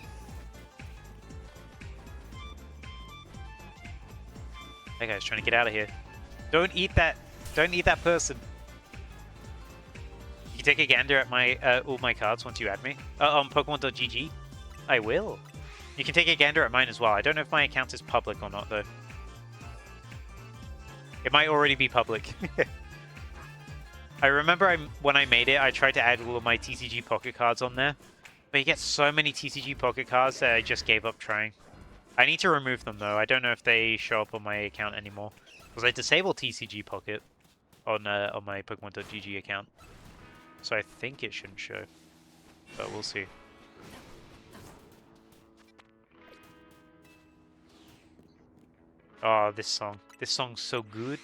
That guy's trying to get out of here. Don't eat that. Don't eat that person. You can take a gander at my all my cards once you add me. On Pokemon.gg. I will. You can take a gander at mine as well. I don't know if my account is public or not, though. It might already be public. I remember when I made it, I tried to add all of my TCG Pocket cards on there. But you get so many TCG Pocket cards that I just gave up trying. I need to remove them, though. I don't know if they show up on my account anymore. Because I disabled TCG Pocket on my Pokemon.gg account. So I think it shouldn't show. But we'll see. Oh, this song. This song's so good.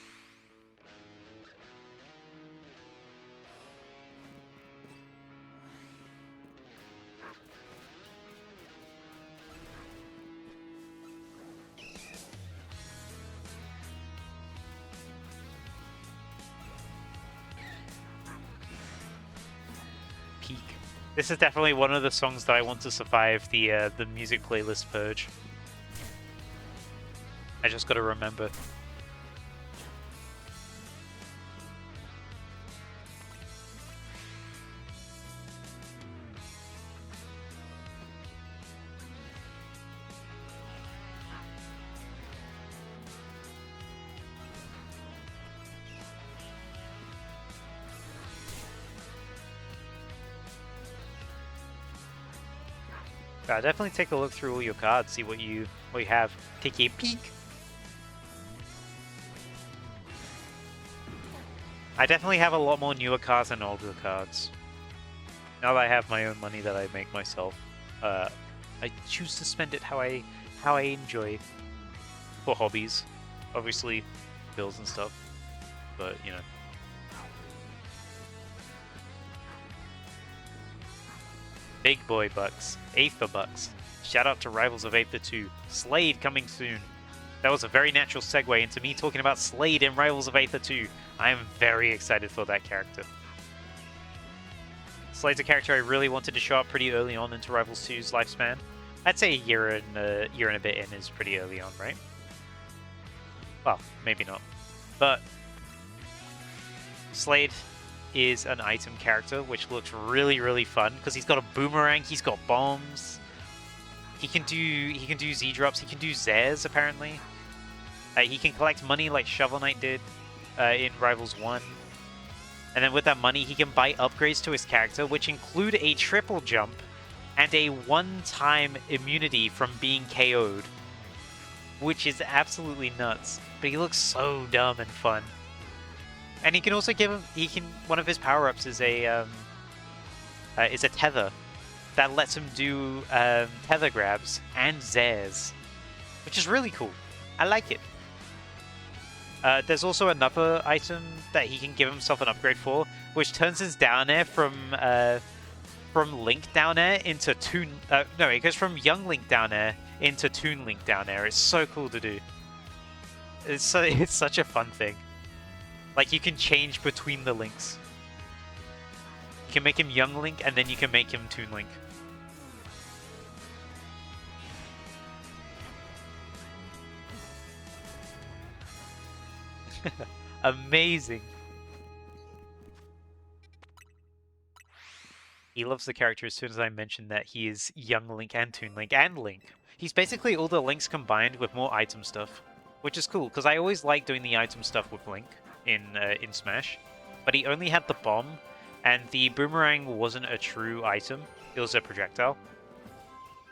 Peak. This is definitely one of the songs that I want to survive the music playlist purge. I just gotta remember. Definitely take a look through all your cards, see what you have. Take a peek. I definitely have a lot more newer cards than older cards. Now that I have my own money that I make myself, I choose to spend it how I enjoy. For hobbies, obviously, bills and stuff. But you know. Big boy bucks, Aether bucks. Shout out to Rivals of Aether 2. Slade coming soon. That was a very natural segue into me talking about Slade in Rivals of Aether 2. I am very excited for that character. Slade's a character I really wanted to show up pretty early on into Rivals 2's lifespan. I'd say a year and a bit in is pretty early on, right? Well, maybe not. But Slade is an item character, which looks really, really fun because he's got a boomerang, he's got bombs. He can do Z drops, he can do Zares apparently. He can collect money like Shovel Knight did in Rivals 1. And then with that money, he can buy upgrades to his character, which include a triple jump and a one-time immunity from being KO'd, which is absolutely nuts. But he looks so dumb and fun. And he can also give him, one of his power-ups is a tether that lets him do tether grabs and Zares, which is really cool. I like it. There's also another item that he can give himself an upgrade for, which turns his down air from Link down air into Toon. No, it goes from Young Link down air into Toon Link down air. It's so cool to do. It's such a fun thing. Like, you can change between the links. You can make him Young Link, and then you can make him Toon Link. Amazing. He loves the character as soon as I mentioned that he is Young Link and Toon Link and Link. He's basically all the links combined with more item stuff, which is cool, because I always like doing the item stuff with Link in Smash, but he only had the bomb, and the boomerang wasn't a true item, it was a projectile.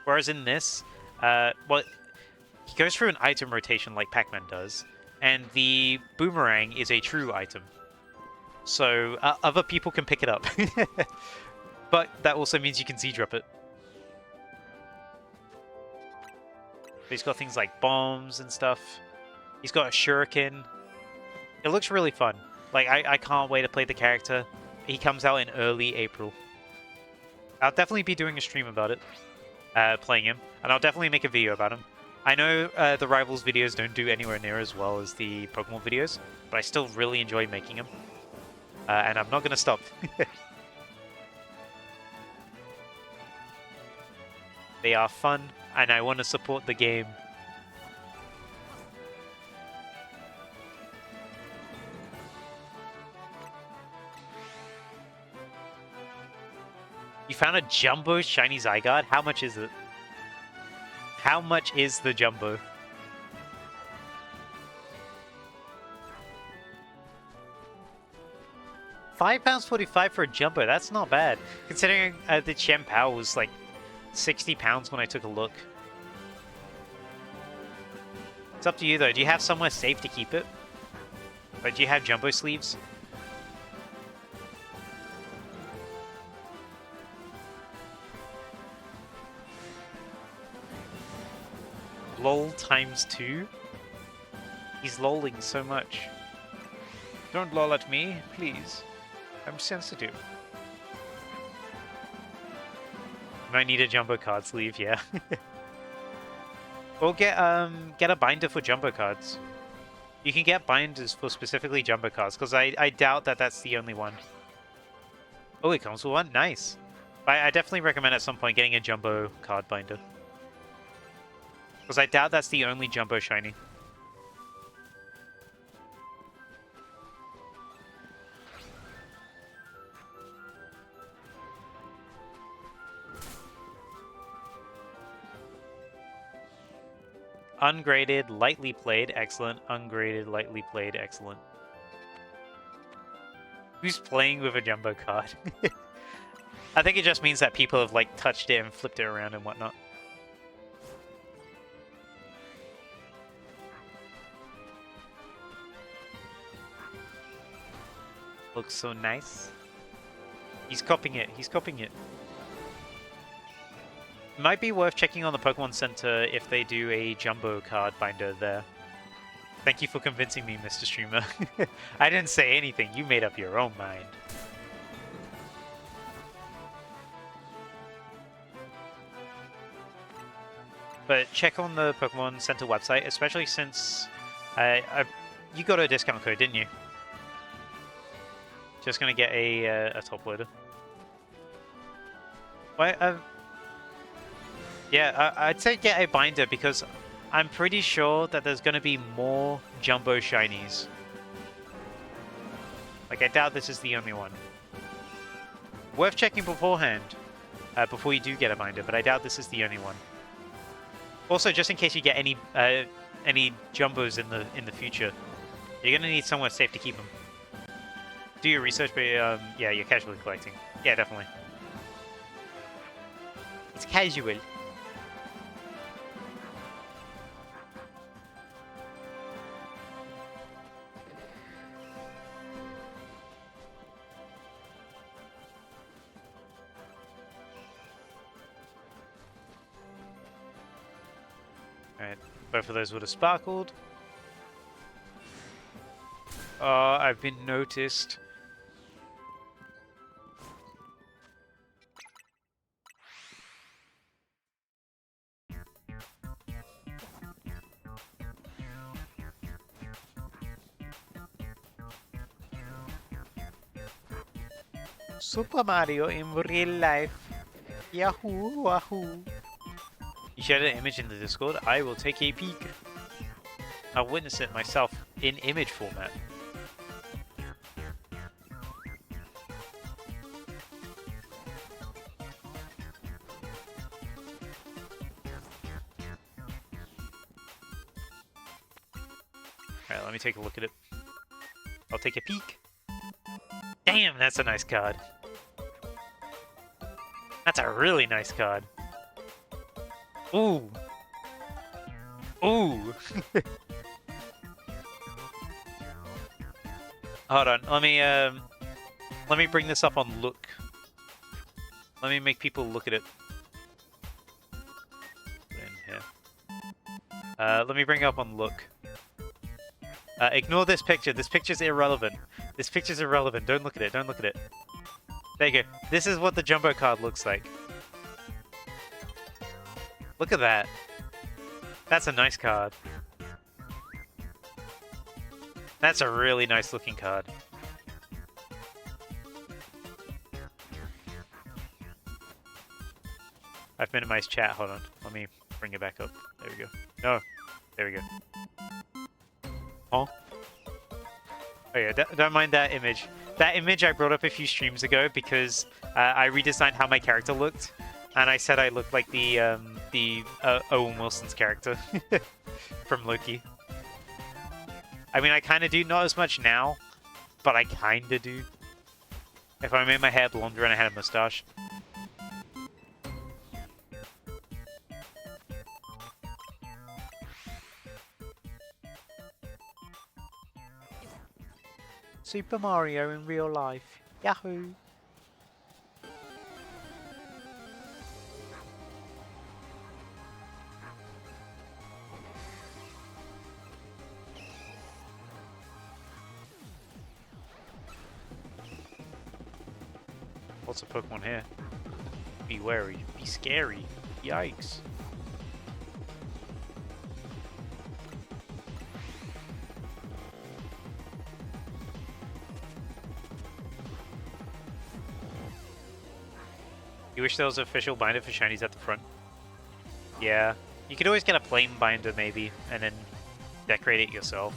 Whereas in this, well, he goes through an item rotation like Pac-Man does, and the boomerang is a true item. so other people can pick it up. But that also means you can Z-drop it. But he's got things like bombs and stuff. He's got a shuriken. It looks really fun. Like, I can't wait to play the character. He comes out in early April. I'll definitely be doing a stream about it, playing him, and I'll definitely make a video about him. I know the Rivals videos don't do anywhere near as well as the Pokemon videos, but I still really enjoy making them. And I'm not going to stop. They are fun, and I want to support the game. You found a Jumbo Shiny Zygarde? How much is it? How much is the Jumbo? £5.45 for a Jumbo, that's not bad. Considering the Chien-Pao was like £60 when I took a look. It's up to you though. Do you have somewhere safe to keep it? Or do you have Jumbo sleeves? LOL ×2? He's lolling so much. Don't lol at me, please. I'm sensitive. Might need a Jumbo card sleeve, yeah. Or get a binder for Jumbo cards. You can get binders for specifically Jumbo cards, because I doubt that that's the only one. Oh, it comes with one? Nice. I definitely recommend at some point getting a Jumbo card binder. Because I doubt that's the only Jumbo Shiny. Ungraded, lightly played, excellent. Ungraded, lightly played, excellent. Who's playing with a Jumbo card? I think it just means that people have like touched it and flipped it around and whatnot. Looks so nice. He's copying it. He's copying it. Might be worth checking on the Pokemon Center if they do a Jumbo card binder there. Thank you for convincing me, Mr. Streamer. I didn't say anything. You made up your own mind. But check on the Pokemon Center website, especially since you got a discount code, didn't you? Just gonna get a top loader. Why? Yeah, I'd say get a binder because I'm pretty sure that there's gonna be more Jumbo Shinies. Like, I doubt this is the only one. Worth checking beforehand, before you do get a binder, but I doubt this is the only one. Also, just in case you get any Jumbos in the future, you're gonna need somewhere safe to keep them. Do your research, but yeah, you're casually collecting. Yeah, definitely. It's casual. Alright, both of those would have sparkled. I've been noticed. Super Mario in real life. Yahoo, wahoo. You shared an image in the Discord. I will take a peek. I'll witness it myself in image format. Alright, let me take a look at it. I'll take a peek. Damn, that's a nice card. That's a really nice card. Ooh. Ooh. Hold on, let me Let me bring this up on look. Let me make people look at it. Put it in here. Let me bring it up on look. Ignore this picture. This picture's irrelevant. This picture's irrelevant. Don't look at it. Don't look at it. There you go. This is what the jumbo card looks like. Look at that. That's a nice card. That's a really nice looking card. I've minimized chat. Hold on. Let me bring it back up. There we go. No. There we go. Oh. Oh yeah, don't mind that image. That image I brought up a few streams ago because I redesigned how my character looked, and I said I looked like the Owen Wilson's character from Loki. I mean, I kind of do, not as much now, but I kind of do. If I made my hair blonder and I had a mustache. Super Mario in real life. Yahoo! What's a Pokemon here? Be wary. Be scary. Yikes. You wish there was an official binder for shinies at the front? Yeah. You could always get a plain binder maybe, and then decorate it yourself.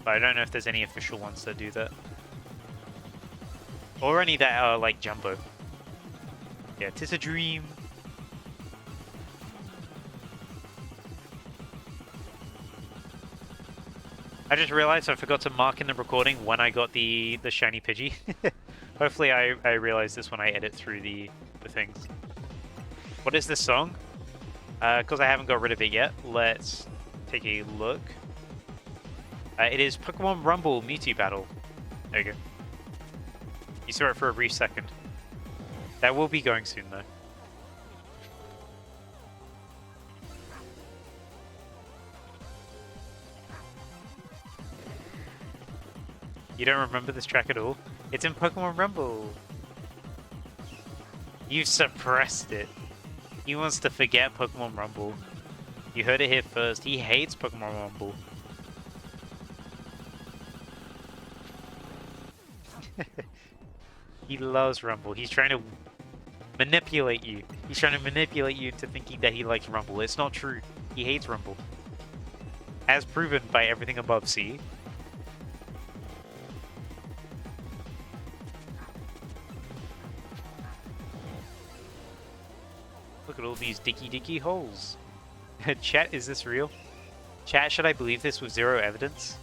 But I don't know if there's any official ones that do that. Or any that are like jumbo. Yeah, 'tis a dream. I just realized I forgot to mark in the recording when I got the shiny Pidgey. Hopefully I realize this when I edit through the things. What is this song? Because I haven't got rid of it yet, let's take a look. It is Pokemon Rumble Mewtwo Battle. There you go. You saw it for a brief second. That will be going soon though. You don't remember this track at all? It's in Pokemon Rumble. You suppressed it. He wants to forget Pokemon Rumble. You heard it here first. He hates Pokemon Rumble. He loves Rumble. He's trying to manipulate you. He's trying to manipulate you into thinking that he likes Rumble. It's not true. He hates Rumble. As proven by everything above, see? Look at all these dicky holes. Chat, is this real? Chat, should I believe this with zero evidence?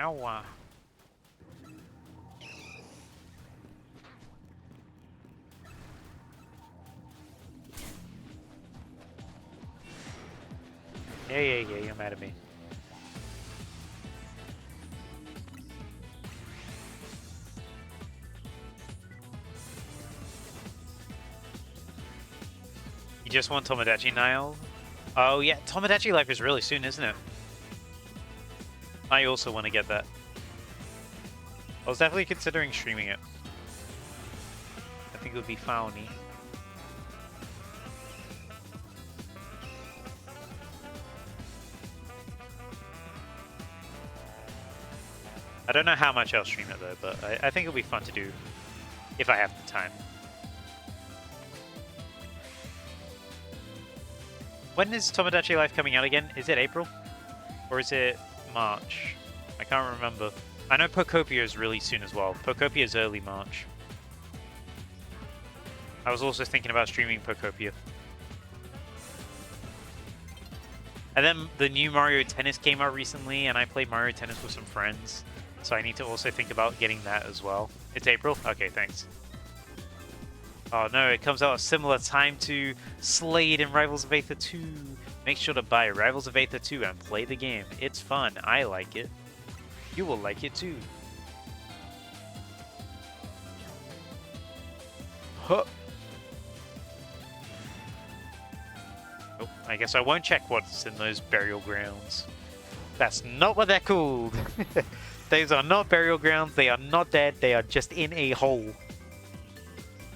Ow. Yeah, you're mad at me. You just want Tomodachi Nile? Oh yeah, Tomodachi Life is really soon, isn't it? I also want to get that. I was definitely considering streaming it. I think it would be funny. I don't know how much I'll stream it though, but I think it'll be fun to do if I have the time. When is Tomodachi Life coming out again? Is it April? Or is it March? I can't remember. I know Pokopia is really soon as well. Pokopia is early March. I was also thinking about streaming Pokopia. And then the new Mario Tennis came out recently, and I played Mario Tennis with some friends. So I need to also think about getting that as well. It's April? Okay, thanks. Oh no, it comes out a similar time to Slade and Rivals of Aether 2. Make sure to buy Rivals of Aether 2 and play the game. It's fun. I like it. You will like it too. Huh. Oh, I guess I won't check what's in those burial grounds. That's not what they're called. Those are not burial grounds. They are not dead. They are just in a hole.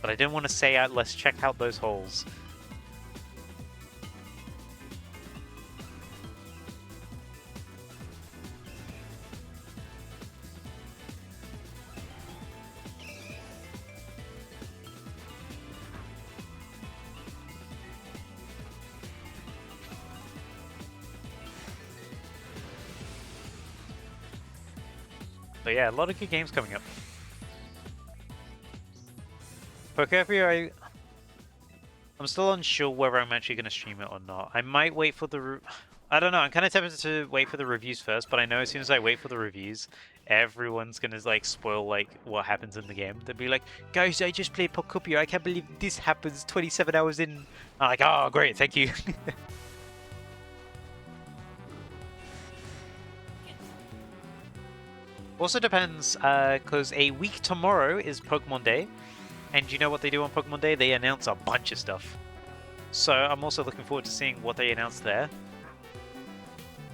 But I didn't want to say out, let's check out those holes. So yeah, a lot of good games coming up. Pokemon, I'm still unsure whether I'm actually going to stream it or not. I might wait for the... I don't know, I'm kind of tempted to wait for the reviews first, but I know as soon as I wait for the reviews, everyone's going to, like, spoil, like, what happens in the game. They'll be like, guys, I just played Pokemon, I can't believe this happens 27 hours in. I'm like, oh, great, thank you. Also depends, because a week tomorrow is Pokemon Day. And you know what they do on Pokemon Day? They announce a bunch of stuff. So I'm also looking forward to seeing what they announce there.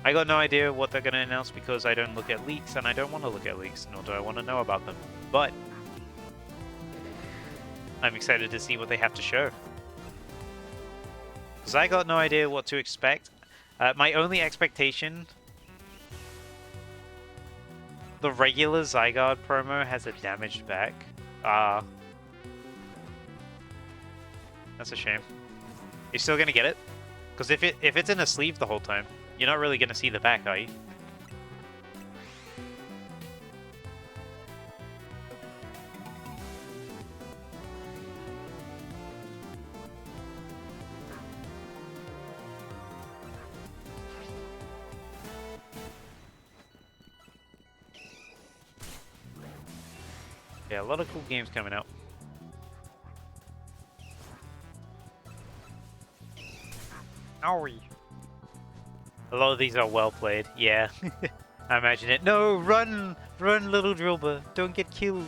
I got no idea what they're going to announce because I don't look at leaks, and I don't want to look at leaks, nor do I want to know about them. But I'm excited to see what they have to show. Because I got no idea what to expect. My only expectation... The regular Zygarde promo has a damaged back. That's a shame. You're still gonna get it? Because if it's in a sleeve the whole time, you're not really gonna see the back, are you? Yeah, a lot of cool games coming out. Owie. A lot of these are well played, yeah. I imagine it. No, run! Run, little Drilbur! Don't get killed!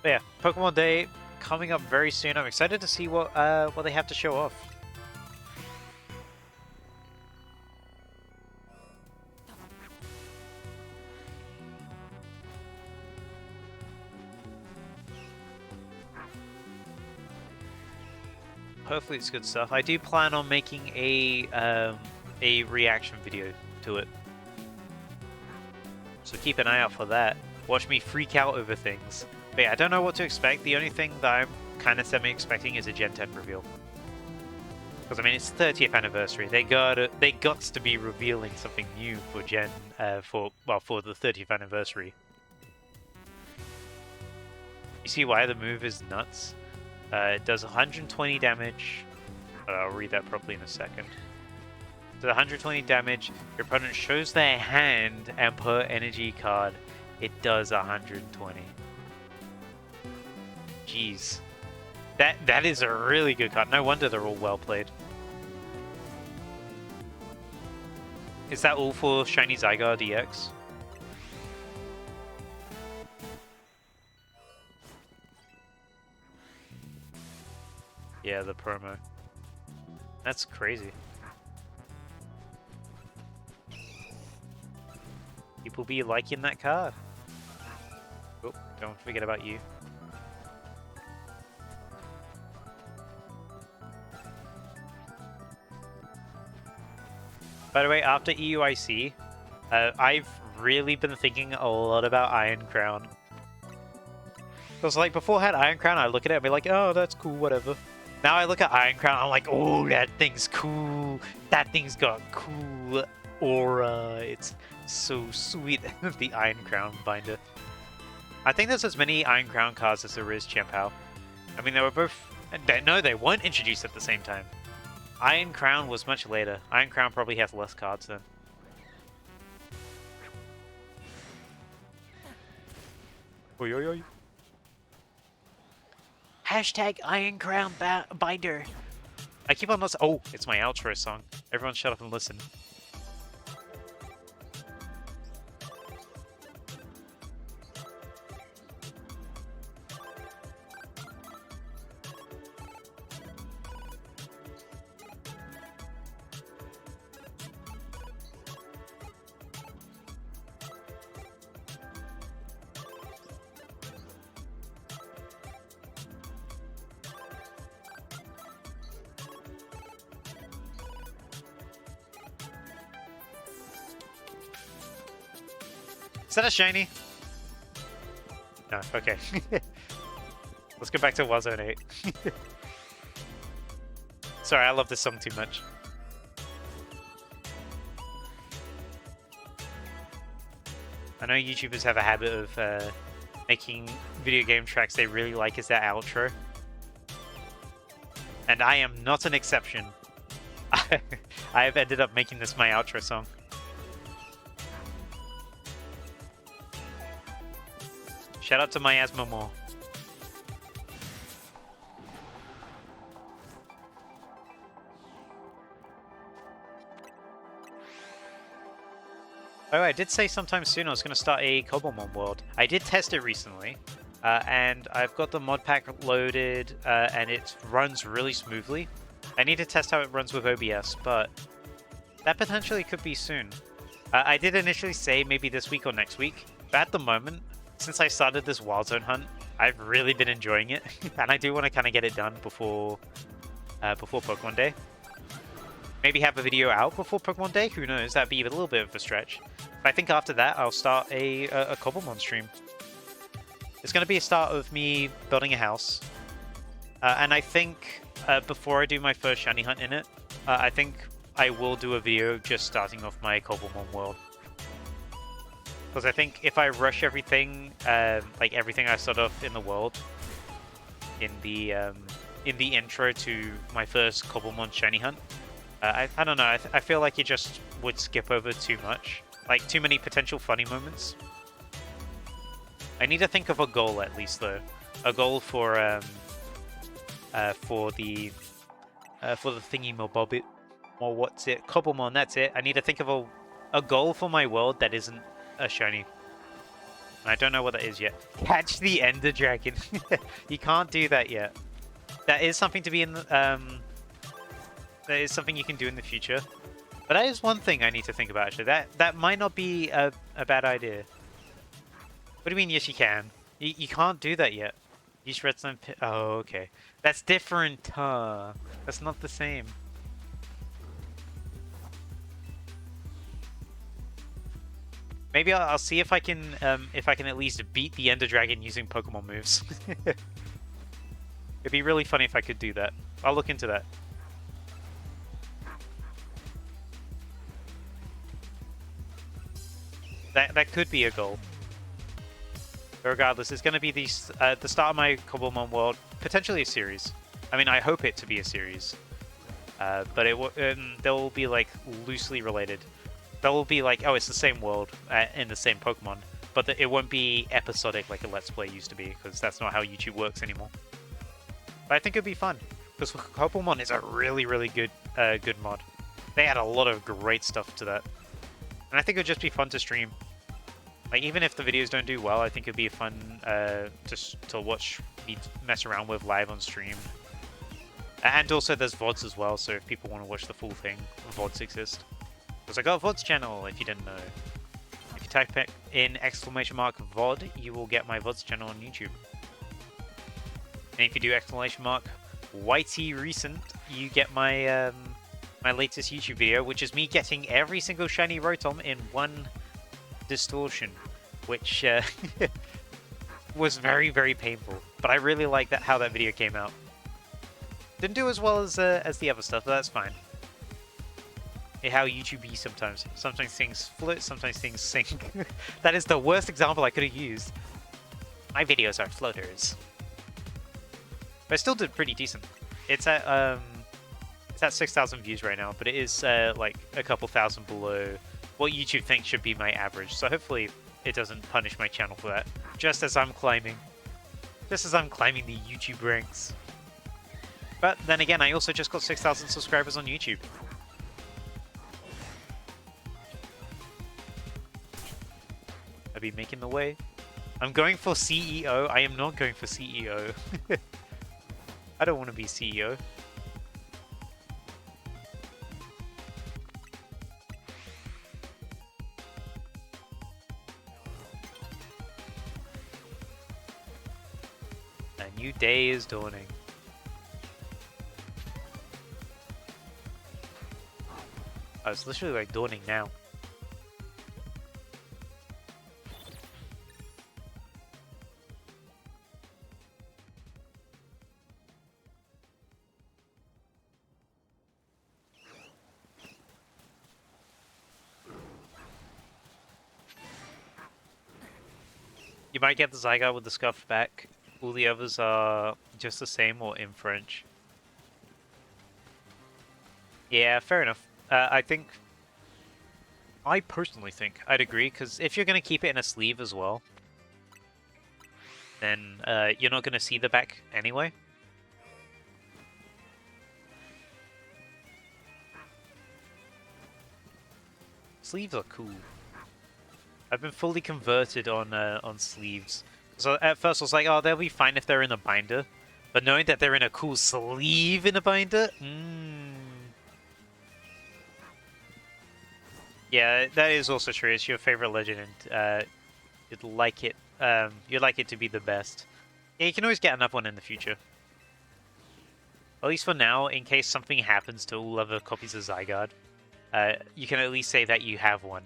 But yeah, Pokemon Day coming up very soon. I'm excited to see what they have to show off. Hopefully it's good stuff. I do plan on making a reaction video to it. So keep an eye out for that. Watch me freak out over things. But yeah, I don't know what to expect. The only thing that I'm kind of semi-expecting is a Gen 10 reveal. Because I mean, it's 30th anniversary. They got to be revealing something new for for the 30th anniversary. You see why the move is nuts? It does 120 damage. I'll read that properly in a second. Does 120 damage. Your opponent shows their hand, and per energy card, it does 120. Jeez. That is a really good card. No wonder they're all well played. Is that all for Shiny Zygarde EX? Yeah, the promo. That's crazy. People be liking that card. Oh, don't forget about you. By the way, after EUIC, I've really been thinking a lot about Iron Crown. Because, like, before I had Iron Crown, I look at it and be like, oh, that's cool, whatever. Now I look at Iron Crown, I'm like, oh, that thing's cool. That thing's got cool aura. It's so sweet. The Iron Crown binder. I think there's as many Iron Crown cards as there is Chien-Pao. I mean, they were both... No, they weren't introduced at the same time. Iron Crown was much later. Iron Crown probably has less cards then. Oi, oi, oi. Hashtag Iron Crown binder. I keep on listening. Oh, it's my outro song. Everyone shut up and listen. Is that a shiny? No, okay. Let's go back to Warzone 8. Sorry, I love this song too much. I know YouTubers have a habit of making video game tracks they really like as their outro. And I am not an exception. I have ended up making this my outro song. Shout out to Miasma More. Oh, I did say sometime soon I was going to start a Pokémon world. I did test it recently, and I've got the mod pack loaded, and it runs really smoothly. I need to test how it runs with OBS, but that potentially could be soon. I did initially say maybe this week or next week, but at the moment, since I started this Wild Zone hunt, I've really been enjoying it, and I do want to kind of get it done before Pokemon Day. Maybe have a video out before Pokemon Day, who knows, that'd be a little bit of a stretch. But I think after that, I'll start a Cobblemon stream. It's going to be a start of me building a house, and I think before I do my first shiny hunt in it, I think I will do a video just starting off my Cobblemon world. Because I think if I rush everything, like everything I start off in the world, in the intro to my first Cobblemon shiny hunt, I don't know. I feel like it just would skip over too much, like too many potential funny moments. I need to think of a goal at least, though, a goal for the thingy mobobbit, or what's it, Cobblemon. That's it. I need to think of a goal for my world that isn't a shiny. I don't know what that is yet. Catch the Ender Dragon. You can't do that yet. That is something to be in the, that is something you can do in the future. But that is one thing I need to think about, actually. That might not be a bad idea. What do you mean, yes you can? You can't do that yet. Use redstone pit. Oh, okay. That's different, huh? That's not the same. Maybe I'll see if I can at least beat the Ender Dragon using Pokemon moves. It'd be really funny if I could do that. I'll look into that. That could be a goal. But regardless, it's going to be the start of my Cobblemon world, potentially a series. I mean, I hope it to be a series. But they'll be like loosely related. They'll be like, oh, it's the same world in the same Pokemon, but it won't be episodic like a Let's Play used to be, because that's not how YouTube works anymore. But I think it'd be fun, because Pokémon is a really, really good mod. They add a lot of great stuff to that, and I think it'd just be fun to stream. Like, even if the videos don't do well, I think it'd be fun just to watch me mess around with live on stream. And also there's VODs as well, so if people want to watch the full thing, VODs exist. Because I got a VODs channel, if you didn't know. If you type in !VOD, you will get my VODs channel on YouTube. And if you do !Whitey recent, you get my my latest YouTube video, which is me getting every single shiny Rotom in one distortion, which was very, very painful. But I really like that how that video came out. Didn't do as well as the other stuff, but that's fine. How YouTube be sometimes. Sometimes things float, sometimes things sink. That is the worst example I could have used. My videos are floaters. But I still did pretty decent. It's at 6,000 views right now, but it is like a couple thousand below what YouTube thinks should be my average. So hopefully it doesn't punish my channel for that. Just as I'm climbing the YouTube ranks. But then again, I also just got 6,000 subscribers on YouTube. I'll be making the way. I'm going for CEO. I am not going for CEO. I don't want to be CEO. A new day is dawning. Oh, it's literally like dawning now. You might get the Zygarde with the scuff back. All the others are just the same or in French. Yeah, fair enough. I personally think I'd agree, because if you're going to keep it in a sleeve as well, then you're not going to see the back anyway. Sleeves are cool. I've been fully converted on sleeves. So at first I was like, oh, they'll be fine if they're in a binder. But knowing that they're in a cool sleeve in a binder, yeah, that is also true. It's your favorite legend, and you'd like it to be the best. Yeah, you can always get another one in the future. At least for now, in case something happens to all other copies of Zygarde, you can at least say that you have one.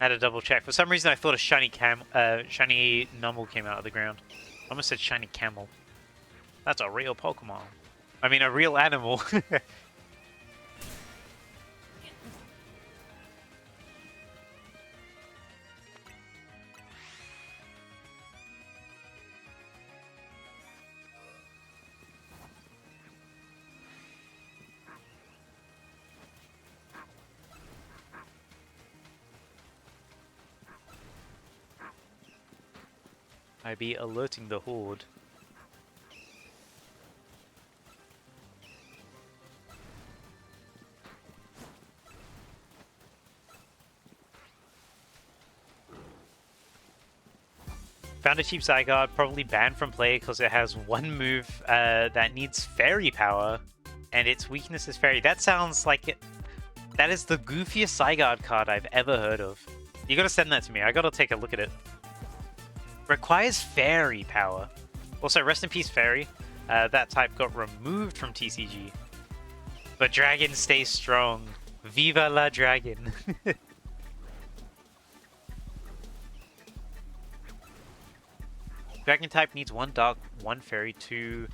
I had to double check. For some reason, I thought a shiny Numble came out of the ground. I almost said shiny camel. That's a real Pokemon. I mean, a real animal. I be alerting the horde. Found a cheap Zygarde, probably banned from play because it has one move that needs fairy power, and its weakness is fairy. That sounds like it. That is the goofiest Zygarde card I've ever heard of. You gotta send that to me. I gotta take a look at it. Requires fairy power. Also, rest in peace, fairy. That type got removed from TCG. But dragon stays strong. Viva la dragon. Dragon type needs one dark, one fairy, two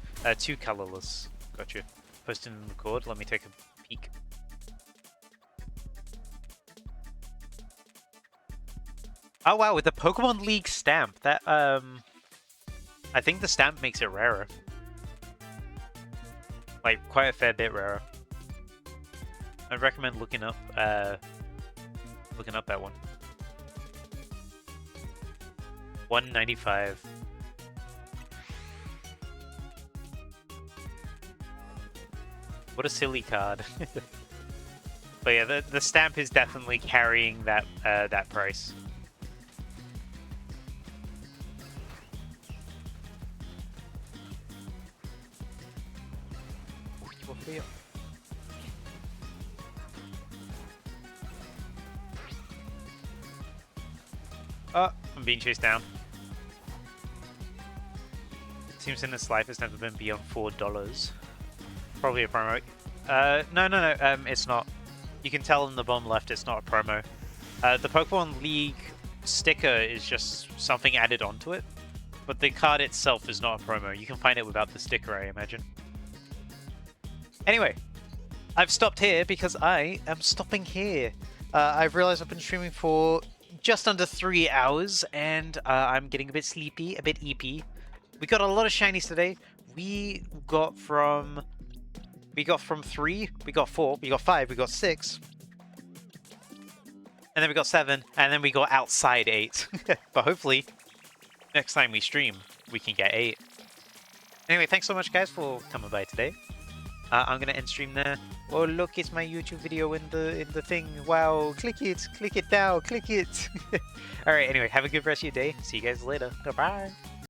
colorless. Gotcha. Posting and record. Let me take a peek. Oh wow, with the Pokemon League stamp, that I think the stamp makes it rarer. Like quite a fair bit rarer. I'd recommend looking up that one. 195. What a silly card. But yeah, the stamp is definitely carrying that that price. Oh, I'm being chased down. Seems in this life has never been beyond $4. Probably a promo. No, it's not. You can tell in the bottom left it's not a promo. The Pokemon League sticker is just something added onto it, but the card itself is not a promo. You can find it without the sticker, I imagine. Anyway, I've stopped here because I am stopping here. I've realized I've been streaming for just under 3 hours, and I'm getting a bit sleepy, a bit EP. We got a lot of shinies today. We got from 3, we got 4, we got 5, we got 6. And then we got 7, and then we got outside 8. But hopefully, next time we stream, we can get 8. Anyway, thanks so much, guys, for coming by today. I'm gonna end stream there. Oh, look, it's my YouTube video in the thing. Wow, click it now, click it. All right. Anyway, have a good rest of your day. See you guys later. Goodbye.